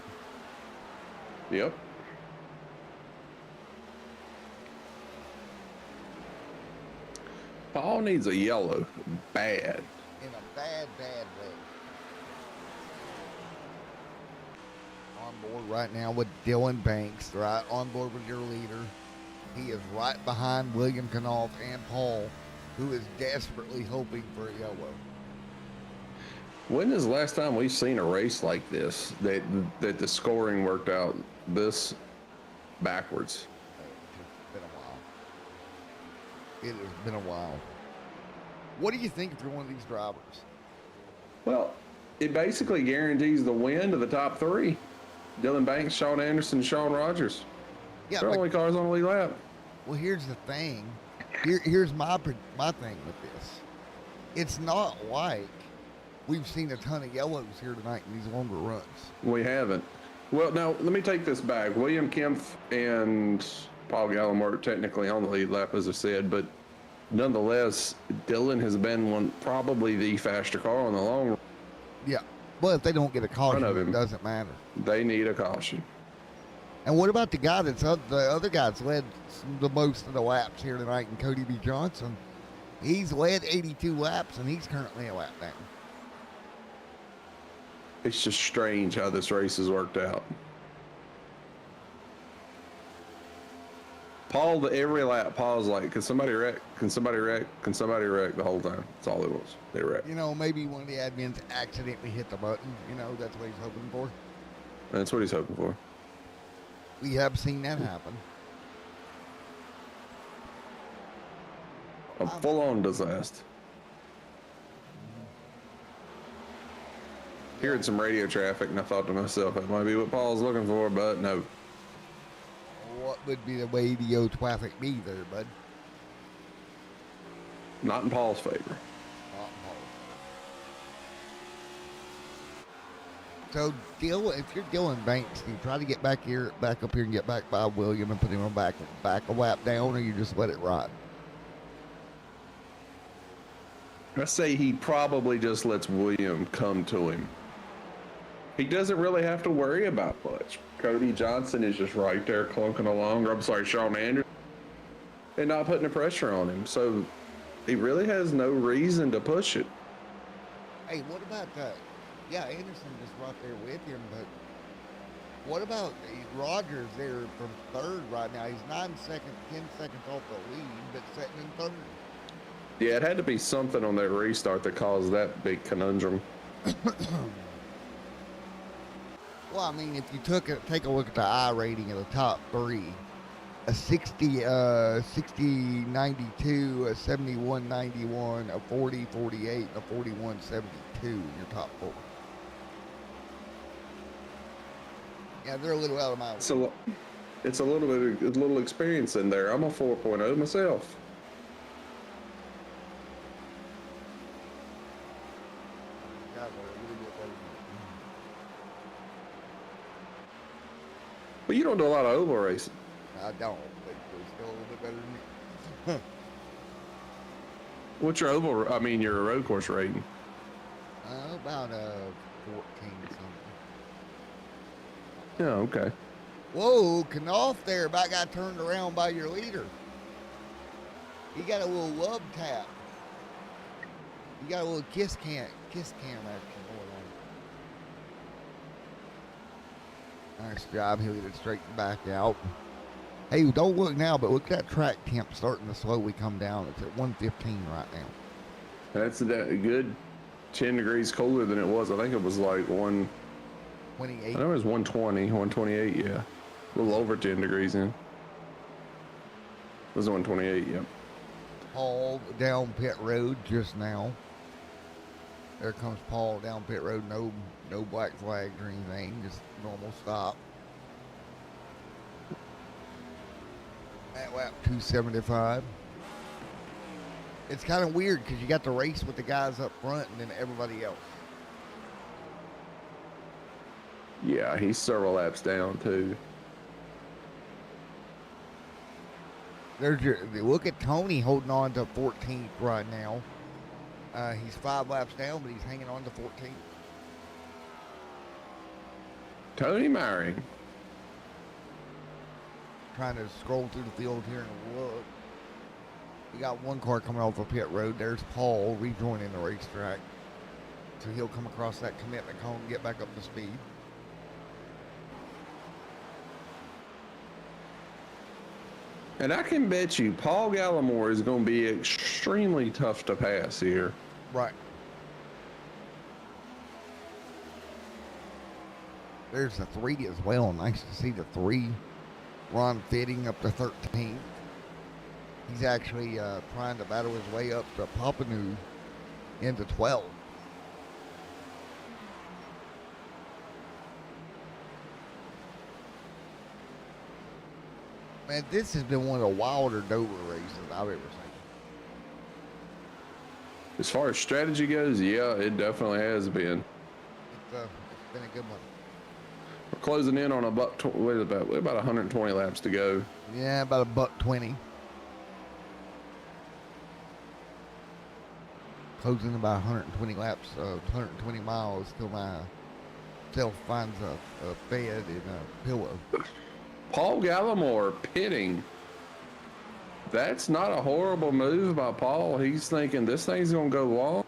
yep. Paul needs a yellow bad. In a bad way. On board right now with Dylan Banks, right on board with your leader. He is right behind William Knopf and Paul, who is desperately hoping for a yellow. When is the last time we've seen a race like this that the scoring worked out this backwards? It's been a while. It has been a while. What do you think if you're one of these drivers? Well, it basically guarantees the win to the top 3. Dylan Banks, Sean Anderson, Sean Rogers. Yeah, They're only cars on the lead lap. well, here's the thing. Here's my thing with this. It's not like we've seen a ton of yellows here tonight in these longer runs. We haven't. Well, now, let me take this back. William Kempf and Paul Gallen were technically on the lead lap, as I said, but nonetheless, Dylan has been probably the faster car on the long run. Yeah. Well, if they don't get a caution, of him. it doesn't matter. They need a caution. And what about the guy the other guy's led the most of the laps here tonight, and Cody B. Johnson? He's led 82 laps, and he's currently a lap down. It's just strange how this race has worked out. Paul, every lap, Paul's like, can somebody wreck? Can somebody wreck? Can somebody wreck? The whole time. That's all it was. They wrecked. You know, maybe one of the admins accidentally hit the button. You know, that's what he's hoping for. That's what he's hoping for. We have seen that happen. A full-on disaster. Hearing some radio traffic, and I thought to myself, that might be what Paul's looking for, but no. would be the way the old traffic be there, bud. Not in Paul's favor. So, if you're Dylan Banks, do you try to get back up here and get back by William and put him back a lap down, or you just let it ride? I say he probably just lets William come to him. He doesn't really have to worry about much. Cody Johnson is just right there clunking along, or I'm sorry, Sean Anderson, and not putting the pressure on him. So he really has no reason to push it. Hey, what about yeah, Anderson just right there with him, but what about Rogers there from third right now? He's 10 seconds off the lead, but sitting in third. Yeah, it had to be something on that restart that caused that big conundrum. Well, I mean, if you take a look at the I rating of the top three, a 60, 92, a 71, 91, a 40, 48, and a 41, 72 in your top four. Yeah, they're a little out of my way. It's a little experience in there. I'm a 4.0 myself. But you don't do a lot of oval racing. I don't, but they're still a little bit better than me. What's your your road course rating? About 14 something. Yeah, okay. Whoa, Knopf there about got turned around by your leader. He got a little love tap. You got a little kiss cam action going on. Nice job. He'll get it straightened back out. Hey, don't look now, but look at that track temp starting to slowly come down. It's at 115 right now. That's a good 10 degrees colder than it was. I think it was like 28. I know it was 120, 128, yeah. A little over 10 degrees in. It was 128, yep. Paul down pit road just now. There comes Paul down pit road. No black flags or anything. Just normal stop. At lap 275. It's kind of weird because you got the race with the guys up front and then everybody else. Yeah, he's several laps down too. Look at Tony holding on to 14th right now. He's 5 laps down, but he's hanging on to 14th. Tony Murray. Trying to scroll through the field here and look. We got one car coming off the pit road. There's Paul rejoining the racetrack. So he'll come across that commitment cone and get back up to speed. And I can bet you Paul Gallimore is going to be extremely tough to pass here. Right. There's the 3 as well. Nice to see the 3. Ron Fitting up to 13th. He's actually trying to battle his way up to Papineau into 12. Man, this has been one of the wilder Dover races I've ever seen. As far as strategy goes, yeah, it definitely has been. It's been a good one. We're closing in on about 120 laps to go. Yeah, about $120. Closing about 120 laps, 120 miles till myself finds a bed and a pillow. Paul Gallimore pitting. That's not a horrible move by Paul. He's thinking this thing's going to go long.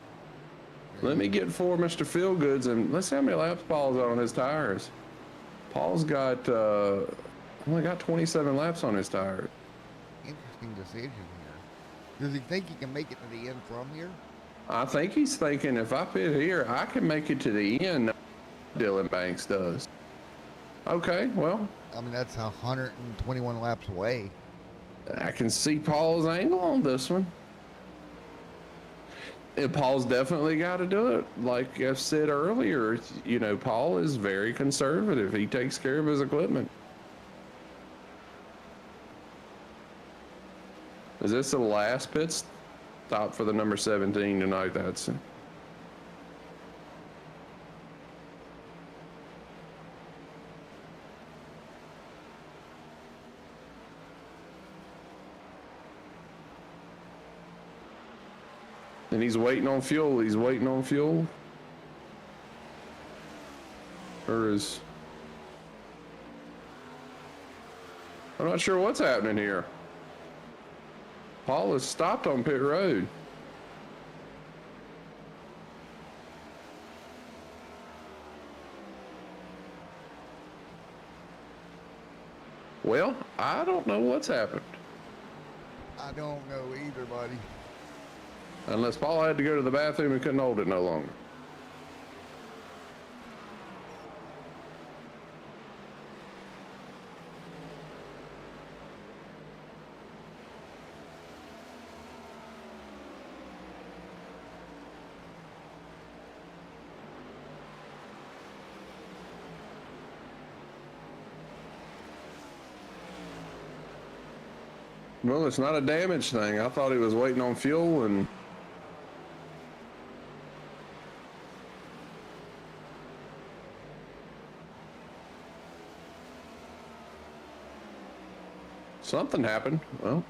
Let me get 4 Mr. Feelgoods and let's see how many laps Paul's on his tires. Paul's got only got 27 laps on his tires. Interesting decision here. Does he think he can make it to the end from here? I think he's thinking if I pit here, I can make it to the end. Dylan Banks does. Okay, well. I mean, that's 121 laps away. I can see Paul's angle on this one. And Paul's definitely got to do it. Like I said earlier, you know, Paul is very conservative. He takes care of his equipment. Is this the last pit stop for the number 17 tonight? That's and he's waiting on fuel. He's waiting on fuel. Or is I'm not sure what's happening here. Paul has stopped on pit road. Well, I don't know what's happened. I don't know either, buddy. Unless Paul had to go to the bathroom and couldn't hold it no longer. Well, it's not a damage thing. I thought he was waiting on fuel and something happened. Well,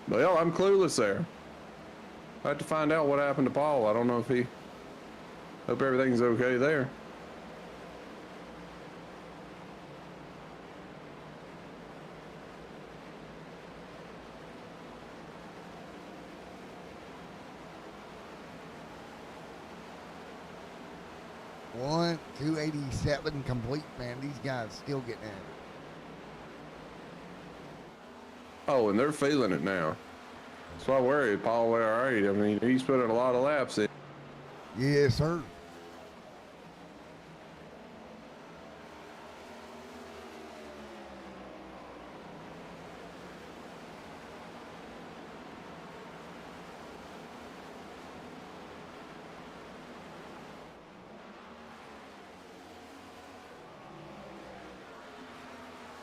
well, I'm clueless there. I have to find out what happened to Paul. I don't know if he. Hope everything's okay there. One, 287 complete, man. These guys still getting at it. Oh, and they're feeling it now. That's why I worry. Paul, all right. I mean, he's putting a lot of laps in. Yes, sir.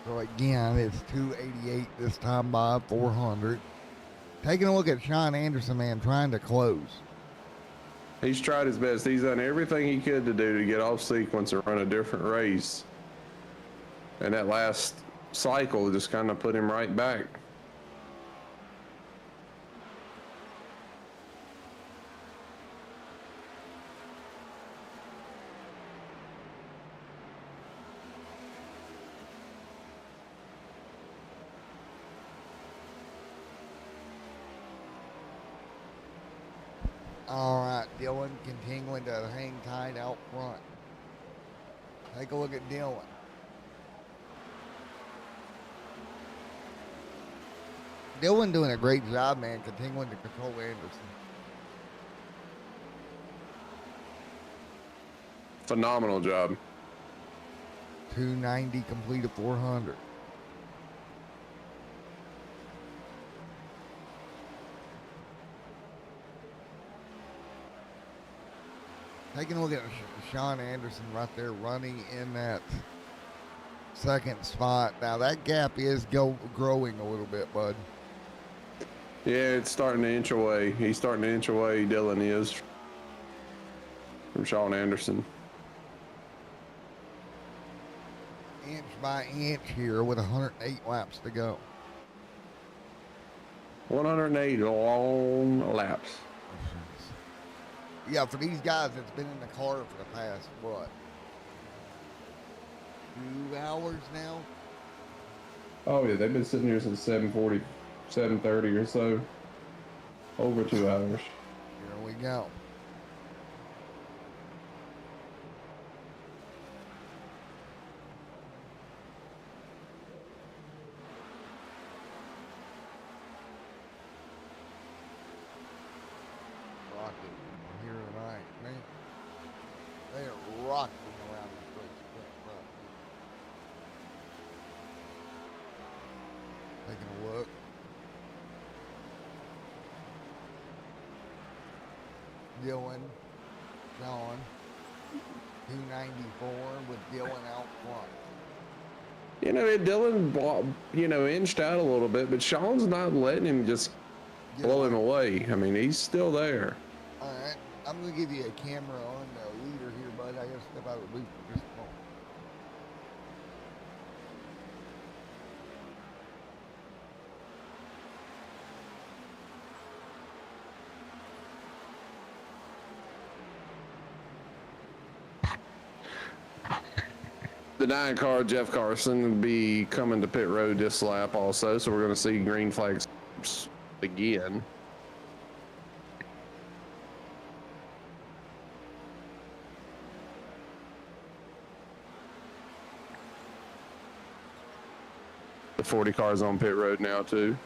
So again, it's 288 this time by 400. Taking a look at Sean Anderson, man, trying to close. He's tried his best. He's done everything he could to do to get off sequence and run a different race. And that last cycle just kind of put him right back. All right, Dylan continuing to hang tight out front. Take a look at Dylan. Dylan doing a great job, man, continuing to control Anderson. Phenomenal job. 290 complete of 400. Taking a look at Sean Anderson right there running in that second spot. Now that gap is growing a little bit, bud. Yeah, it's starting to inch away. He's starting to inch away. Dylan is from Sean Anderson. Inch by inch here with 108 laps to go. 108 long laps. Yeah, for these guys, it's been in the car for the past, what, 2 hours now? Oh yeah, they've been sitting here since 7:40, 7:30 or so. Over 2 hours. Here we go. rocking here tonight, man. They are rocking around the place. Taking a look. Dylan, John, 294 with Dylan out front. You know, Dylan, inched out a little bit, but Sean's not letting him just blow him away. I mean, he's still there. All right, I'm going to give you a camera on the leader here, bud. I got to step out of the booth for just a moment. The 9 car, Jeff Carson, will be coming to pit road this lap also, so we're going to see green flags again. The 40 cars on pit road now too.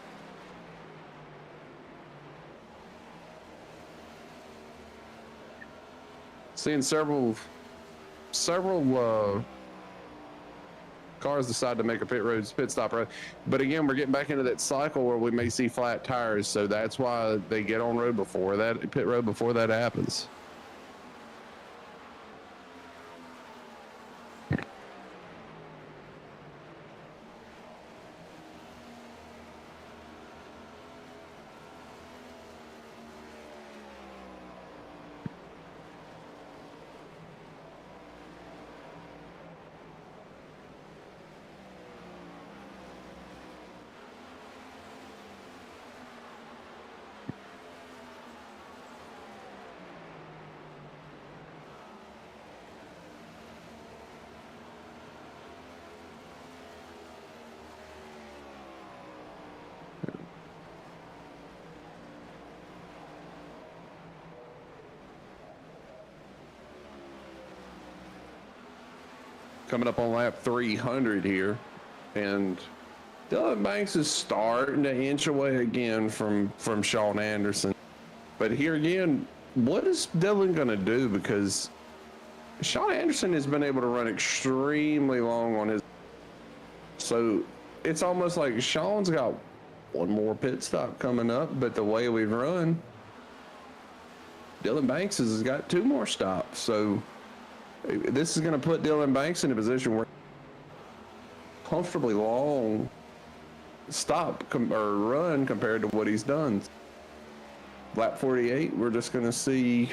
Seeing several cars decide to make a pit stop road, but again, we're getting back into that cycle where we may see flat tires, so that's why they get on road before that, pit road before that happens. Coming up on lap 300 here, and Dylan Banks is starting to inch away again from Sean Anderson. But here again, what is Dylan going to do? Because Sean Anderson has been able to run extremely long on his, so it's almost like Sean's got one more pit stop coming up, but the way we've run, Dylan Banks has got 2 more stops. So this is going to put Dylan Banks in a position where comfortably long stop or run compared to what he's done. Lap 48, we're just going to see.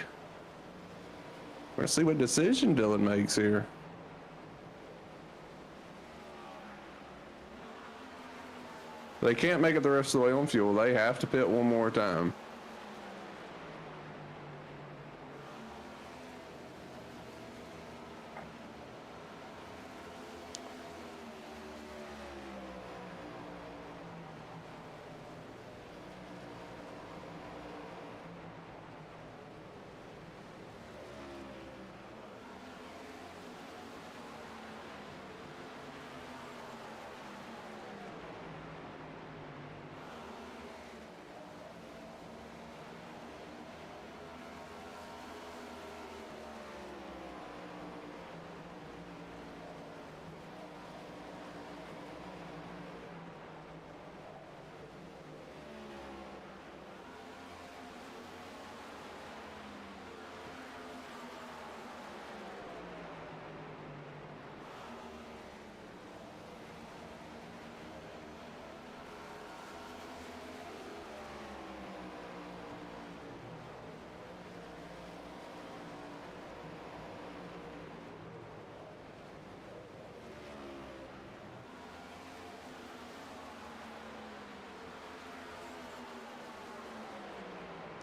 We're going to see what decision Dylan makes here. They can't make it the rest of the way on fuel. They have to pit one more time.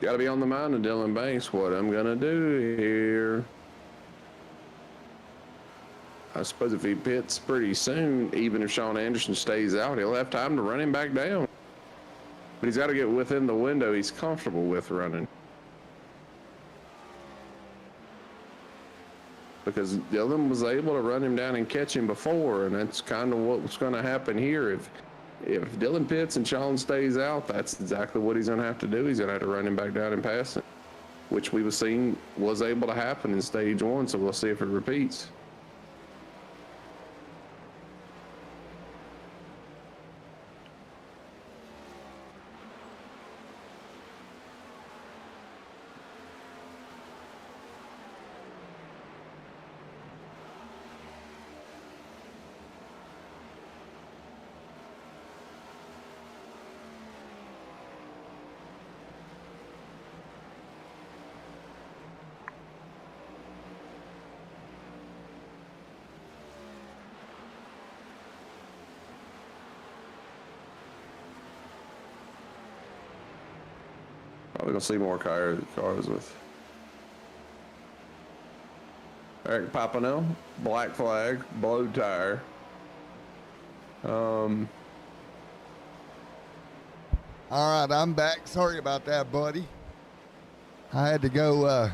Got to be on the mind of Dylan Banks. What I'm going to do here. I suppose if he pits pretty soon, even if Sean Anderson stays out, he'll have time to run him back down. But he's got to get within the window he's comfortable with running. Because Dylan was able to run him down and catch him before, and that's kind of what's going to happen here. If Dylan pits and Sean stays out, that's exactly what he's going to have to do. He's going to have to run him back down and pass it. which we were seeing was able to happen in stage 1. So we'll see if it repeats. Probably gonna see more cars with Eric Papineau, black flag, blow tire. All right, I'm back. Sorry about that, buddy. I had to go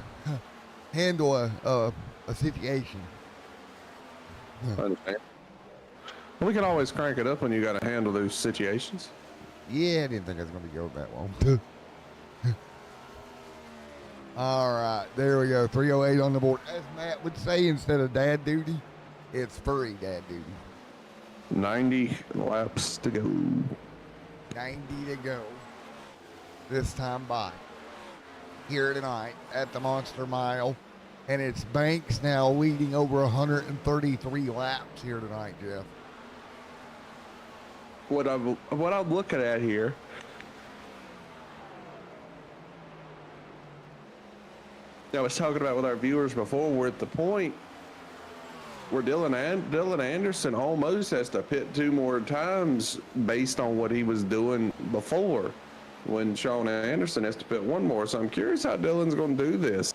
handle a situation. I understand. We can always crank it up when you got to handle those situations. Yeah, I didn't think it was going to go that long. All right, there we go. 308 on the board. As Matt would say, instead of dad duty, it's furry dad duty. 90 laps to go. 90 to go. This time by. Here tonight at the Monster Mile. And it's Banks now leading over 133 laps here tonight, Jeff. What I'm looking at here, I was talking about with our viewers before, we're at the point where Dylan Anderson almost has to pit 2 more times based on what he was doing before, when Sean Anderson has to pit 1 more. So I'm curious how Dylan's going to do this,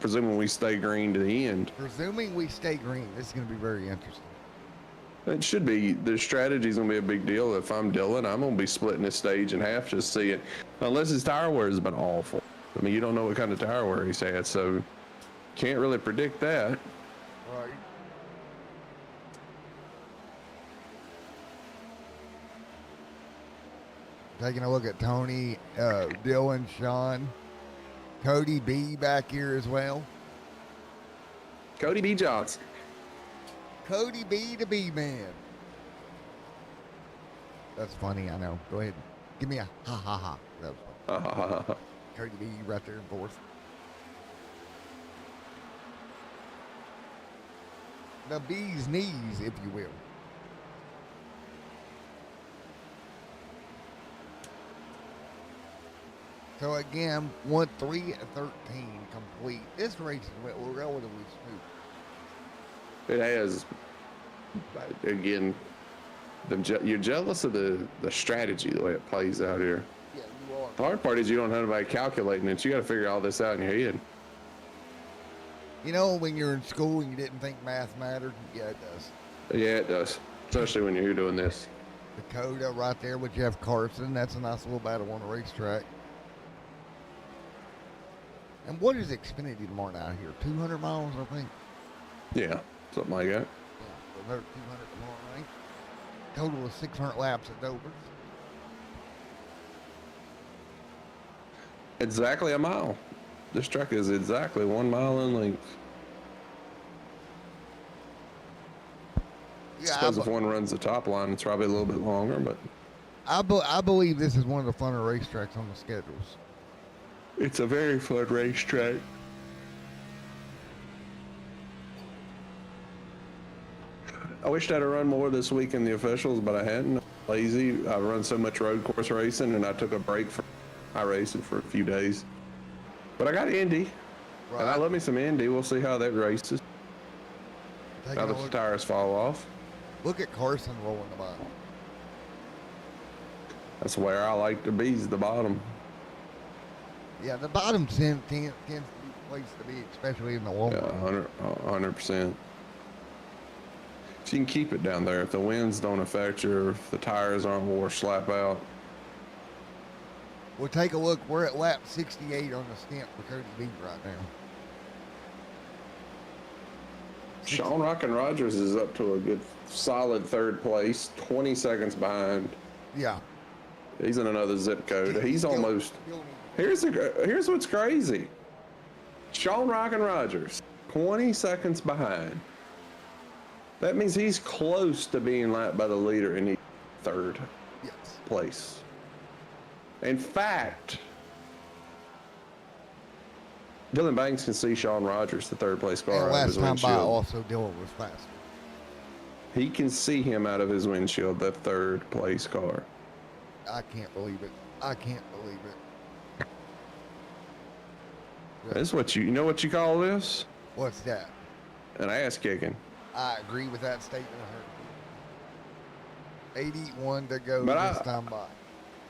presuming we stay green to the end. Presuming we stay green, this is going to be very interesting. It should be. The strategy's going to be a big deal. If I'm Dylan, I'm going to be splitting this stage in half just to see it, unless his tire wear has been awful. I mean, you don't know what kind of tire wear he's had, so can't really predict that. Right. Taking a look at Tony, Dylan, Sean, Cody B back here as well. Cody B. Johnson. Cody B, the B-man. That's funny, I know. Go ahead. Give me a ha-ha-ha. That was funny. Cody B right there in fourth. The bee's knees, if you will. So again, 1-3-13 complete. This race went relatively smooth. It has. Again, you're jealous of the strategy, the way it plays out here. Yeah, you are. The hard part is you don't have anybody calculating it. You got to figure all this out in your head. You know, when you're in school and you didn't think math mattered? Yeah, it does. Yeah, it does. Especially when you're here doing this. Dakota right there with Jeff Carson. That's a nice little battle on the racetrack. And what is Xfinity tomorrow out here? 200 miles, I think. Yeah, something like that. Yeah, another 200 tomorrow night. Total of 600 laps at Dover. Exactly a mile. This track is exactly 1 mile in length. Yeah, I suppose if one runs the top line, it's probably a little bit longer, but I believe this is one of the funner racetracks on the schedules. it's a very fun racetrack. I wished I'd have run more this week in the officials, but I hadn't. Lazy. I run so much road course racing, and I took a break from iRacing for a few days. But I got Indy, Right. and I love me some Indy. We'll see how that races. Taking Now a that the look, tires fall off. look at Carson rolling the bottom. That's where I like to be, is the bottom. Yeah, the bottom tends to be the place to be, especially in the long Yeah, run. 100%. So you can keep it down there. If the winds don't affect you, or if the tires aren't wore slap out. We'll take a look. We're at lap 68 on the stamp for Cody B right now. Sean Rockin' Rogers is up to a good solid 3rd place, 20 seconds behind. Yeah. He's in another zip code. He's Still- almost. still need- Here's what's crazy. Sean Rockin' Rogers, 20 seconds behind. That means he's close to being lapped by the leader in third place. In fact, Dylan Banks can see Sean Rogers, the third place car, And out of his last time by, windshield. also Dylan was faster. He can see him out of his windshield, the third place car. I can't believe it. I can't believe it. This is what you know what you call this? What's that? An ass kicking. I agree with that statement. 81 to go But this time by.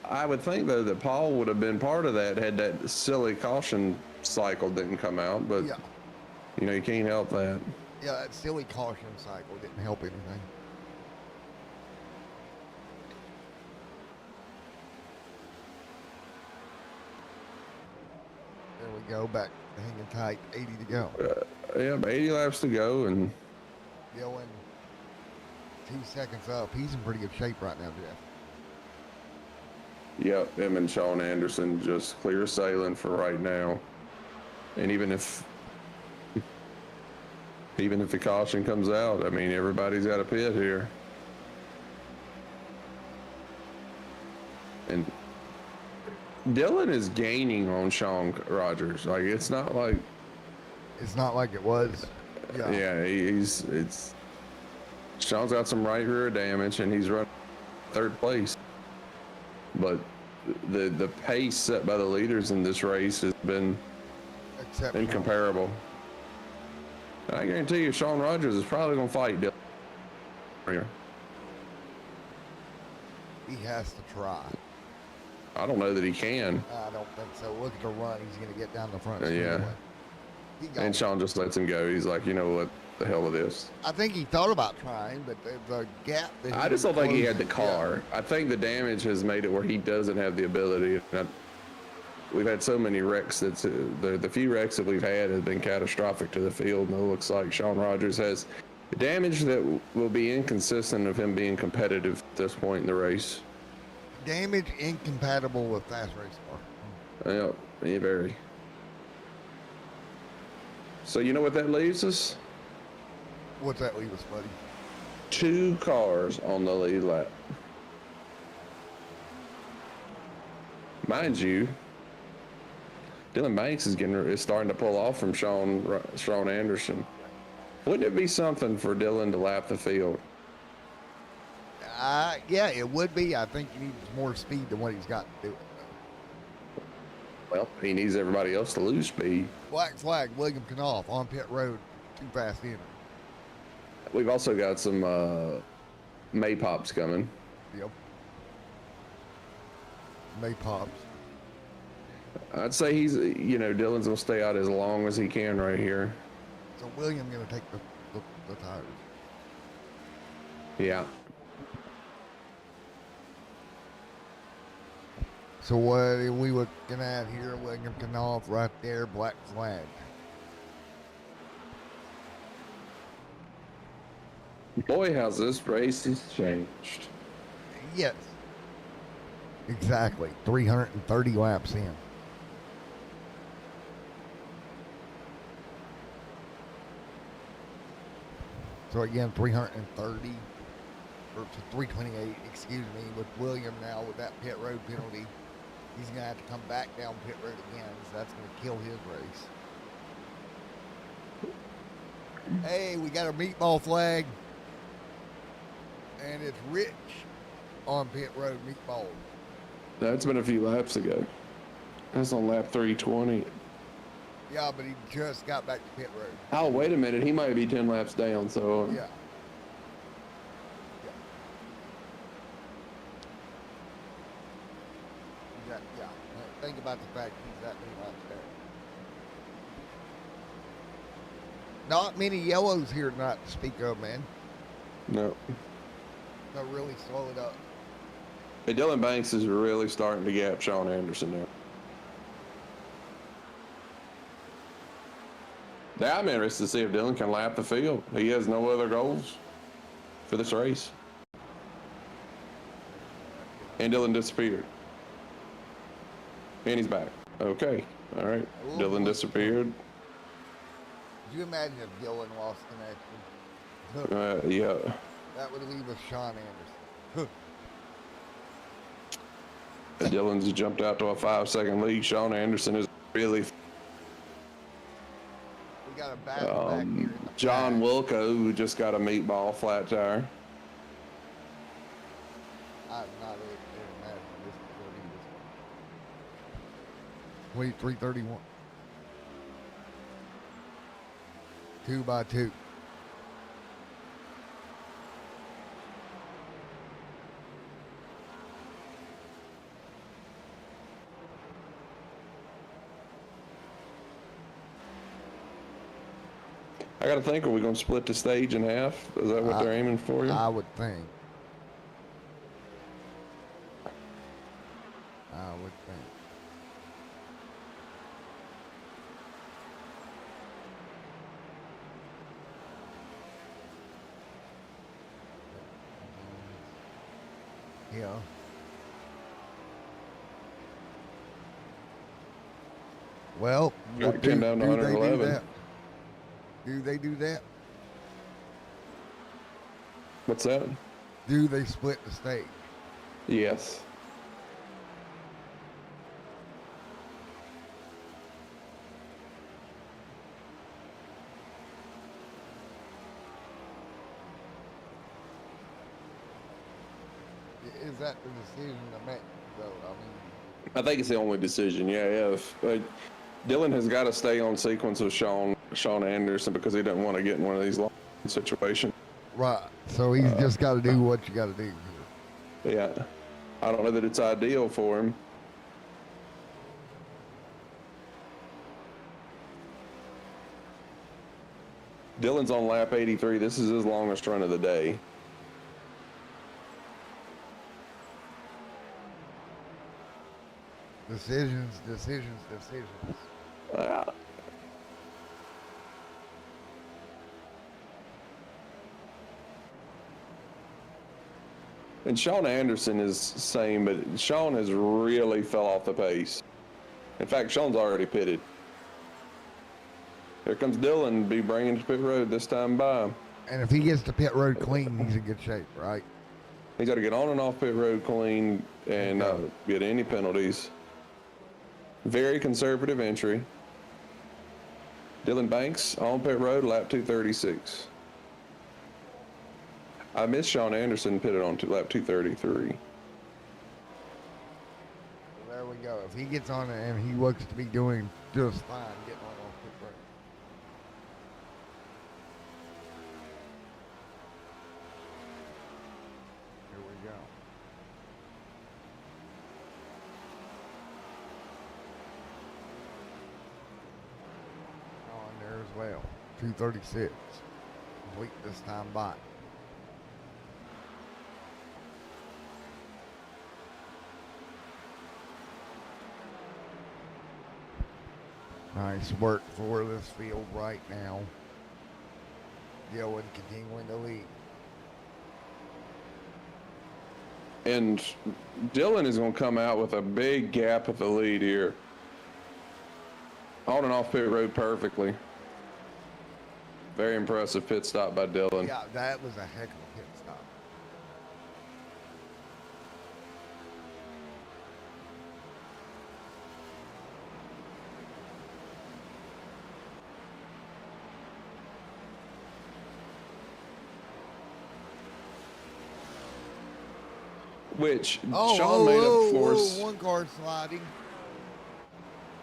I would think though that Paul would have been part of that had that silly caution cycle didn't come out, but Yeah. you know, you can't help that. Yeah, that silly caution cycle didn't help anything. There we go, back hanging tight, 80 to go. Yeah, 80 laps to go, and Dylan, 2 seconds up. He's in pretty good shape right now, Jeff. yep, him and Sean Anderson just clear sailing for right now. And even if the caution comes out, I mean, everybody's got a pit here. And Dylan is gaining on Sean Rogers. Like, it's not like It's not like it was. yeah, Sean's got some right rear damage and he's running third place. But the pace set by the leaders in this race has been Exceptional. incomparable. And I guarantee you, Sean Rogers is probably going to fight Dylan here. He has to try. I don't know that he can. I don't think so. Look at the run. He's going to get down the front. Yeah. straightaway. He got And Sean just lets him go. He's like, you know what? The hell with this. I think he thought about trying, but the gap that I just don't think he had the closed- car. I think the damage has made it where he doesn't have the ability. We've had so many wrecks that the few wrecks that we've had have been catastrophic to the field, and it looks like Sean Rogers has damage that will be inconsistent of him being competitive at this point in the race. Damage incompatible with fast race car. Yeah, very. So you know what that leaves us? What's that leave us, buddy? 2 cars on the lead lap. Mind you, Dylan Banks is starting to pull off from Sean Anderson. Wouldn't it be something for Dylan to lap the field? Yeah, it would be. I think he needs more speed than what he's got to do. Well, he needs everybody else to lose speed. Black flag, William Knopf on pit road. Too fast in. We've also got some Maypops coming. Yep. May pops. I'd say Dylan's gonna stay out as long as he can right here. So William going to take the tires. Yeah. So what are we looking at here? William Knopf right there, black flag. Boy, how's this race has changed. Yes. Exactly. 330 laps in. So again, 330 or to 328, excuse me, with William now with that pit road penalty. He's going to have to come back down pit road again, so that's going to kill his race. Hey, we got a meatball flag. And it's Rich on pit road meatball. That's been a few laps ago. That's on lap 320. Yeah, but he just got back to pit road. Oh, wait a minute. He might be 10 laps down, so... Yeah. Yeah. Think about the fact he's that many laps there. Not many yellows here tonight to speak of, man. No. They'll really slow it up. Hey, Dylan Banks is really starting to gap Sean Anderson now. Yeah, I'm interested to see if Dylan can lap the field. He has no other goals for this race. And Dylan disappeared. And he's back. Okay. All right. Oh, Dylan boy. disappeared. Could you imagine if Dylan lost connection? Yeah. That would leave us Sean Anderson. Dylan's jumped out to a 5-second lead. Sean Anderson is really. We got a battle back here in the John pack. Wilco, who just got a meatball flat tire. I'm not even imagine this is going to be this one. 23:31. 2x2. I got to think, are we going to split the stage in half? Is that what they're aiming for? I would think. I would think. Yeah. Well, Got do, came down to do they do 111. that? Do they do that? What's that? Do they split the stage? Yes. Is that the decision to make, though? I mean, I think it's the only decision. Yeah. If Dylan has got to stay on sequence with Sean Anderson because he doesn't want to get in one of these long situations. right. So he's just got to do what you got to do. Yeah. I don't know that it's ideal for him. Dylan's on lap 83. This is his longest run of the day. Decisions. And Sean Anderson is same, but Sean has really fell off the pace. In fact, Sean's already pitted. Here comes Dylan, be bringing to pit road this time by. And if he gets to pit road clean, he's in good shape, right? He's got to get on and off pit road clean and not get any penalties. Very conservative entry. Dylan Banks on pit road, lap 236. I missed Sean Anderson pitted on lap 233. There we go. If he gets on it and he looks to be doing just fine, getting on off pit road. Here we go. On there as well. 236. Complete this time by. Nice work for this field right now. Dylan continuing to lead. And Dylan is going to come out with a big gap at the lead here. On and off pit road perfectly. Very impressive pit stop by Dylan. Yeah, that was a heck of a pit stop. Which Sean made up for us. One card sliding.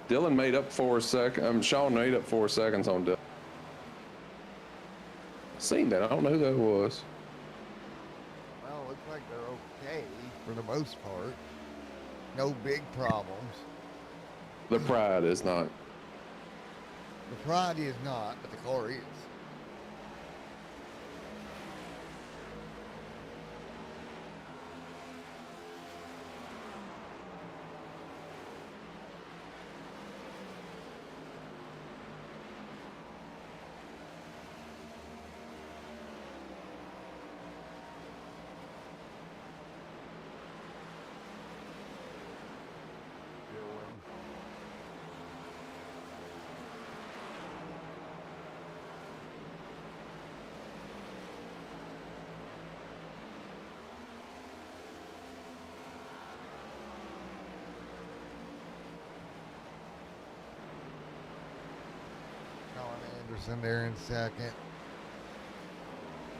Dylan made up 4 seconds. Sean made up 4 seconds on Dylan. Seen that. I don't know who that was. Well, it looks like they're okay for the most part. No big problems. The Pride is not. The Pride is not, but the car is. Anderson there in second.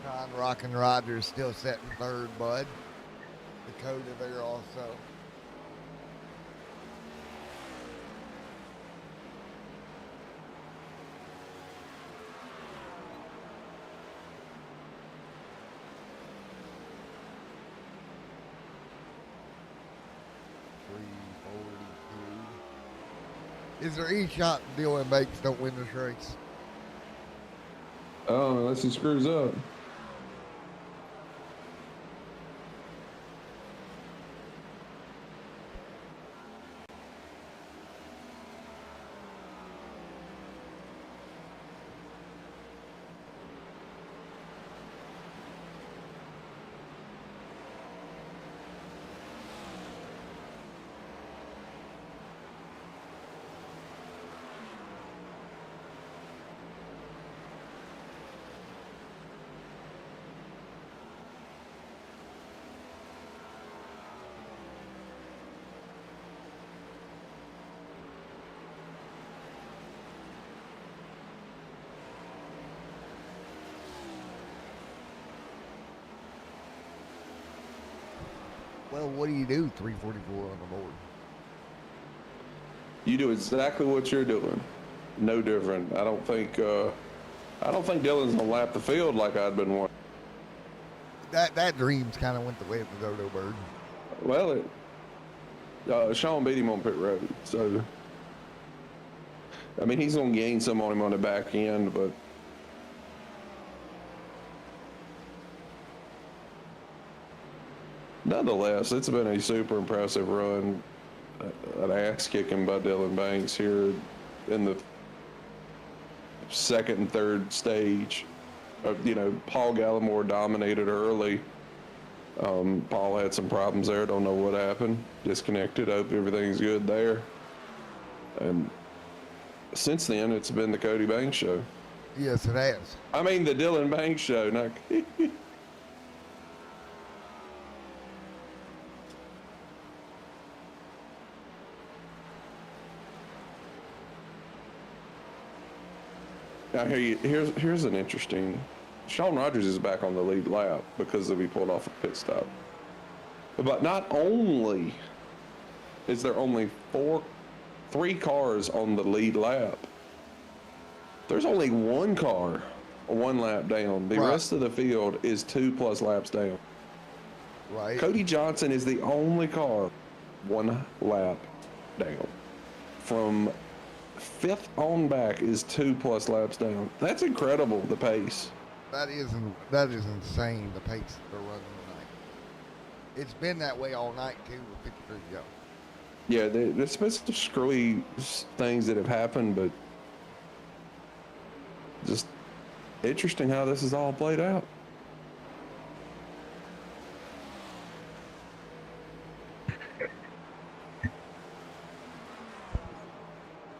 John Rockin' Rogers still setting third, bud. Dakota there also. Is there any shot Dylan Banks don't win this race? Oh, unless he screws up. Well, what do you do? 344 on the board. You do exactly what you're doing. No different. I don't think Dylan's gonna lap the field like I'd been wanting. That dreams kind of went the way of the dodo bird. Well, Sean beat him on pit road, so I mean he's gonna gain some on him on the back end, but nonetheless, it's been a super impressive run. An ass kicking by Dylan Banks here in the second and third stage. Paul Gallimore dominated early. Paul had some problems there. Don't know what happened. Disconnected. Hope everything's good there. And since then, it's been the Cody Banks show. Yes, it has. I mean, the Dylan Banks show. Not Now here's an interesting. Shawn Rogers is back on the lead lap because he pulled off a pit stop. But not only is there only three cars on the lead lap, there's only one car one lap down. The rest of the field is 2+ laps down. Right. Cody Johnson is the only car 1 lap down. From fifth on back is 2+ laps down. That's incredible, the pace. That is insane, the pace that they're running tonight. It's been that way all night, too, with 53 to go. Yeah, there's been some screwy things that have happened, but just interesting how this is all played out.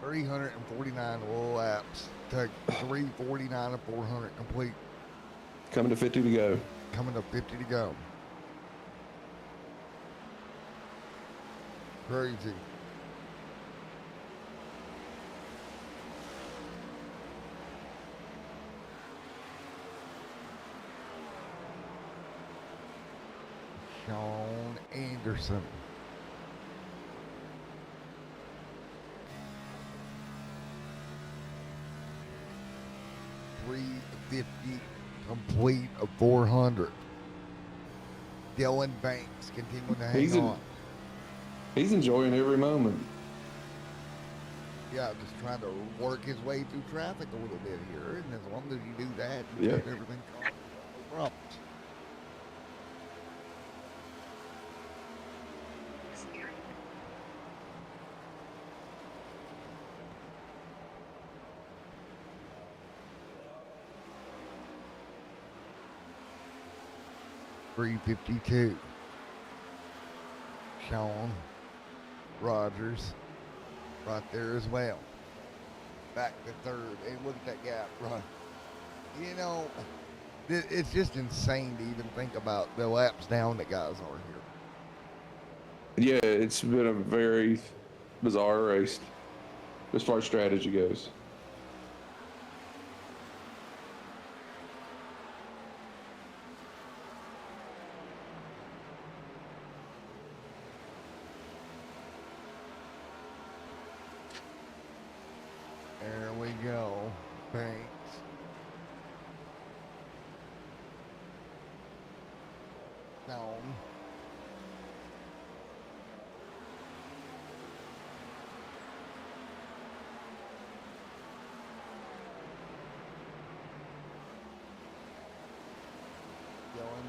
$349 laps to 349 and 400 complete. Coming to 50 to go. Coming to 50 to go. Crazy. Sean Anderson. $350 complete of 400. Dylan Banks continuing to hang on. He's enjoying every moment. Yeah, just trying to work his way through traffic a little bit here, and as long as you do that, you get everything going. No problems. $352. Sean Rogers right there as well. Back to third. Hey, look at that gap run. You know, it's just insane to even think about the laps down that guys are here. Yeah, it's been a very bizarre race as far as strategy goes. go. Banks. Down.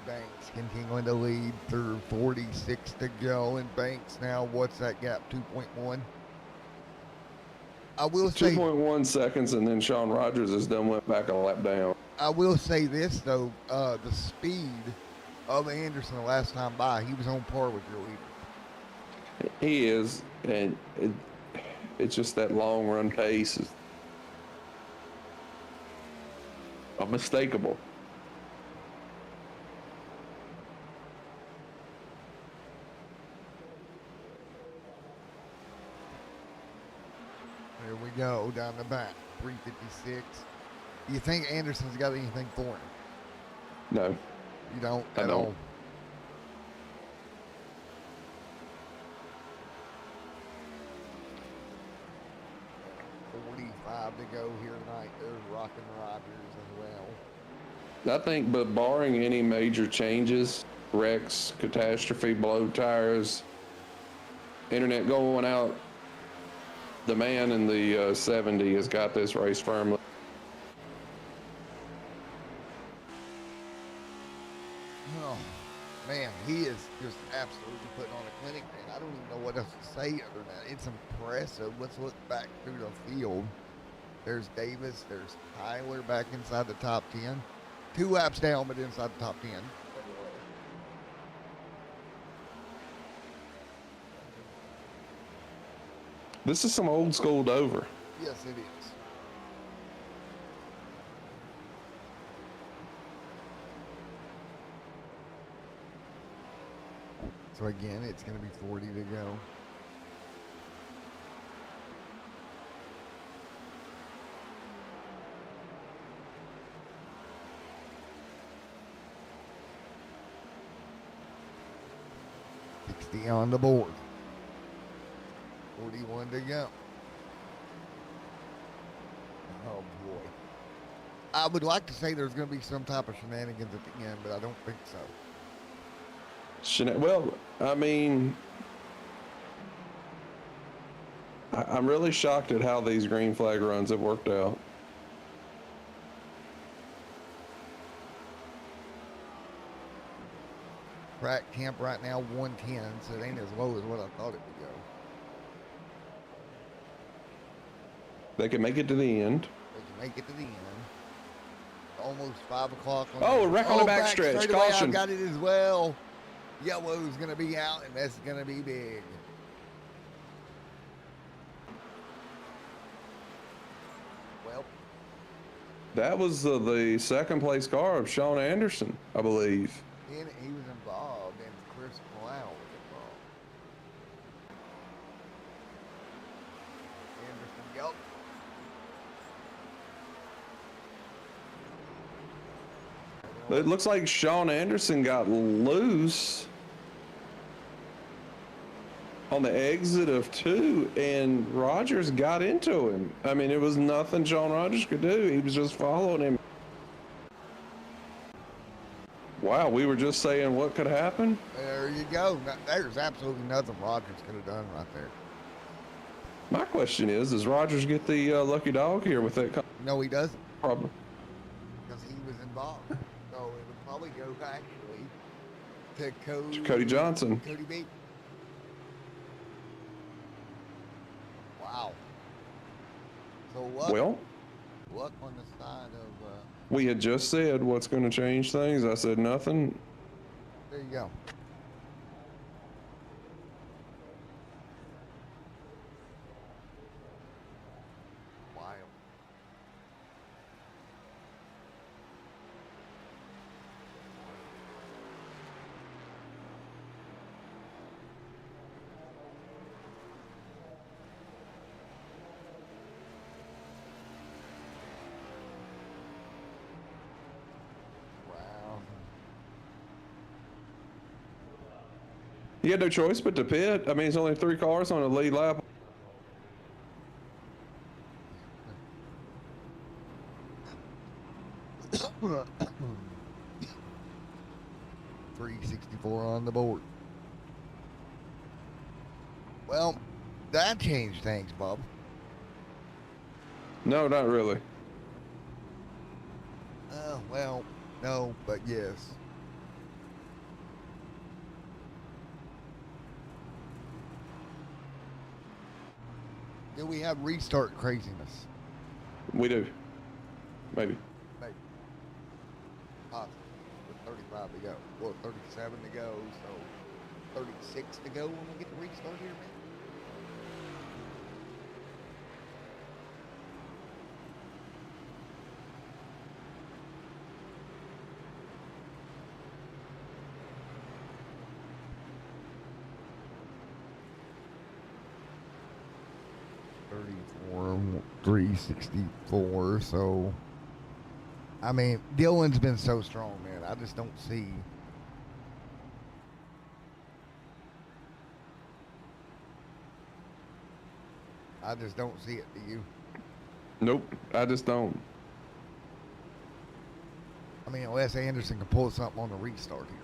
Banks continuing to lead through 46 to go, and Banks now, what's that gap, 2.1? I will say 2.1 seconds, and then Sean Rogers has done went back a lap down. I will say this though, the speed of Anderson the last time by, he was on par with your leader. He is, and it's just that long run pace is unmistakable. There we go, down the back, 356. Do you think Anderson's got anything for him? No. You don't I at don't. all? $45 to go here tonight. There's Rockin' Rogers as well. I think, but barring any major changes, wrecks, catastrophe, blow tires, internet going out, the man in the 70 has got this race firmly. Oh, man, he is just absolutely putting on a clinic, man. I don't even know what else to say other than that. It's impressive. Let's look back through the field. There's Davis. There's Tyler back inside the top 10. 2 laps down, but inside the top 10. This is some old school Dover. Yes, it is. So again, it's going to be 40 to go. On the board. 41 to go. Oh boy. I would like to say there's going to be some type of shenanigans at the end, but I don't think so. Well, I mean, I'm really shocked at how these green flag runs have worked out. Track camp right now 110, so it ain't as low as what I thought it would go. They can make it to the end. They can make it to the end. Almost 5 o'clock. Oh, a wreck on the backstretch. Caution. I got it as well. Yellow's going to be out, and that's going to be big. Well, that was the second place car of Sean Anderson, I believe. and he was involved, and Chris Blau was involved. Anderson, yep. It looks like Sean Anderson got loose on the exit of 2, and Rogers got into him. I mean, it was nothing Sean Rogers could do. He was just following him. Wow, we were just saying what could happen? There you go. There's absolutely nothing Rogers could have done right there. My question is, does Rogers get the lucky dog here with that? No, he doesn't, Problem. because he was involved. So it would probably go actually to Cody Johnson. Cody B. Wow. So luck on the side of. We had just said what's going to change things. I said nothing. There you go. Wild. Wow. He had no choice but to pit. I mean, it's only 3 cars on a lead lap. 364 on the board. Well, that changed things, Bob. No, not really. Well, no, but yes. Do we have restart craziness? We do. Maybe. Maybe. Possibly. With 35 to go. Well, 37 to go, so 36 to go when we get the restart here, man. Or 364, so I mean Dylan's been so strong, man. I just don't see it, do you? Nope, I just don't. I mean, unless Anderson can pull something on the restart here.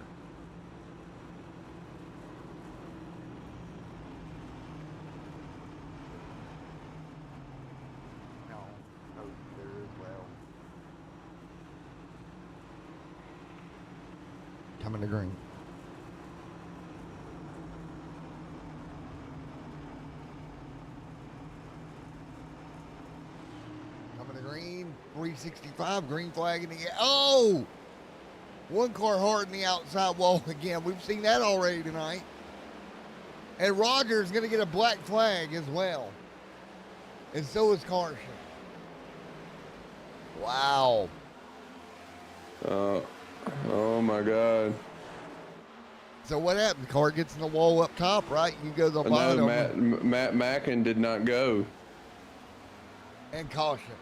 Coming to green. Coming to green. 365. Green flag in the air. Oh! One car hard in the outside wall again. We've seen that already tonight. And Roger's going to get a black flag as well. And so is Carson. Wow. Oh my God. So what happened? The car gets in the wall up top, right? You go to the bottom. No, Matt Mackin did not go. And caution.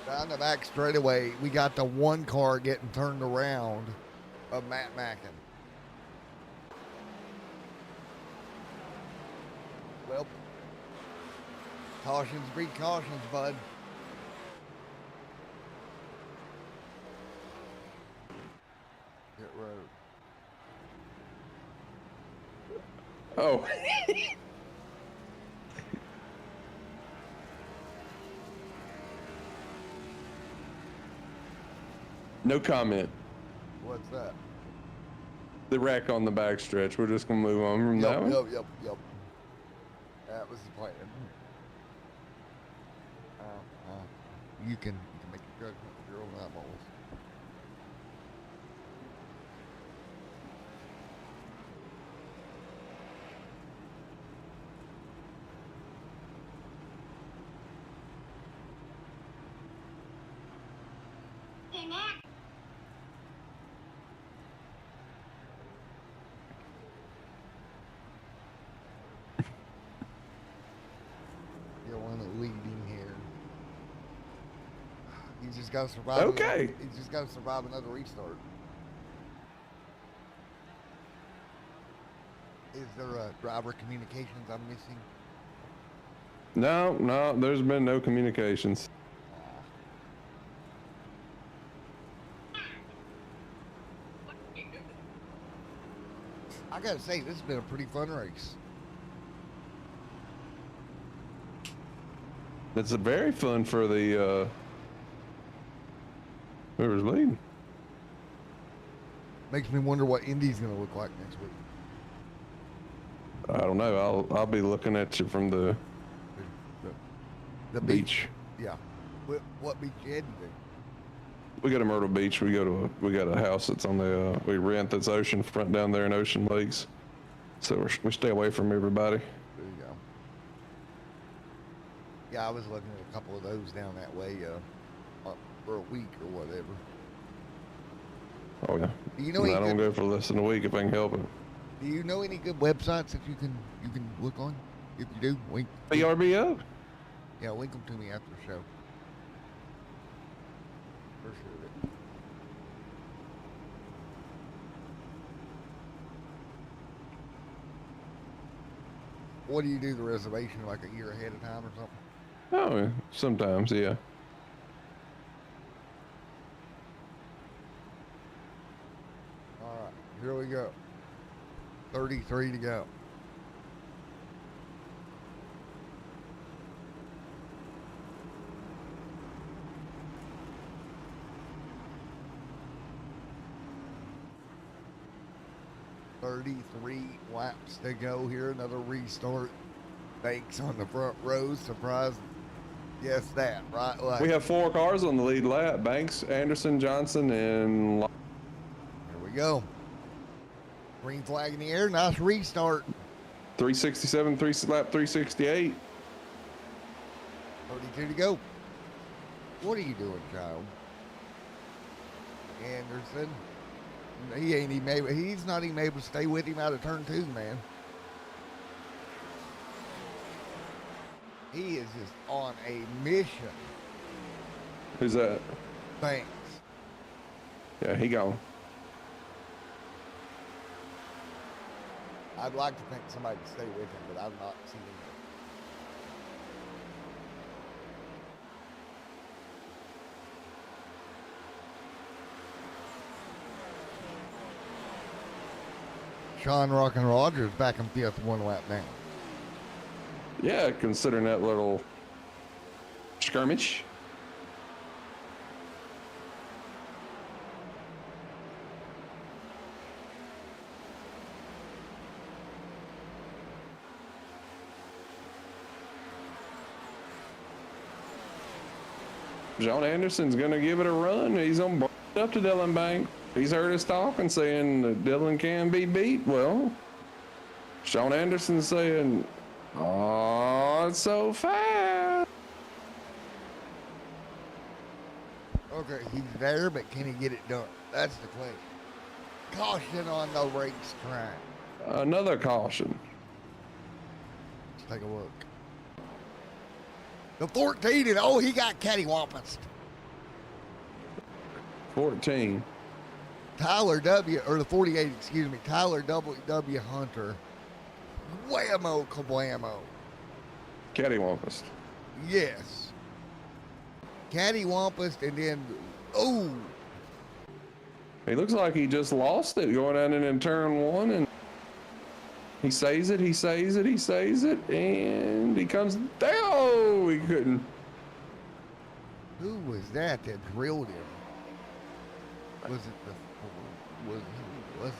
Down the back straightaway, we got the one car getting turned around of Matt Mackin. Well, cautions breed cautions, bud. Pit road. Oh. No comment. What's that? The wreck on the backstretch. We're just gonna move on from that one. Yep. That was the plan. You can make a judgment with your own eyeballs. Hey, Matt. Dylan leading here. He's just got to survive. Okay. He's just got to survive another restart. Is there a driver communications I'm missing? No, there's been no communications. I gotta say, this has been a pretty fun race. It's a very fun for the whoever's leading. Makes me wonder what Indy's gonna look like next week. I don't know. I'll be looking at you from the beach. Yeah. What beach you heading to? We go to Myrtle Beach. We got a house that's on the we rent that's oceanfront down there in Ocean Lakes. So we stay away from everybody. There you go. Yeah, I was looking at a couple of those down that way for a week or whatever. Oh yeah. Do you know I don't go for less than a week if I can help it. Do you know any good websites that you can look on? If you do, link. BRBO. Yeah, link them to me after the show. For sure. What do you do the reservation like a year ahead of time or something? Oh, sometimes, yeah. All right, here we go. 33 to go. "33 laps to go here. Another restart. Banks on the front row. Surprise. Yes, that, right? Like, We have 4 cars on the lead lap. Banks, Anderson, Johnson, and... here we go. Green flag in the air. Nice restart. 367, lap 368. 32 to go. What are you doing, child? Anderson. He ain't even able, he's not even able to stay with him out of turn 2, man. He is just on a mission. Who's that? Thanks. Yeah, he gone. I'd like to think somebody could stay with him, but I've not seen him. Sean Rockin' Rogers back in 5th, 1 lap down. Yeah, considering that little skirmish. John Anderson's going to give it a run. He's going to bring it up to Dylan Bank. He's heard us talking, saying that Dylan can be beat. Well, Sean Anderson's saying, oh, it's so fast. Okay, he's there, but can he get it done? That's the question. Caution on the racetrack. Another caution. Let's take a look. The 14, and oh, he got cattywampus. 14. Tyler W, or the 48, excuse me, Tyler W. Hunter. Whammo kablamo. Cattywampus. Yes. Cattywampus, and then, oh. He looks like he just lost it going down in turn 1, and he says it, he says it, he says it, and he comes down. Oh, he couldn't. Who was that drilled him? Was it the, was, who was it?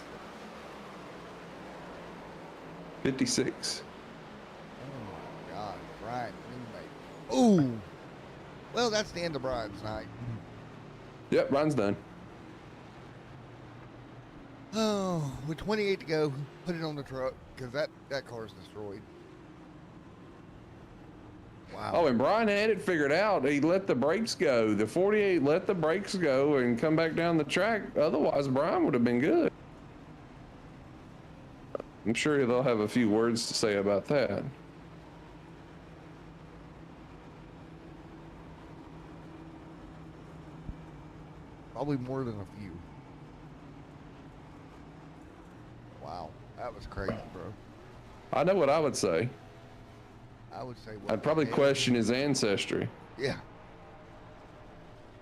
56. Oh my God, Brian Newmate. Ooh. Well, that's the end of Brian's night. Yep, Ryan's done. Oh, with 28 to go, put it on the truck because that car's destroyed. Wow. Oh, and Brian had it figured out. He let the brakes go. The 48 let the brakes go and come back down the track. Otherwise, Brian would have been good. I'm sure they'll have a few words to say about that. Probably more than a few. Wow, that was crazy, bro. I know what I would say. I would say, I'd probably question his ancestry. Yeah.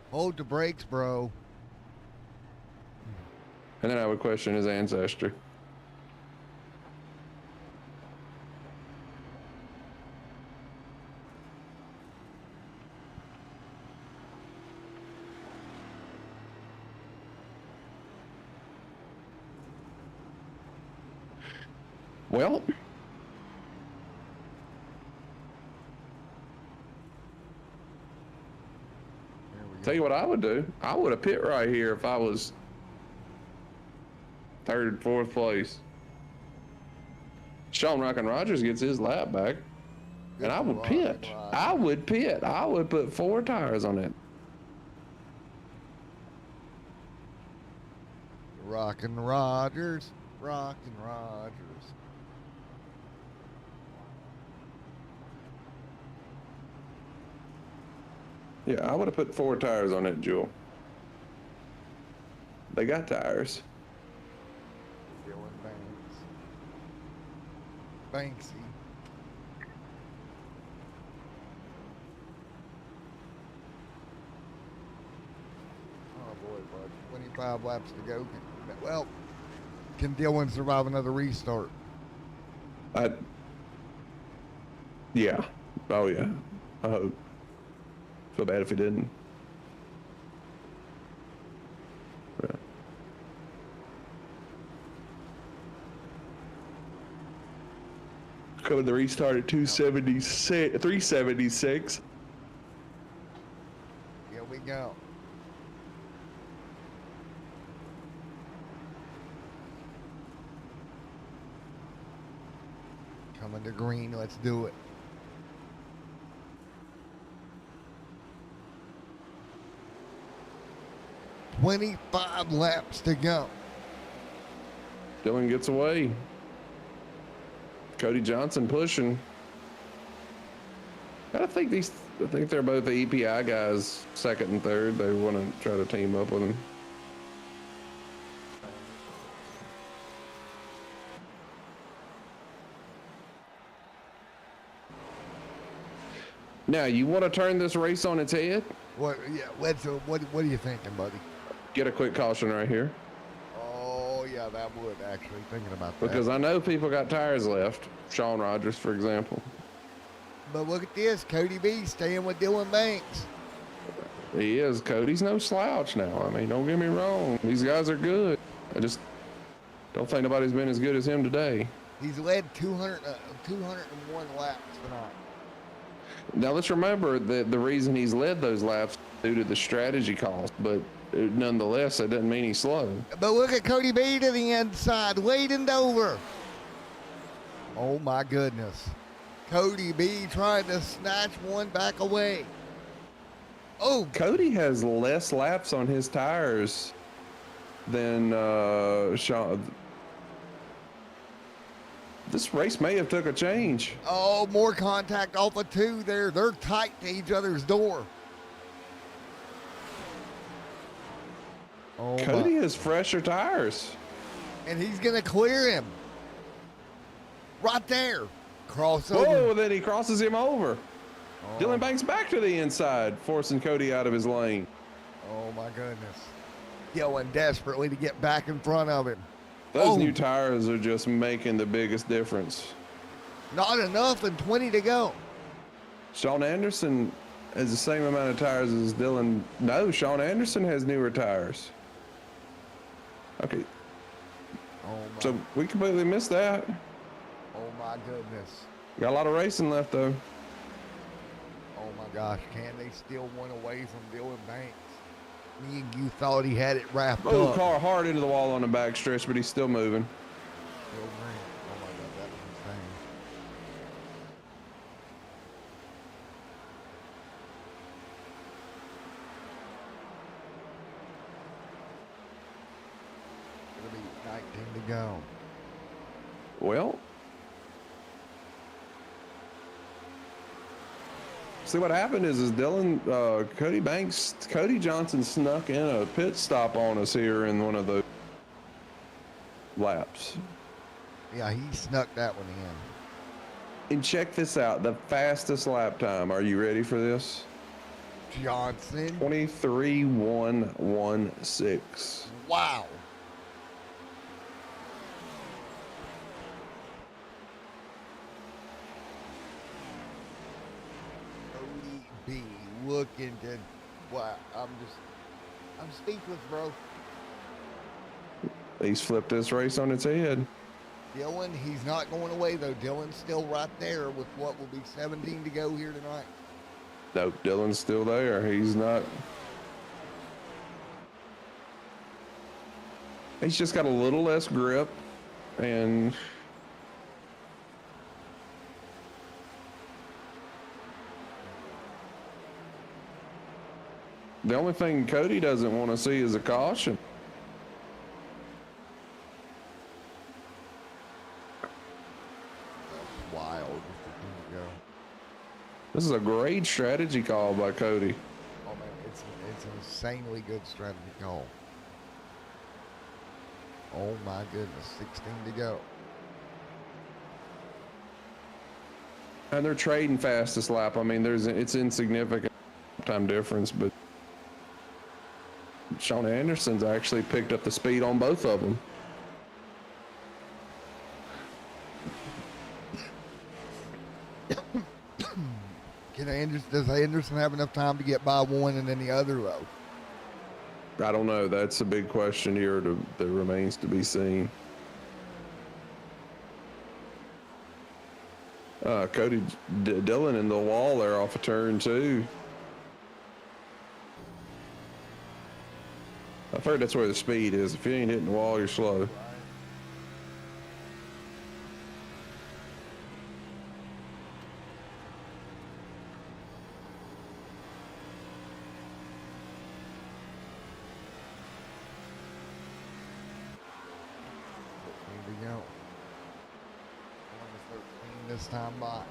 Hold the brakes, bro. And then I would question his ancestry. Well, tell you what I would do. I would have pit right here if I was 3rd, 4th place. Sean Rockin' Rogers gets his lap back. And I would pit. I would pit. I would put 4 tires on it. Rockin' Rogers. Rockin' Rogers. Yeah, I would have put 4 tires on it, Jewel. They got tires. Dylan Banks. Banksy. 25 laps to go. Well, can Dylan survive another restart? Yeah. Oh yeah. I hope. Feel bad if he didn't. Yeah. Coming to restart at 276, 376. Here we go. Coming to green. Let's do it. $25 laps to go. Dylan gets away. Cody Johnson pushing. I think they're both the EPI guys, second and third. They want to try to team up with him. Now, you want to turn this race on its head? What? Yeah. What are you thinking, buddy? Get a quick caution right here. Oh yeah, that would actually thinking about that. Because I know people got tires left. Sean Rogers, for example. But look at this, Cody B staying with Dylan Banks. He is. Cody's no slouch now. I mean, don't get me wrong. These guys are good. I just don't think nobody's been as good as him today. He's led 201 laps tonight. Now let's remember that the reason he's led those laps is due to the strategy cost, but nonetheless, that doesn't mean he's slow. But look at Cody B to the inside, wading over. Oh my goodness. Cody B trying to snatch one back away. Oh, Cody has less laps on his tires than Sean. This race may have took a change. oh, more contact off of two there. They're tight to each other's door. Oh, Cody my. has fresher tires. And he's going to clear him. Right there. Crossover. Oh, then he crosses him over. Oh. Dylan Banks back to the inside, forcing Cody out of his lane. Oh my goodness. Dylan desperately to get back in front of him. Those new tires are just making the biggest difference. Not enough and 20 to go. Sean Anderson has the same amount of tires as Dylan. No, Sean Anderson has newer tires. Okay, Oh my, so we completely missed that. oh my goodness. Got a lot of racing left though. Oh my gosh. Can they steal one away from Dylan Banks? Me and you thought he had it wrapped Oh, up. car hard into the wall on the back stretch, but he's still moving. Still ran. Oh my God, that was insane. It'll be 19 to go. Well, see what happened is Dylan, Cody Johnson snuck in a pit stop on us here in one of the laps. Yeah, he snuck that one in. And check this out, the fastest lap time. Are you ready for this? Johnson. 23.116. Wow. Cody B looking to, wow, I'm speechless, bro. He's flipped this race on its head. Dylan, he's not going away though. Dylan's still right there with what will be 17 to go here tonight. Nope, Dylan's still there. He's not. He's just got a little less grip and the only thing Cody doesn't want to see is a caution. That's wild. Here we go. This is a great strategy call by Cody. Oh man, it's an insanely good strategy call. Oh my goodness, 16 to go. And they're trading fastest lap. I mean, it's insignificant time difference, but Sean Anderson's actually picked up the speed on both of them. Does Anderson have enough time to get by one and then the other, though? I don't know. That's a big question here that remains to be seen. Cody Dillon in the wall there off a turn 2. I've heard that's where the speed is. If you ain't hitting the wall, you're slow. Here we go. 13 this time by.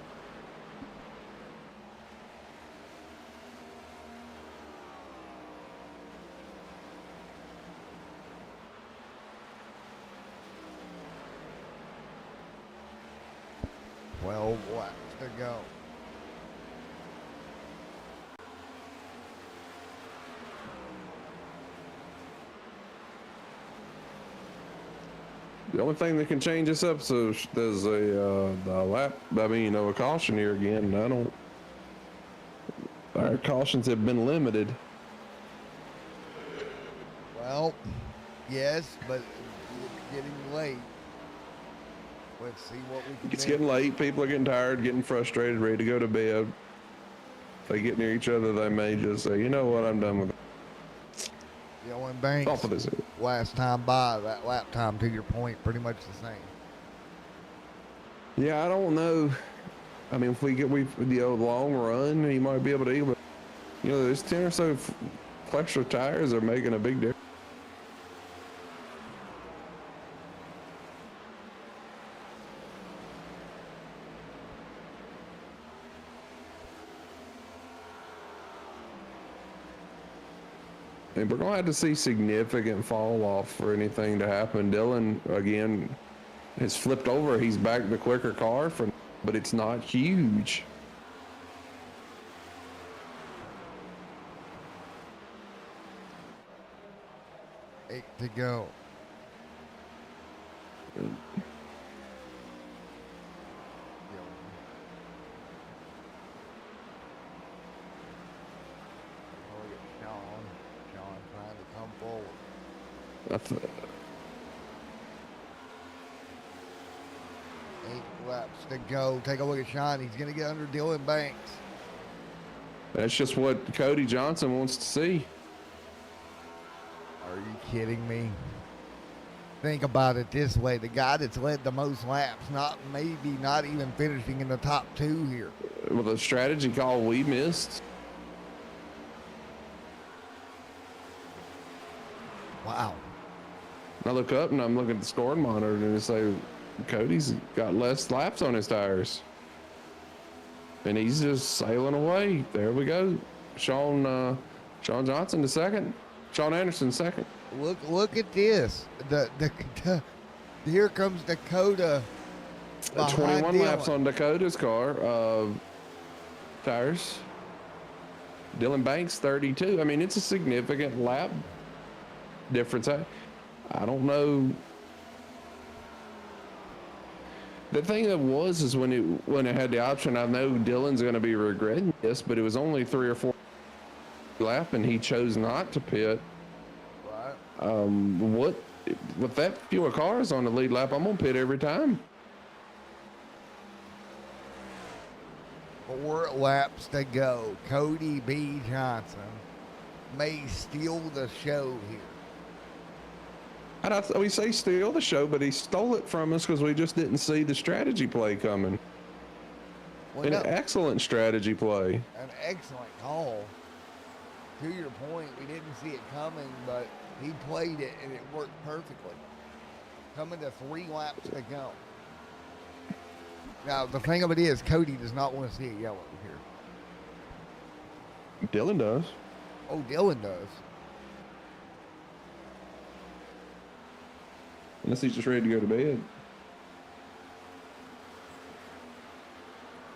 Well, laps to go. The only thing that can change this up so there's a lap. A caution here again. Our cautions have been limited. Well, yes, but it's getting late. Let's see what we can do. It's getting late. People are getting tired, getting frustrated, ready to go to bed. If they get near each other, they may just say, you know what, I'm done with it. Dylan Banks, Off of this. last time by, that lap time, to your point, pretty much the same. Yeah, I don't know. I mean, if the long run, he might be able to. But there's 10 or so extra tires are making a big difference. And we're going to have to see significant fall off for anything to happen. Dylan, again, has flipped over. He's back the quicker car, but it's not huge. Eight to go. Eight laps to go. Take a look at Sean. He's going to get under Dylan Banks. That's just what Cody Johnson wants to see. Are you kidding me? Think about it this way. The guy that's led the most laps, maybe not even finishing in the top 2 here. Well, the strategy call we missed. Wow. I look up and I'm looking at the scoring monitor and it say Cody's got less laps on his tires. And he's just sailing away. There we go. Sean Johnson to second. Sean Anderson second. Look at this. Here comes Dakota. 21 laps on Dakota's car. Tires. Dylan Banks 32. I mean, it's a significant lap difference. I don't know. The thing that is when it had the option, I know Dylan's going to be regretting this, but it was only 3 or 4 lap and he chose not to pit. Right. With that fewer cars on the lead lap, I'm going to pit every time. 4 laps to go. Cody B. Johnson may steal the show here. And we say steal the show, but he stole it from us because we just didn't see the strategy play coming. An excellent strategy play. An excellent call. To your point, we didn't see it coming, but he played it and it worked perfectly. Coming to 3 laps to go. Now, the thing of it is, Cody does not want to see it yellow here. Dylan does. Oh, Dylan does. Unless he's just ready to go to bed.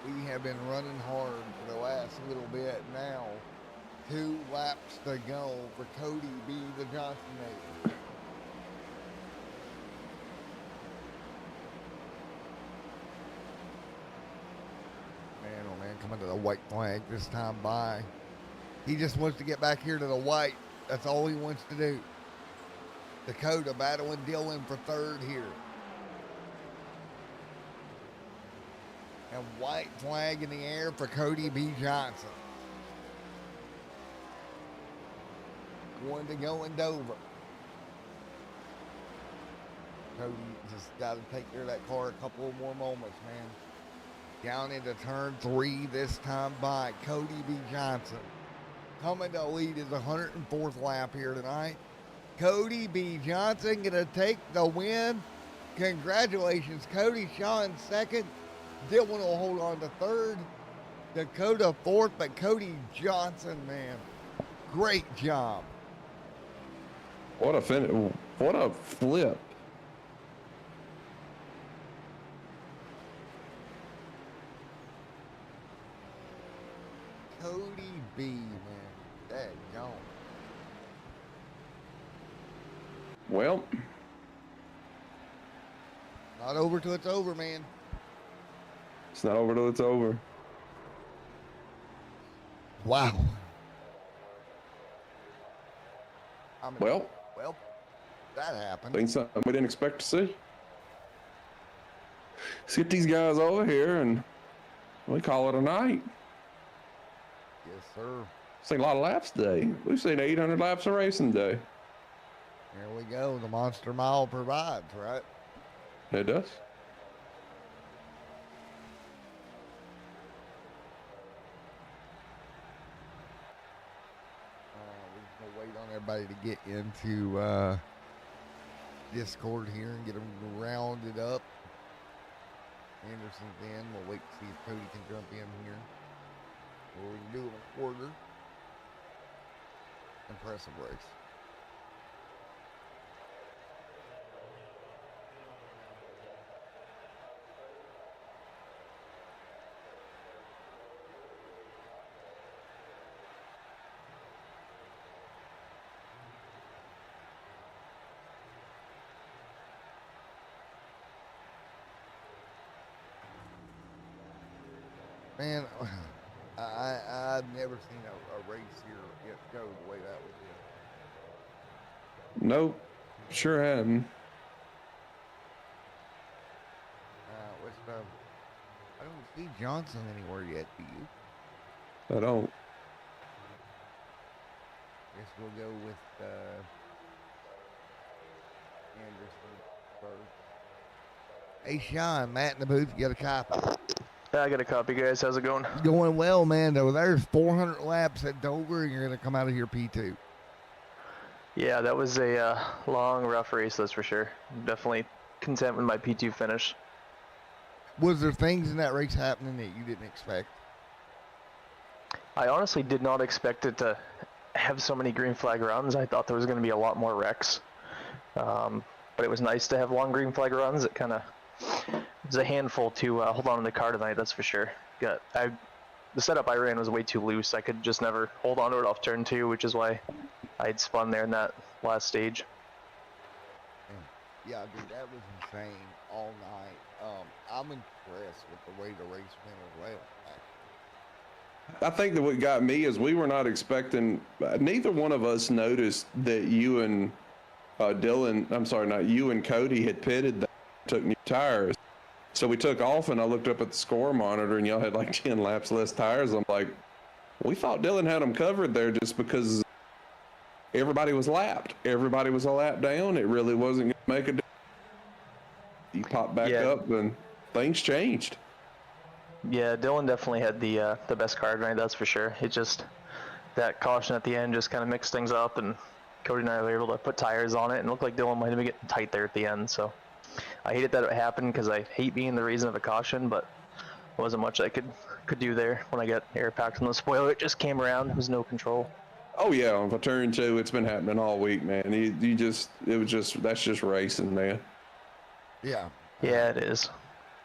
We have been running hard for the last little bit now. 2 laps to go for Cody B. the Johnson native. Man, oh man, coming to the white flag this time by. He just wants to get back here to the white. That's all he wants to do. Dakota battling Dylan for 3rd here. And white flag in the air for Cody B. Johnson. 1 to go in Dover. Cody just got to take care of that car a couple of more moments, man. Down into turn 3 this time by Cody B. Johnson. Coming to lead his 104th lap here tonight. Cody B. Johnson going to take the win. Congratulations, Cody. Sean 2nd. Dylan will hold on to 3rd. Dakota 4th, but Cody Johnson, man, great job. What a what a flip. Cody B, man, that gone. Well, Not over till it's over, man. it's not over till it's over. Wow. Well, that happened. things something we didn't expect to see. Let's get these guys over here and we call it a night. Yes, sir. Seen a lot of laps today. We've seen 800 laps of racing today. Here we go. The Monster Mile provides, right? It does. We're just going to wait on everybody to get into Discord here and get them rounded up. Anderson's in. We'll wait to see if Cody can jump in here. Or we can do an order. Impressive race. Man, I've never seen a race here go the way that was. Nope. Sure hadn't. I don't see Johnson anywhere yet, do you? I don't. Guess we'll go with Anderson first. Hey, Sean, Matt in the booth, you got a copy? Yeah, I got a copy, guys. How's it going? Going well, man. Though there's 400 laps at Dover, and you're going to come out of here P2. Yeah, that was a long, rough race, that's for sure. Definitely content with my P2 finish. Was there things in that race happening that you didn't expect? I honestly did not expect it to have so many green flag runs. I thought there was going to be a lot more wrecks. But it was nice to have long green flag runs. It kind of was a handful to hold on to the car tonight, that's for sure. The setup I ran was way too loose. I could just never hold on to it off turn 2, which is why I had spun there in that last stage. Yeah, dude, that was insane all night. I'm impressed with the way the race went as well. I think that what got me is we were not expecting, neither one of us noticed that you and you and Cody had pitted that took new tires. So we took off and I looked up at the score monitor and y'all had like 10 laps less tires. I'm like, we thought Dylan had them covered there just because everybody was lapped. Everybody was a lap down. It really wasn't going to make a difference. You pop back up and things changed. Yeah, Dylan definitely had the best car tonight, that's for sure. It just, that caution at the end just kind of mixed things up, and Cody and I were able to put tires on it, and it looked like Dylan might have been getting tight there at the end. So I hated that it happened because I hate being the reason of a caution, but there wasn't much I could do there. When I got air packed on the spoiler, it just came around. There was no control. Oh yeah, on turn 2, it's been happening all week, man. That's just racing, man. Yeah. Yeah, it is.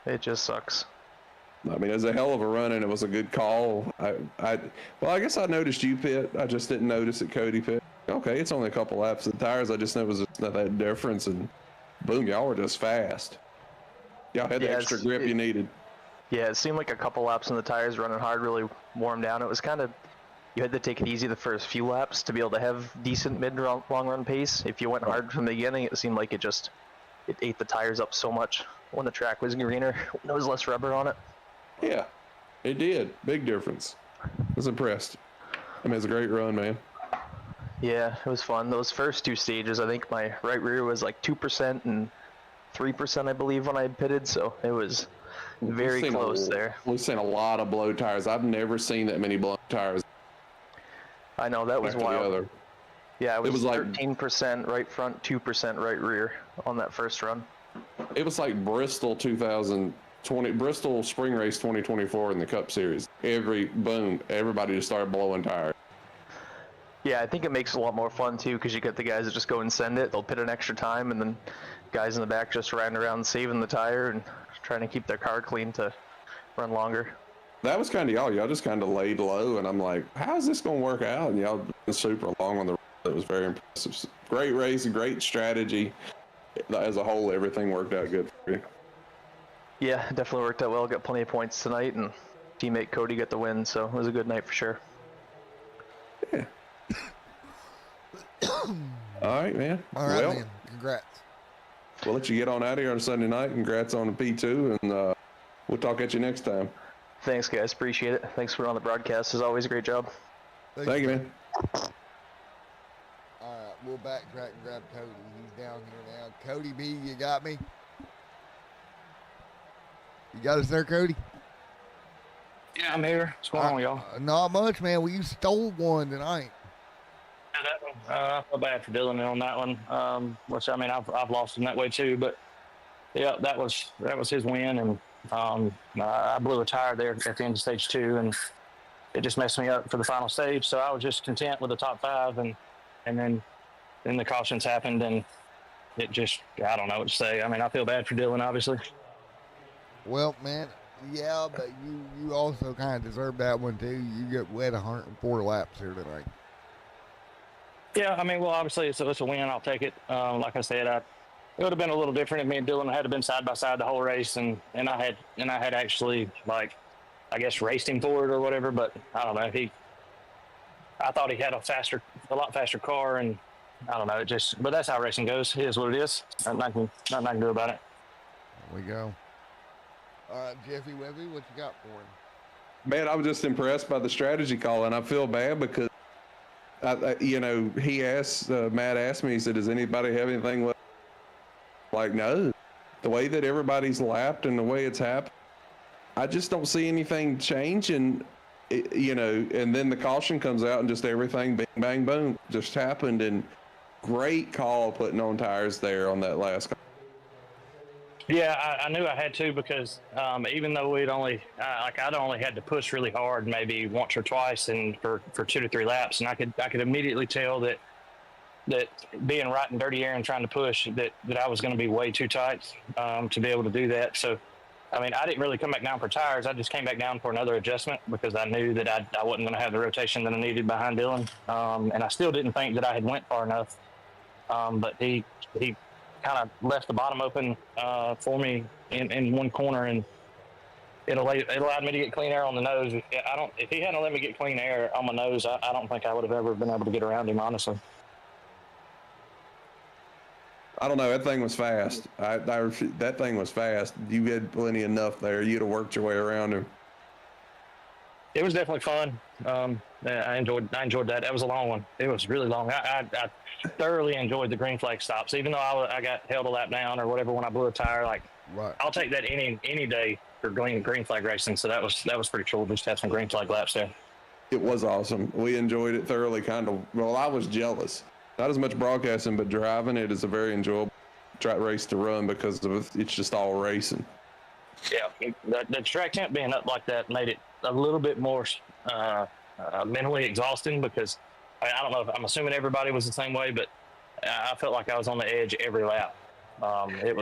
It just sucks. I mean, it was a hell of a run, and it was a good call. Well, I guess I noticed you pit. I just didn't notice that Cody pit. Okay, it's only a couple laps of the tires. I just know it was not that difference, and boom, y'all were just fast. Y'all had the extra grip you needed. Yeah, it seemed like a couple laps on the tires running hard really warmed down. It was kind of, you had to take it easy the first few laps to be able to have decent long run pace. If you went hard from the beginning, it seemed like it ate the tires up so much when the track was greener, when there was less rubber on it. Yeah, it did. Big difference. I was impressed. I mean, it's a great run, man. Yeah, it was fun. Those first two stages, I think my right rear was like 2% and 3%, I believe, when I pitted, so it was very close there. We've seen a lot of blow tires. I've never seen that many blown tires. I know, that was wild. Yeah, it was like 13% right front, 2% right rear on that first run. It was like Bristol 2020, Bristol Spring Race 2024 in the Cup Series. Everybody just started blowing tires. Yeah, I think it makes it a lot more fun too, because you get the guys that just go and send it. They'll pit an extra time, and then guys in the back just riding around saving the tire and trying to keep their car clean to run longer. That was kind of y'all. Y'all just kind of laid low, and I'm like, how is this going to work out? And y'all been super long on the road. It was very impressive. Great race, great strategy. As a whole, everything worked out good for you. Yeah, definitely worked out well. Got plenty of points tonight, and teammate Cody got the win, so it was a good night for sure. Yeah. All right, man. All right, man. Congrats. We'll let you get on out of here on Sunday night. Congrats on the P2, and we'll talk at you next time. Thanks, guys. Appreciate it. Thanks for on the broadcast. As always, a great job. Thank you, man. All right, we'll backtrack and grab Cody. He's down here now. Cody B, you got me? You got us there, Cody? Yeah, I'm here. What's going on, y'all? Not much, man. Well, you stole one tonight. I feel bad for Dylan on that one. Which, I mean, I've lost him that way too. But yeah, that was his win, and I blew a tire there at the end of stage 2, and it just messed me up for the final stage. So I was just content with the top 5, and then the cautions happened, and it just, I don't know what to say. I mean, I feel bad for Dylan, obviously. Well, man, yeah, but you also kind of deserve that one too. You get wet 104 laps here tonight. Yeah, I mean, well, obviously it's a win. I'll take it. Like I said, it would have been a little different if me and Dylan had been side by side the whole race, and I had actually, like, I guess, raced him for it or whatever. But I don't know. I thought he had a lot faster car, and I don't know. But that's how racing goes. It is what it is. Nothing I can do about it. There we go. All right, Jeffy Webby, what you got for him? Man, I was just impressed by the strategy call, and I feel bad because, he asked, Matt asked me, he said, does anybody have anything left? Like, no. The way that everybody's lapped and the way it's happened, I just don't see anything changing, and then the caution comes out and just everything, bang, bang, boom, just happened, and great call putting on tires there on that last call. Yeah, I knew I had to because even though I'd only had to push really hard, maybe once or twice, and for 2 to 3 laps, and I could immediately tell that being right in dirty air and trying to push that I was going to be way too tight to be able to do that. So, I mean, I didn't really come back down for tires. I just came back down for another adjustment because I knew that I wasn't going to have the rotation that I needed behind Dylan, and I still didn't think that I had went far enough. But he kind of left the bottom open for me in one corner, and it allowed me to get clean air on the nose. If he hadn't let me get clean air on my nose, I don't think I would have ever been able to get around him, honestly. I don't know. That thing was fast. That thing was fast. You had plenty enough there. You'd have worked your way around him. It was definitely fun. I enjoyed that. That was a long one. It was really long. I thoroughly enjoyed the green flag stops, even though I got held a lap down or whatever when I blew a tire. Like, right. I'll take that any day for green flag racing. So that was pretty cool. Just have some green flag laps there. It was awesome. We enjoyed it thoroughly. Well, I was jealous. Not as much broadcasting, but driving it is a very enjoyable race to run because it's just all racing. Yeah, the track temp being up like that made it a little bit more mentally exhausting because I don't know. I'm assuming everybody was the same way, but I felt like I was on the edge every lap. It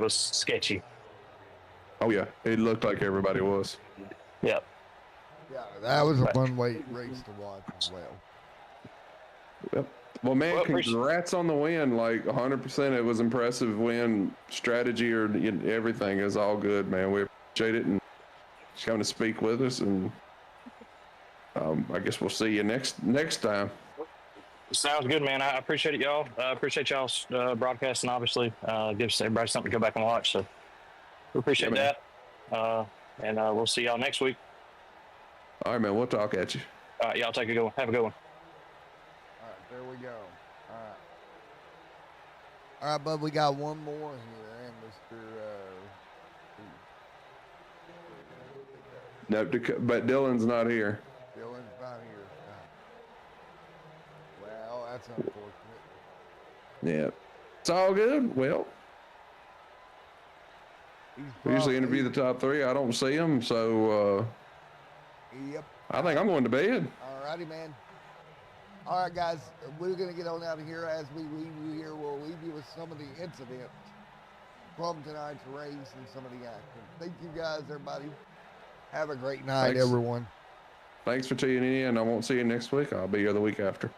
was sketchy. Oh yeah, it looked like everybody was. Yep. Yeah, that was a fun race to watch as well. Yep. Well, man, Well, congrats on the win. Like 100%, it was impressive win. Strategy or everything is all good, man. We appreciate it and just coming to speak with us. And I guess we'll see you next time. Sounds good, man. I appreciate it, y'all. Appreciate y'all's broadcasting, obviously. Gives everybody something to go back and watch. So we appreciate that. And we'll see y'all next week. All right, man. We'll talk at you. All right, y'all take a good one. Have a good one. All right, there we go. All right, bud, we got one more here, and Mr. No, but Dylan's not here. Dylan's not here. Well, that's unfortunate. Yeah. It's all good. Well, we usually interview the top 3. I don't see them, so Yep. I think I'm going to bed. All righty, man. All right, guys, we're going to get on out of here. As we leave you here, we'll leave you with some of the incidents from tonight's race and some of the action. Thank you, guys, everybody. Have a great night, Thanks. everyone. Thanks for tuning in. I won't see you next week. I'll be here the week after.